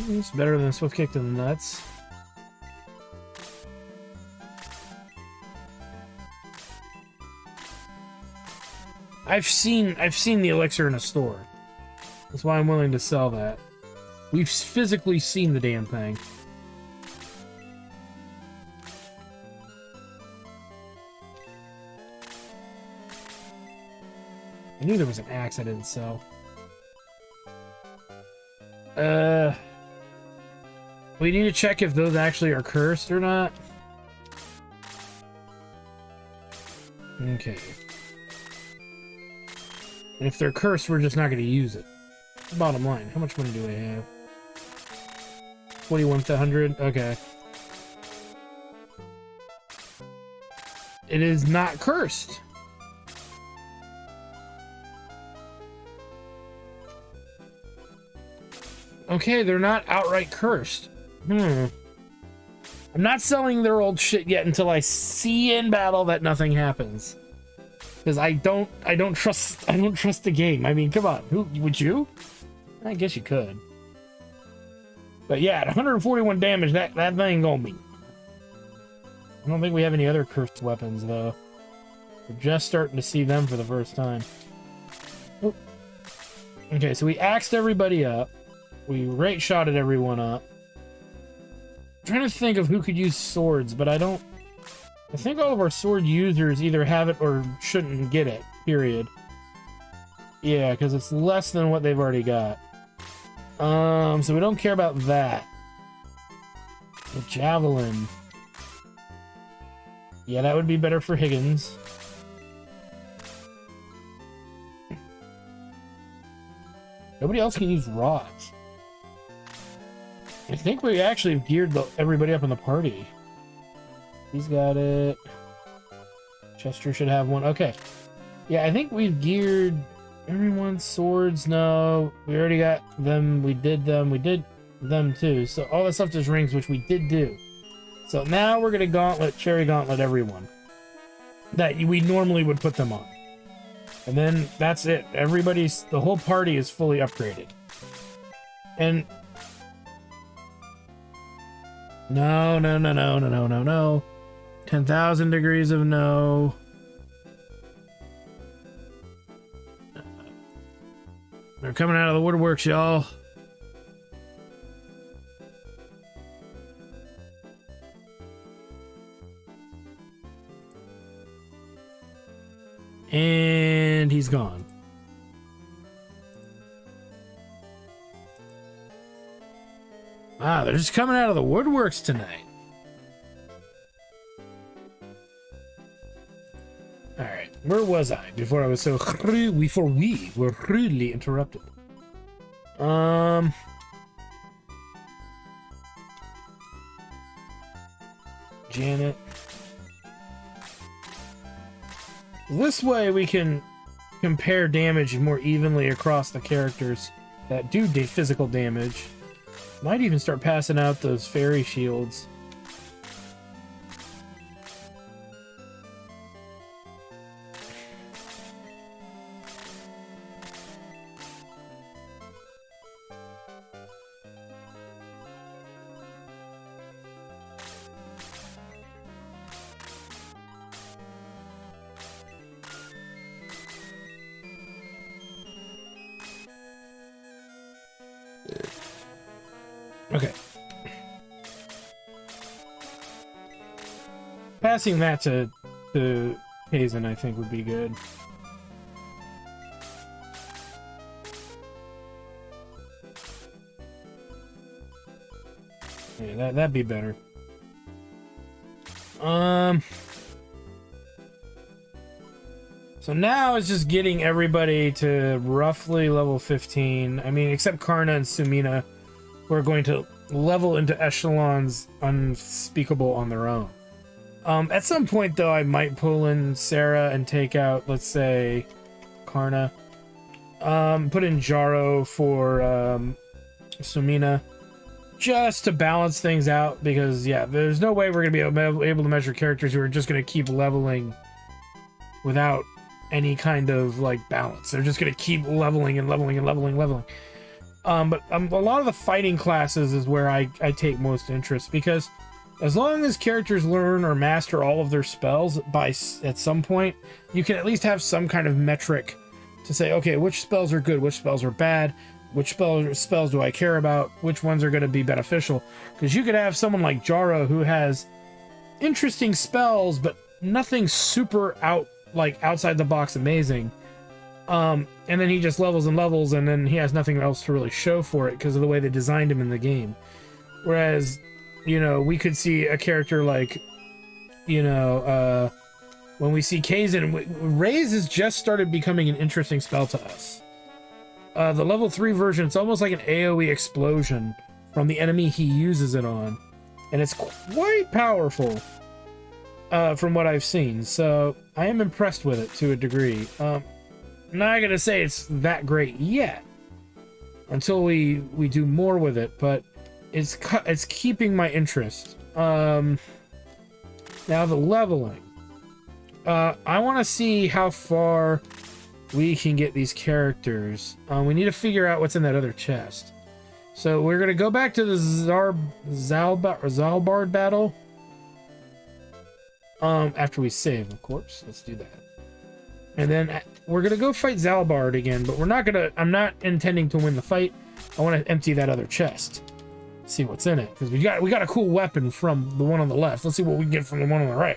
It's better than Swift Kick to the nuts. I've seen the elixir in a store. That's why I'm willing to sell that. We've physically seen the damn thing. I knew there was an axe I didn't sell. We need to check if those actually are cursed or not. Okay. And if they're cursed, we're just not going to use it. Bottom line, how much money do I have? 2100. Okay. It is not cursed. Okay, they're not outright cursed. I'm not selling their old shit yet until I see in battle that nothing happens. Because I don't trust the game. I mean, come on. Who would you? I guess you could. But yeah, at 141 damage, that thing gonna be. I don't think we have any other cursed weapons though. We're just starting to see them for the first time. Oh. Okay, so we axed everybody up. We rate shotted everyone up. I'm trying to think of who could use swords, but I think all of our sword users either have it or shouldn't get it, period. Yeah, because it's less than what they've already got. So we don't care about that. The javelin. Yeah, that would be better for Higgins. Nobody else can use rods. I think we actually have geared everybody up in the party. He's got it. Chester should have one. Okay. Yeah, I think we've geared everyone's swords. No, we already got them. We did them. We did them too. So all that stuff just rings, which we did do. So now we're going to cherry gauntlet everyone that we normally would put them on. And then that's it. The whole party is fully upgraded. And no. 10,000 degrees of no. They're coming out of the woodworks, y'all. And he's gone. Ah, they're just coming out of the woodworks tonight. Alright, where was I before I was so... Before we were rudely interrupted? Janet. This way we can compare damage more evenly across the characters that do physical damage. Might even start passing out those fairy shields. Okay. Passing that to Hazen, I think, would be good. Yeah, that'd be better. So now it's just getting everybody to roughly level 15. I mean, except Karna and Sumina, who are going to level into echelons unspeakable on their own. At some point, though, I might pull in Sarah and take out, let's say, Karna. Put in Jaro for Sumina, just to balance things out, because, yeah, there's no way we're going to be able to measure characters who are just going to keep leveling without any kind of, like, balance. They're just going to keep leveling and leveling and leveling and leveling. But a lot of the fighting classes is where I take most interest, because as long as characters learn or master all of their spells at some point, you can at least have some kind of metric to say, okay, which spells are good, which spells are bad, which spells do I care about, which ones are going to be beneficial. Because you could have someone like Jaro who has interesting spells, but nothing super outside the box amazing. And then he just levels and levels, and then he has nothing else to really show for it because of the way they designed him in the game. Whereas, you know, we could see a character like, you know, when we see Kaizen, Raise has just started becoming an interesting spell to us. The level 3 version, it's almost like an AoE explosion from the enemy he uses it on. And it's quite powerful, from what I've seen. So I am impressed with it to a degree. I'm not gonna say it's that great yet until we do more with it, but it's keeping my interest. Now the leveling. I want to see how far we can get these characters. We need to figure out what's in that other chest. So we're gonna go back to the Zalbard battle. After we save, of course. Let's do that. And then we're gonna go fight Zalbard again, but I'm not intending to win the fight. I want to empty that other chest, see what's in it, because we got a cool weapon from the one on the left. Let's see what we can get from the one on the right.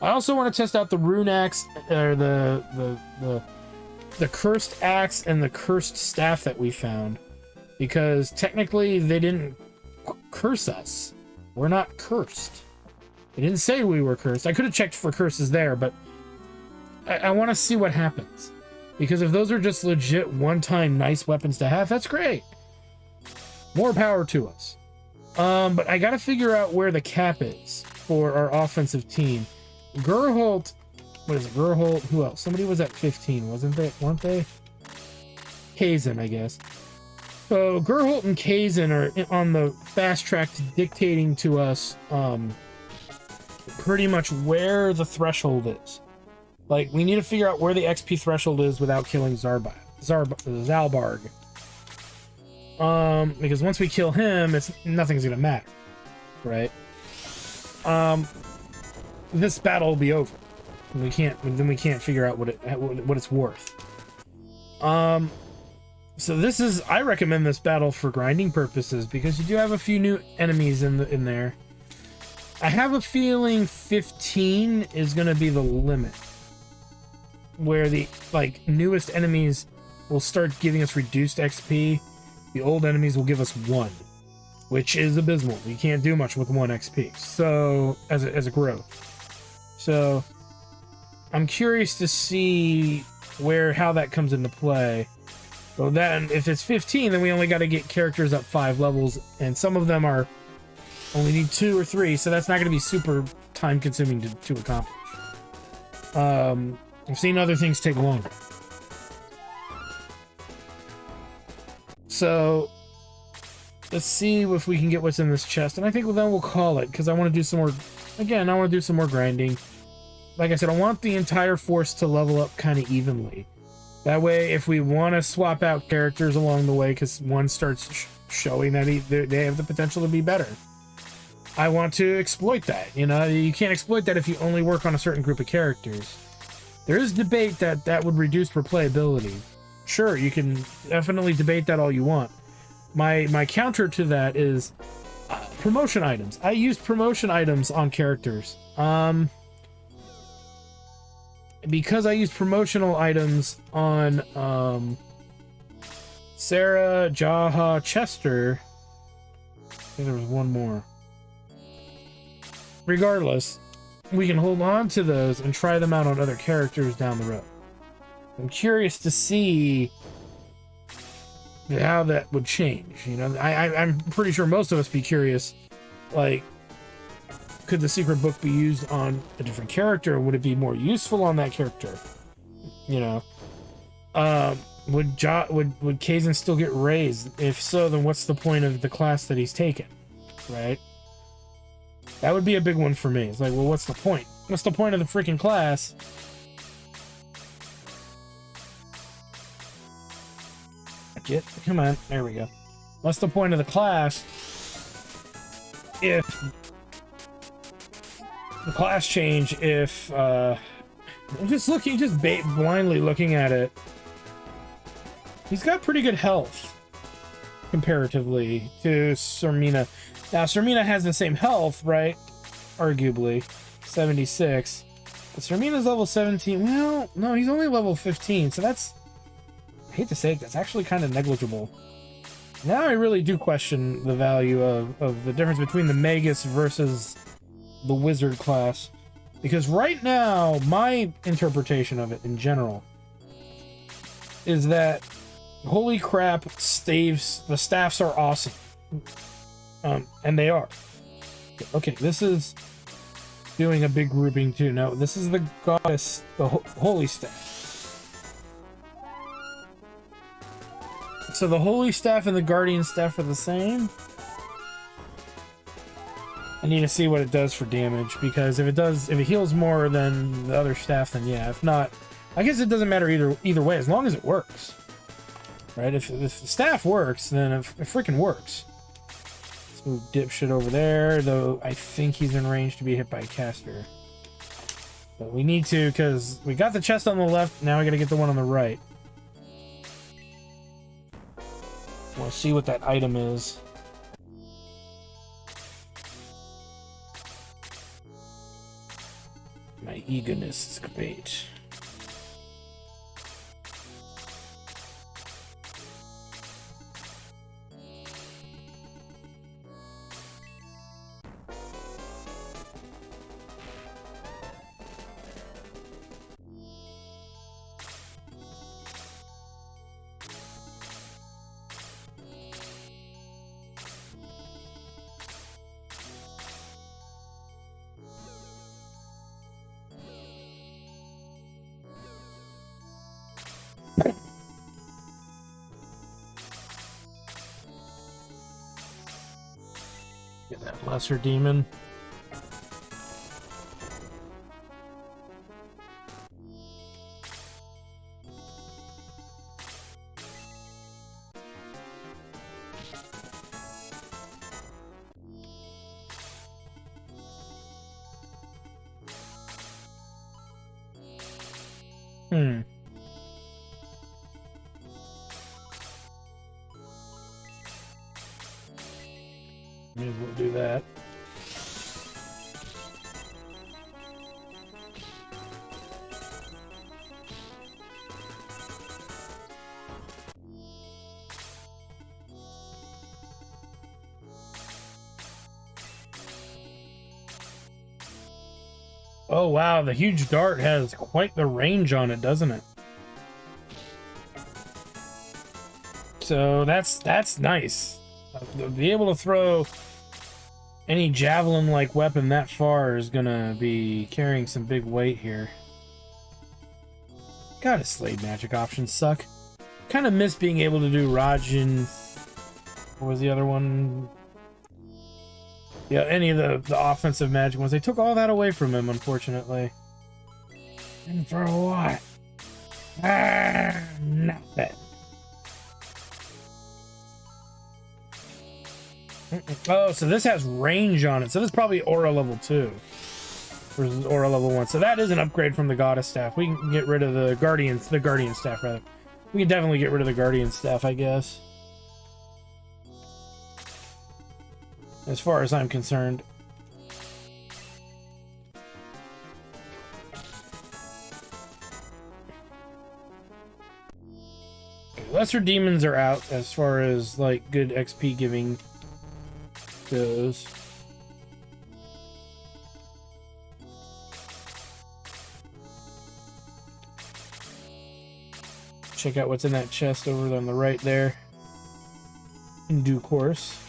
I also want to test out the rune axe, or the cursed axe and the cursed staff that we found, because technically they didn't curse us. We're not cursed. They didn't say we were cursed. I could have checked for curses there, but I want to see what happens, because if those are just legit one-time nice weapons to have, that's great. More power to us. But I gotta figure out where the cap is for our offensive team. Gerholt, what is it? Gerholt? Who else? Somebody was at 15, weren't they? Kaizen, I guess. So Gerholt and Kaizen are on the fast track to dictating to us pretty much where the threshold is. Like, we need to figure out where the XP threshold is without killing Zalbard. Because once we kill him, nothing's gonna matter, right? This battle will be over. We can't figure out what it's worth. So I recommend this battle for grinding purposes, because you do have a few new enemies in there. I have a feeling 15 is gonna be the limit, where the newest enemies will start giving us reduced XP. The old enemies will give us 1, which is abysmal. You can't do much with 1 XP. So, as a growth. So, I'm curious to see how that comes into play. So then, if it's 15, then we only got to get characters up 5 levels, and some of them are only need 2 or 3, so that's not going to be super time-consuming to accomplish. I've seen other things take longer. So, let's see if we can get what's in this chest, and I think then we'll call it, because I want to do some more, again, I want to do some more grinding. Like I said, I want the entire force to level up kind of evenly. That way, if we want to swap out characters along the way, because one starts showing that they have the potential to be better, I want to exploit that. You know, you can't exploit that if you only work on a certain group of characters. There is debate that would reduce replayability. Sure, you can definitely debate that all you want. My counter to that is promotion items. I use promotion items on characters. Because I used promotional items on Sarah, Jaha, Chester. I think there was one more. Regardless, we can hold on to those and try them out on other characters down the road. I'm curious to see how that would change. You know, I'm pretty sure most of us be curious, like, could the secret book be used on a different character? Would it be more useful on that character? You know, would Kazan still get raised? If so, then what's the point of the class that he's taken? Right? That would be a big one for me. It's like, well, what's the point? What's the point of the freaking class? Come on, there we go. What's the point of the class if the class change? If I'm just blindly looking at it, he's got pretty good health comparatively to Sermina. Now Sermina has the same health, right? Arguably 76, but Sermina's level 17. Well, no, he's only level 15, so that's, I hate to say it, that's actually kind of negligible. Now I really do question the value of the difference between the Magus versus the Wizard class. Because right now, my interpretation of it in general is that, holy crap, the staffs are awesome. And they are. Okay, this is doing a big grouping too. Now, this is the goddess, the holy staff. So the holy staff and the guardian staff are the same. I need to see what it does for damage, because if it heals more than the other staff, then yeah. If not, I guess it doesn't matter either way, as long as it works. Right? If the staff works, then it freaking works. Let's move dipshit over there, though I think he's in range to be hit by a caster. But we need to, because we got the chest on the left, now we gotta get the one on the right. We'll see what that item is. My eagerness is great. Get that lesser demon. May as well do that. Oh wow, the huge dart has quite the range on it, doesn't it? So that's nice. To be able to throw any javelin-like weapon that far is gonna be carrying some big weight here. God, his Slade magic options suck. Kind of miss being able to do Rajin. What was the other one? Yeah, any of the offensive magic ones. They took all that away from him, unfortunately. And for what? Nothing. Oh, so this has range on it. So this is probably Aura level 2 versus Aura level 1. So that is an upgrade from the Goddess Staff. We can get rid of the Guardian Staff, rather. We can definitely get rid of the Guardian Staff, I guess. As far as I'm concerned. Okay, lesser demons are out as far as like good XP giving goes. Check out what's in that chest over on the right there. In due course.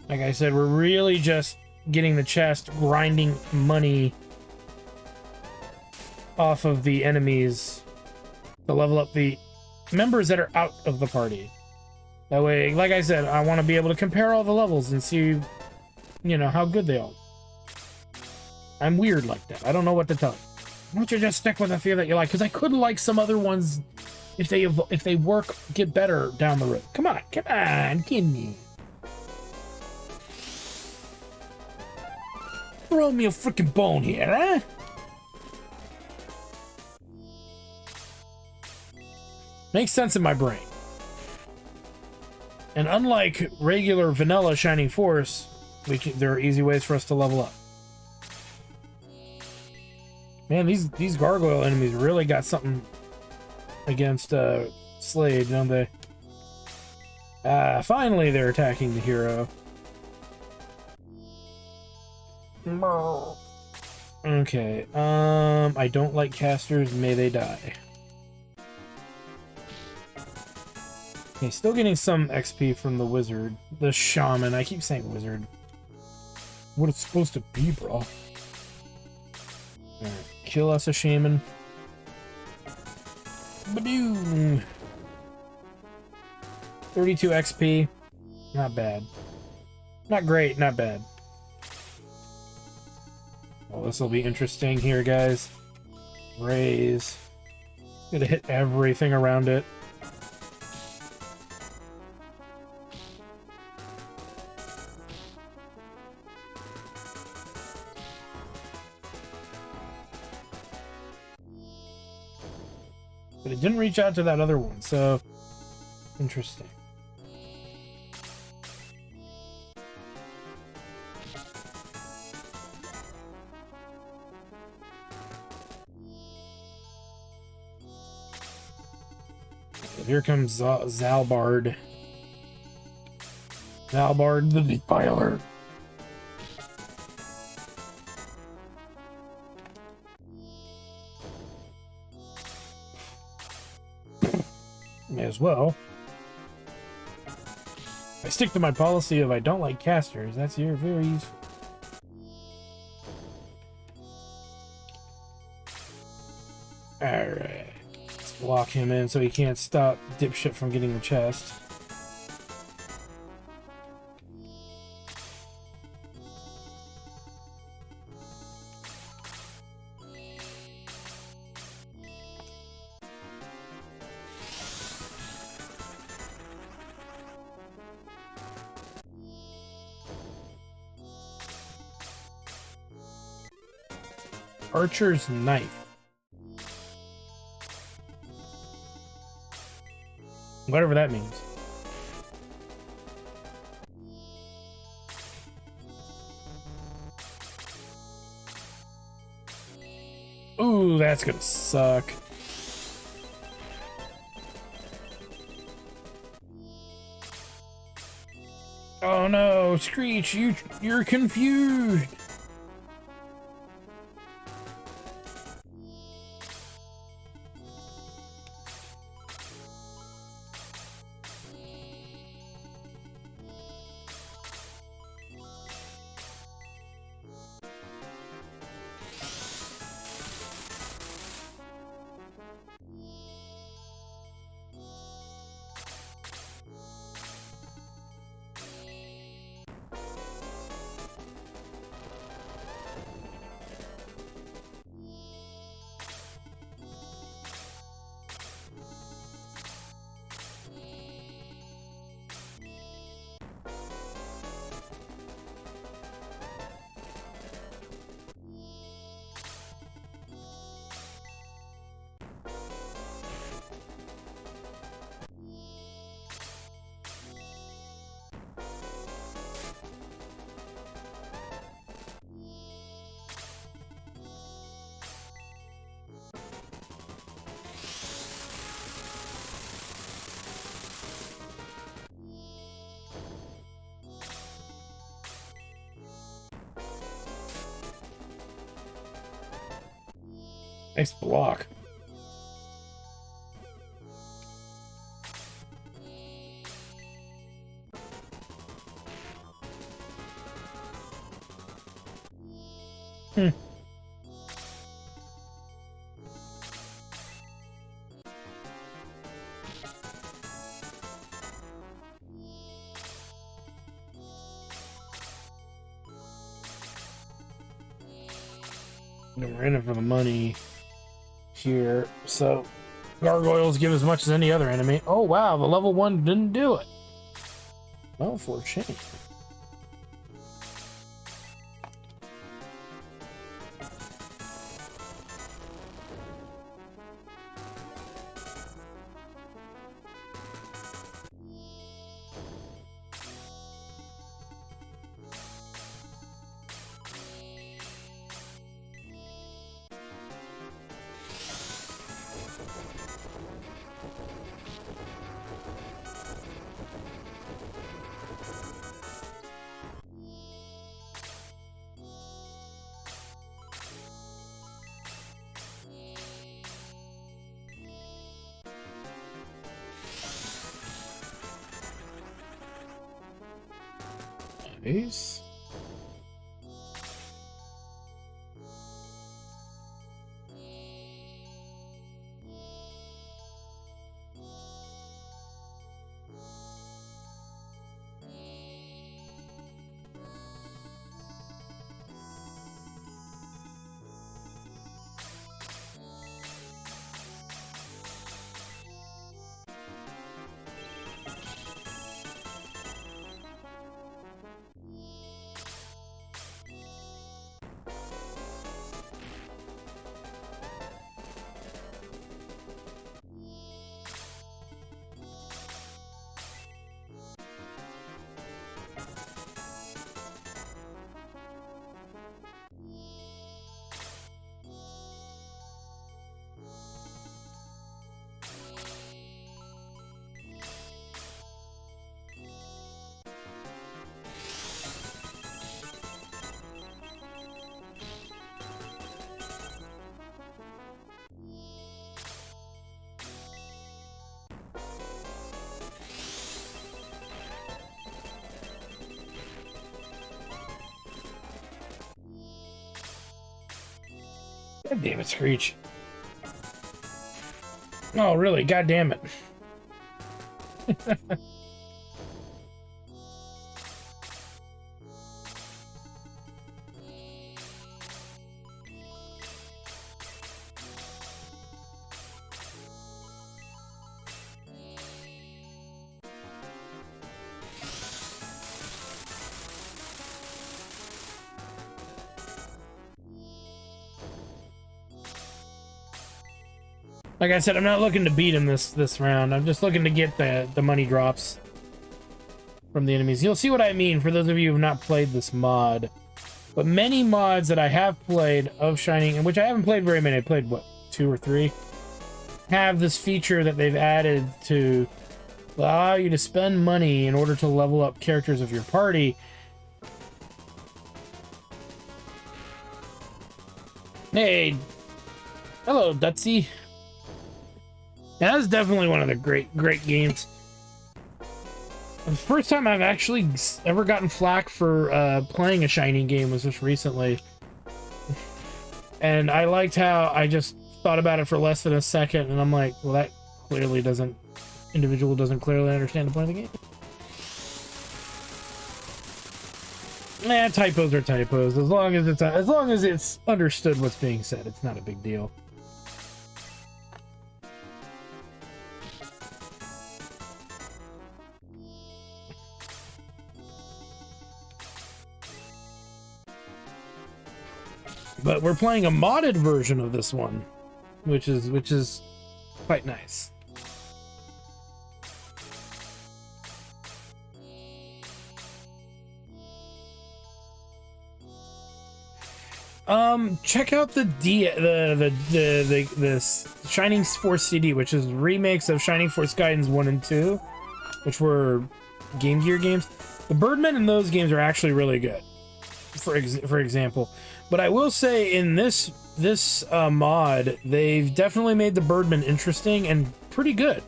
Like I said, we're really just getting the chest, grinding money off of the enemies to level up the members that are out of the party. That way, like I said, I want to be able to compare all the levels and see, you know, how good they are. I'm weird like that. I don't know what to tell you. Why don't you just stick with a few that you like? Because I could like some other ones if they work, get better down the road. Come on, give me. Throw me a freaking bone here, huh? Makes sense in my brain. And unlike regular vanilla Shining Force, there are easy ways for us to level up. Man, these gargoyle enemies really got something against Slade, don't they? Finally they're attacking the hero. Okay, I don't like casters, may they die. Okay, still getting some XP from the wizard. The shaman, I keep saying wizard. What it's supposed to be, bro. Alright, kill us a shaman. Badoo! 32 XP. Not bad. Not great, not bad. Well, this will be interesting here, guys. Raise. Gonna hit everything around it. But it didn't reach out to that other one, so interesting. Here comes Zalbard. Zalbard the Defiler. May as well. I stick to my policy of I don't like casters. That's here very useful. Alright. Let's block him in so he can't stop dipshit from getting the chest. Archer's Knife. Whatever that means. Ooh, that's gonna suck. Oh no, Screech, you're confused. Nice block. Hmm. We're in it for the money here, so gargoyles give as much as any other enemy. Oh wow, the level 1 didn't do it. Well, for a shame. Nice. God damn it, Screech. Oh, really? God damn it. Like I said, I'm not looking to beat him this round. I'm just looking to get the money drops from the enemies. You'll see what I mean for those of you who have not played this mod. But many mods that I have played of Shining, and which I haven't played very many, I played, what, 2 or 3, have this feature that they've added to allow you to spend money in order to level up characters of your party. Hey, hello, Dutsy. Yeah, that's definitely one of the great games. The first time I've actually ever gotten flack for playing a Shining game was just recently. And I liked how I just thought about it for less than a second, and I'm like, well, that clearly doesn't... individual doesn't clearly understand the point of the game. Nah, typos are typos. As long as it's understood what's being said, it's not a big deal. But we're playing a modded version of this one, which is quite nice. Check out the Shining Force CD, which is remakes of Shining Force Guidance 1 and 2, which were Game Gear games. The Birdmen in those games are actually really good, for example. But I will say in this mod, they've definitely made the Birdmen interesting and pretty good,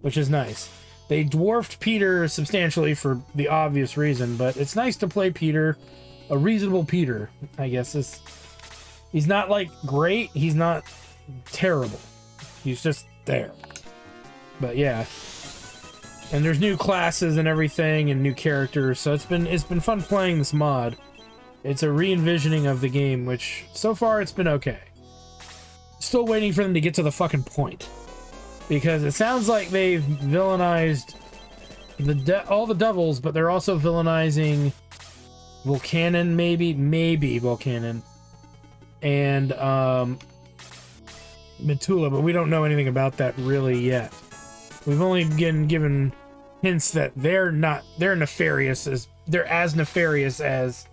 which is nice. They dwarfed Peter substantially for the obvious reason, but it's nice to play Peter. A reasonable Peter, I guess. He's not like great, he's not terrible. He's just there. But yeah. And there's new classes and everything and new characters, so it's been fun playing this mod. It's a re-envisioning of the game, which so far it's been okay. Still waiting for them to get to the fucking point. Because it sounds like they've villainized all the devils, but they're also villainizing Volcanon, maybe Volcanon, and Mitula, but we don't know anything about that really yet. We've only been given hints that they're nefarious as as nefarious as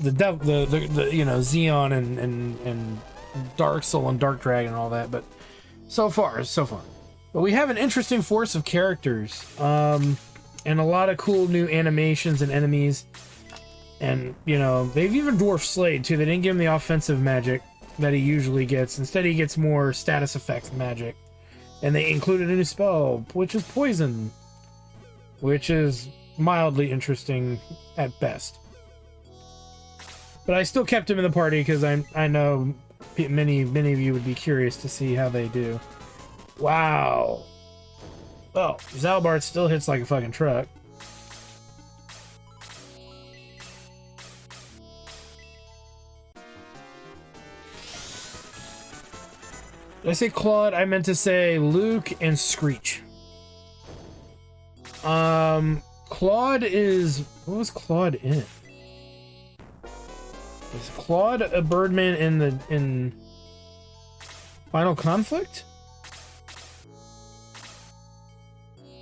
the you know, Xeon and Dark Soul and Dark Dragon and all that, but so far it's so fun. But we have an interesting force of characters, and a lot of cool new animations and enemies. And, you know, they've even dwarfed Slade, too. They didn't give him the offensive magic that he usually gets. Instead, he gets more status effects magic. And they included a new spell, which is Poison. Which is mildly interesting at best. But I still kept him in the party, because I know many of you would be curious to see how they do. Wow. Well, Zalbart still hits like a fucking truck. Did I say Claude? I meant to say Luke and Screech. Claude is... what was Claude in? Is Claude a Birdman in Final Conflict?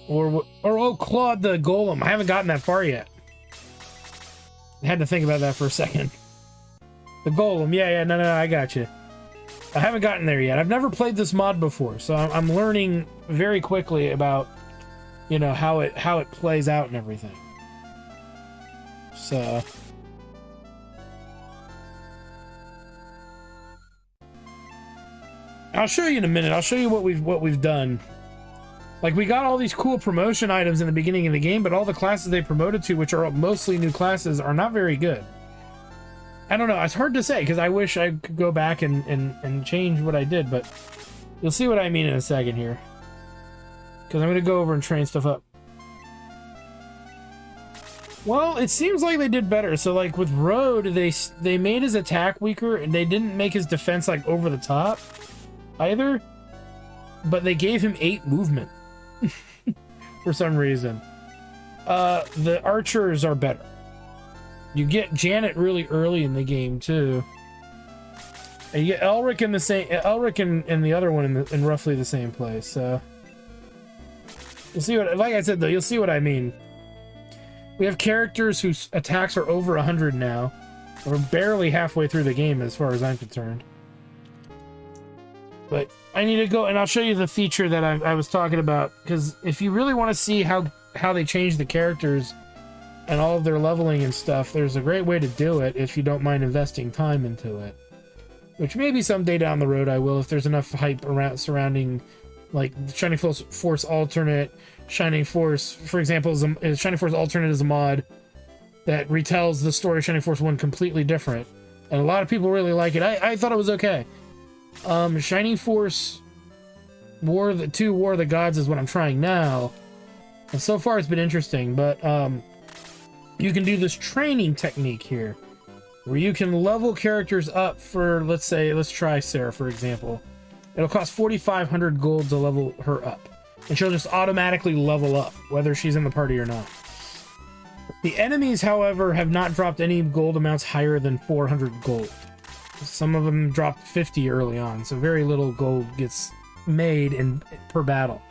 Or oh, Claude the Golem. I haven't gotten that far yet. I had to think about that for a second. The Golem. Yeah, no, I got you. I haven't gotten there yet. I've never played this mod before, so I'm learning very quickly about, you know, how it plays out and everything. So I'll show you in a minute. I'll show you what we've done. Like, we got all these cool promotion items in the beginning of the game, but all the classes they promoted to, which are mostly new classes, are not very good. I don't know. It's hard to say, because I wish I could go back and change what I did, but you'll see what I mean in a second here. Because I'm going to go over and train stuff up. Well, it seems like they did better. So, like, with Road, they made his attack weaker, and they didn't make his defense, like, over the top either. But they gave him 8 movement. For some reason. The archers are better. You get Janet really early in the game too, and you get Elric in the same. Elric and the other one in roughly the same place. So you'll see what. Like I said though, you'll see what I mean. We have characters whose attacks are over 100 now. We're barely halfway through the game as far as I'm concerned. But I need to go, and I'll show you the feature that I was talking about, because if you really want to see how they change the characters and all of their leveling and stuff, there's a great way to do it if you don't mind investing time into it. Which maybe someday down the road I will, if there's enough hype around surrounding, like, Shining Force Alternate. Shining Force, for example, Shining Force Alternate is a mod that retells the story of Shining Force 1 completely different. And a lot of people really like it. I thought it was okay. Shining Force War of the Gods is what I'm trying now. And so far it's been interesting, but you can do this training technique here, where you can level characters up for, let's try Sarah, for example. It'll cost 4,500 gold to level her up, and she'll just automatically level up, whether she's in the party or not. The enemies, however, have not dropped any gold amounts higher than 400 gold. Some of them dropped 50 early on, so very little gold gets made per battle.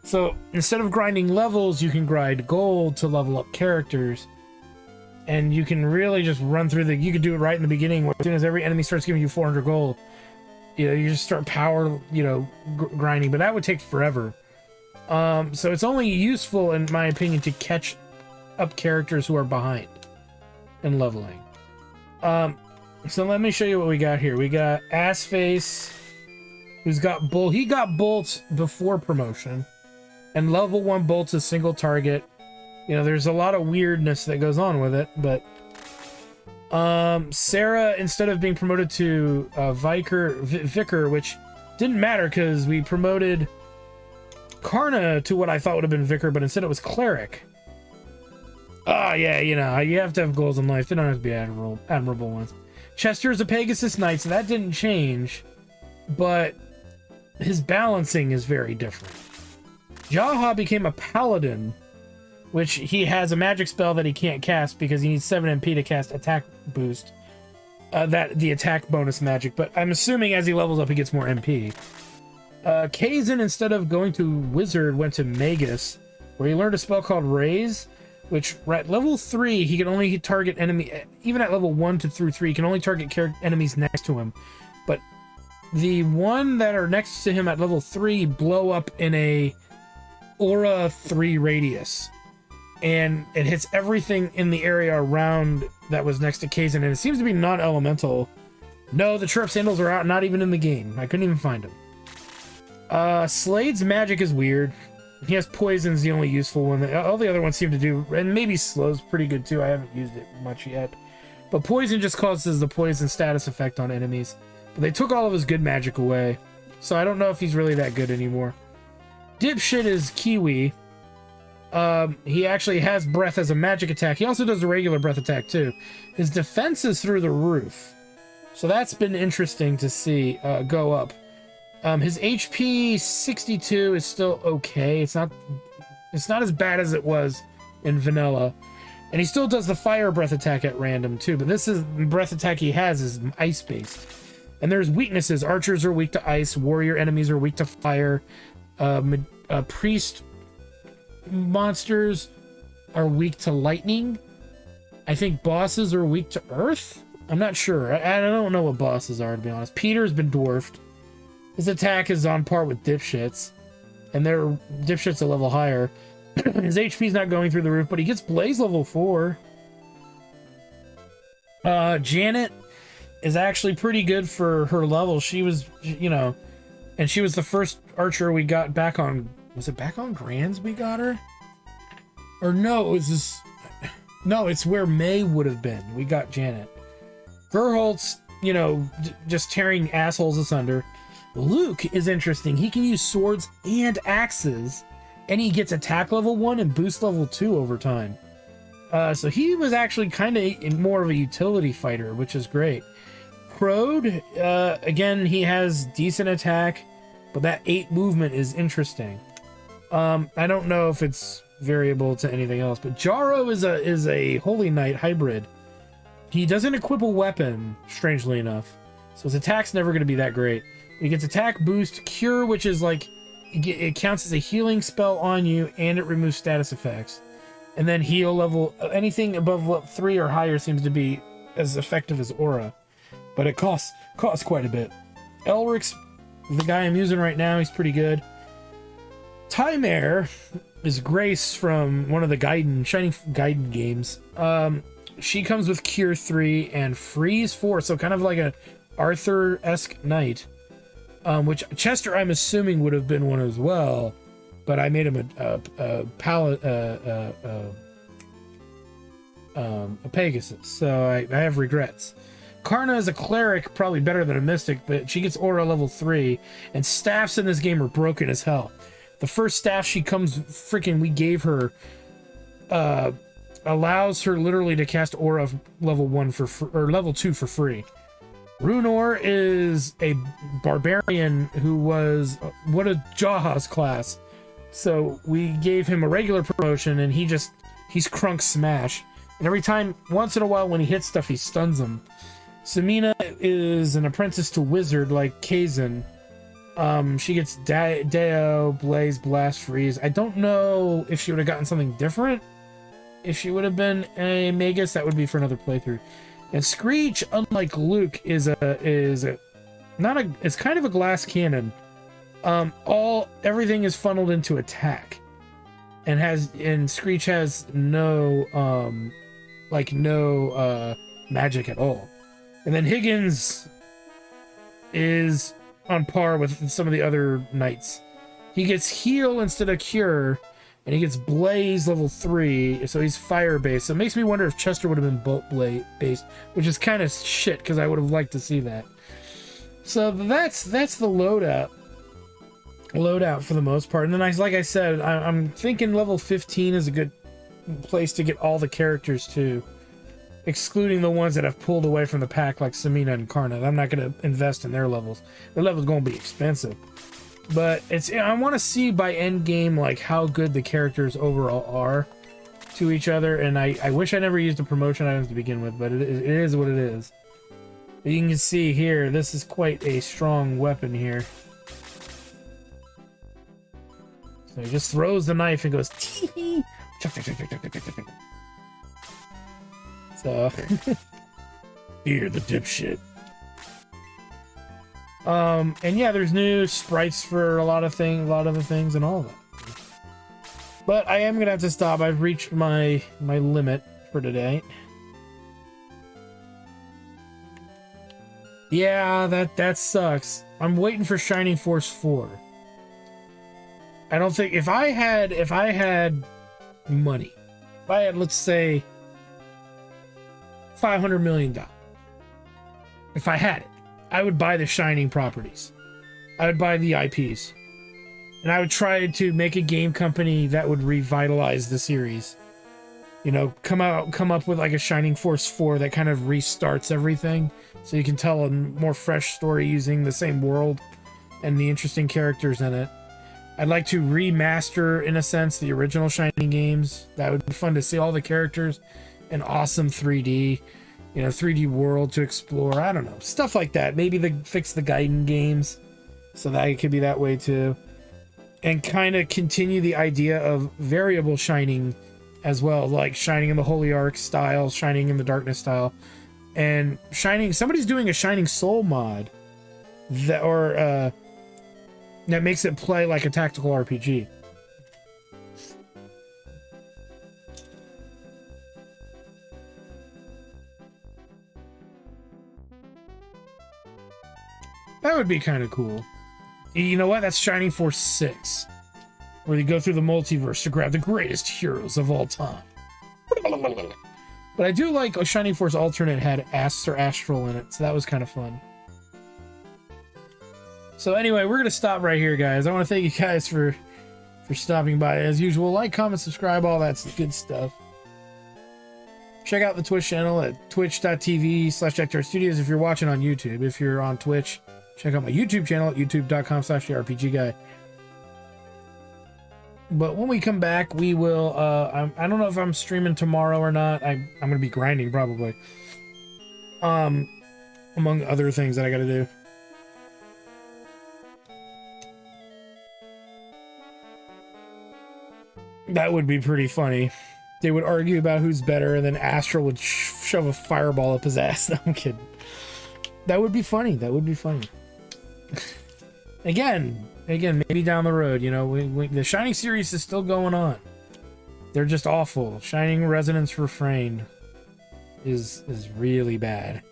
So instead of grinding levels, you can grind gold to level up characters. And you can really just run through you can do it right in the beginning, where as soon as every enemy starts giving you 400 gold, you just start power, grinding, but that would take forever. So it's only useful, in my opinion, to catch up characters who are behind in leveling. So let me show you what we got here. We got Assface, who's got Bolt. He got Bolt before promotion, and level 1 Bolt's a single target. There's a lot of weirdness that goes on with it, but Sarah, instead of being promoted to Vicar, which didn't matter because we promoted Karna to what I thought would have been Vicar, but instead it was Cleric. Yeah, you have to have goals in life. They don't have to be admirable ones. Chester is a Pegasus Knight, so that didn't change, but his balancing is very different. Jaha became a Paladin, which he has a magic spell that he can't cast because he needs 7 MP to cast attack boost. The attack bonus magic, but I'm assuming as he levels up he gets more MP. Kazin, instead of going to Wizard, went to Magus, where he learned a spell called Raise, which at level 3 he can only target even at level 1 through 3 he can only target enemies next to him. But the one that are next to him at level 3 blow up in a Aura 3 radius. And it hits everything in the area around that was next to Kazin, and it seems to be non-elemental. No, the Chirrup Sandals are out, not even in the game. I couldn't even find them. Slade's magic is weird. He has Poison's the only useful one. All the other ones seem to do, and maybe Slow's pretty good too. I haven't used it much yet. But Poison just causes the poison status effect on enemies. But they took all of his good magic away, so I don't know if he's really that good anymore. Dipshit is Kiwi. He actually has breath as a magic attack. He also does a regular breath attack too. His defense is through the roof, so that's been interesting to see go up. His HP 62 is still okay. It's not as bad as it was in vanilla, and he still does the fire breath attack at random too. But this is the breath attack he has is ice based, and there's weaknesses. Archers are weak to ice. Warrior enemies are weak to fire. Priest monsters are weak to lightning. I think bosses are weak to earth. I'm not sure. I don't know what bosses are, to be honest. Peter's been dwarfed. His attack is on par with Dipshit's, and their Dipshit's a level higher. His HP's not going through the roof, but he gets Blaze level 4. Janet is actually pretty good for her level. She was, and she was the first archer we got back on. Was it back on Grands we got her? Or no, it was this... No, it's where May would have been. We got Janet. Gerholtz, just tearing assholes asunder. Luke is interesting. He can use swords and axes, and he gets attack level 1 and boost level 2 over time. So he was actually kind of more of a utility fighter, which is great. Crode, again, he has decent attack, but that 8 movement is interesting. I don't know if it's variable to anything else, but Jaro is a Holy Knight hybrid. He doesn't equip a weapon, strangely enough, so his attack's never going to be that great. He gets attack boost, cure, which is like it counts as a healing spell on you, and it removes status effects. And then heal level, anything above level 3 or higher seems to be as effective as aura, but it costs quite a bit. Elric's the guy I'm using right now. He's pretty good. Timere is Grace from one of the Shining Gaiden games. She comes with Cure 3 and Freeze 4, so kind of like a Arthur-esque knight. Which Chester, I'm assuming, would have been one as well, but I made him a Pegasus, so I have regrets. Karna is a cleric, probably better than a mystic, but she gets aura level 3, and staffs in this game are broken as hell. The first staff she comes freaking we gave her allows her literally to cast aura of level 1 or level 2 for free. Runor is a barbarian who was what a Jaha's class, so we gave him a regular promotion, and he's Crunk Smash, and every time, once in a while, when he hits stuff, he stuns them. Samina is an apprentice to wizard like Kazan. She gets Deo, Blaze, Blast, Freeze. I don't know if she would have gotten something different. If she would have been a Magus, that would be for another playthrough. And Screech, unlike Luke, it's kind of a glass cannon. Everything is funneled into attack, and Screech has no magic at all. And then Higgins is on par with some of the other knights. He gets heal instead of cure, and he gets blaze level 3, so he's fire based. So it makes me wonder if Chester would have been bolt blade based, which is kind of shit because I would have liked to see that. So that's the loadout for the most part. And then like I said, I'm thinking level 15 is a good place to get all the characters too, excluding the ones that I've pulled away from the pack like Samina and Karna. I'm not going to invest in their levels. Their levels going to be expensive. But I want to see by end game like how good the characters overall are to each other, and I wish I never used the promotion items to begin with, but it is what it is. But you can see here, this is quite a strong weapon here. So he just throws the knife and goes tee. So fear the dipshit. And yeah, there's new sprites for a lot of the things and all of that. But I am gonna have to stop. I've reached my limit for today. Yeah, that sucks. I'm waiting for Shining Force 4. I don't think if I had money, if I had, let's say, $500 million, if I had it, I would buy the Shining properties. I would buy the IPs. And I would try to make a game company that would revitalize the series. You know, come up with like a Shining Force 4 that kind of restarts everything, so you can tell a more fresh story using the same world and the interesting characters in it. I'd like to remaster, in a sense, the original Shining games. That would be fun to see all the characters in awesome 3D. 3D world to explore. I don't know. Stuff like that. Maybe fix the Gaiden games so that it could be that way too. And kind of continue the idea of variable Shining as well. Like Shining in the Holy Ark style, Shining in the Darkness style. And somebody's doing a Shining Soul mod that makes it play like a tactical RPG. That would be kind of cool. You know what? That's Shining Force 6. Where you go through the multiverse to grab the greatest heroes of all time. But I do like a Shining Force alternate had Astral in it, so that was kind of fun. So anyway, we're going to stop right here, guys. I want to thank you guys for stopping by. As usual, like, comment, subscribe, all that good stuff. Check out the Twitch channel at twitch.tv/JackDartStudios if you're watching on YouTube. If you're on Twitch, check out my YouTube channel at youtube.com/therpgguy. But when we come back, we will, I don't know if I'm streaming tomorrow or not. I'm going to be grinding probably. Among other things that I got to do. That would be pretty funny. They would argue about who's better, and then Astral would shove a fireball up his ass. No, I'm kidding. That would be funny. That would be funny. Again, maybe down the road, you know, the Shining series is still going on. They're just awful. Shining Resonance Refrain is really bad.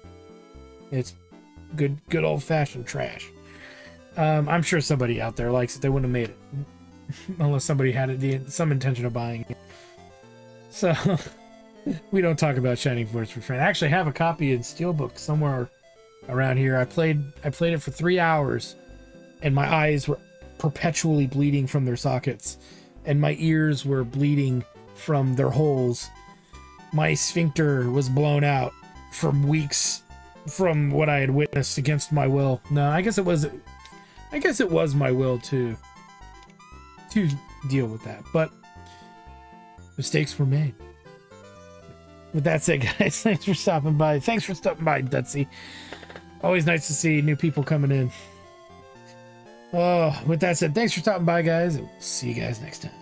It's good old-fashioned trash. I'm sure somebody out there likes it. They wouldn't have made it unless somebody had some intention of buying it. So we don't talk about Shining Force Refrain. I actually have a copy in Steelbook somewhere around here. I played it for 3 hours, and my eyes were perpetually bleeding from their sockets, and my ears were bleeding from their holes. My sphincter was blown out from weeks from what I had witnessed against my will. No, I guess it was my will to deal with that, but mistakes were made. With that said, guys, thanks for stopping by. Thanks for stopping by, Dutsy. Always nice to see new people coming in. Oh, with that said, thanks for stopping by, guys. See you guys next time.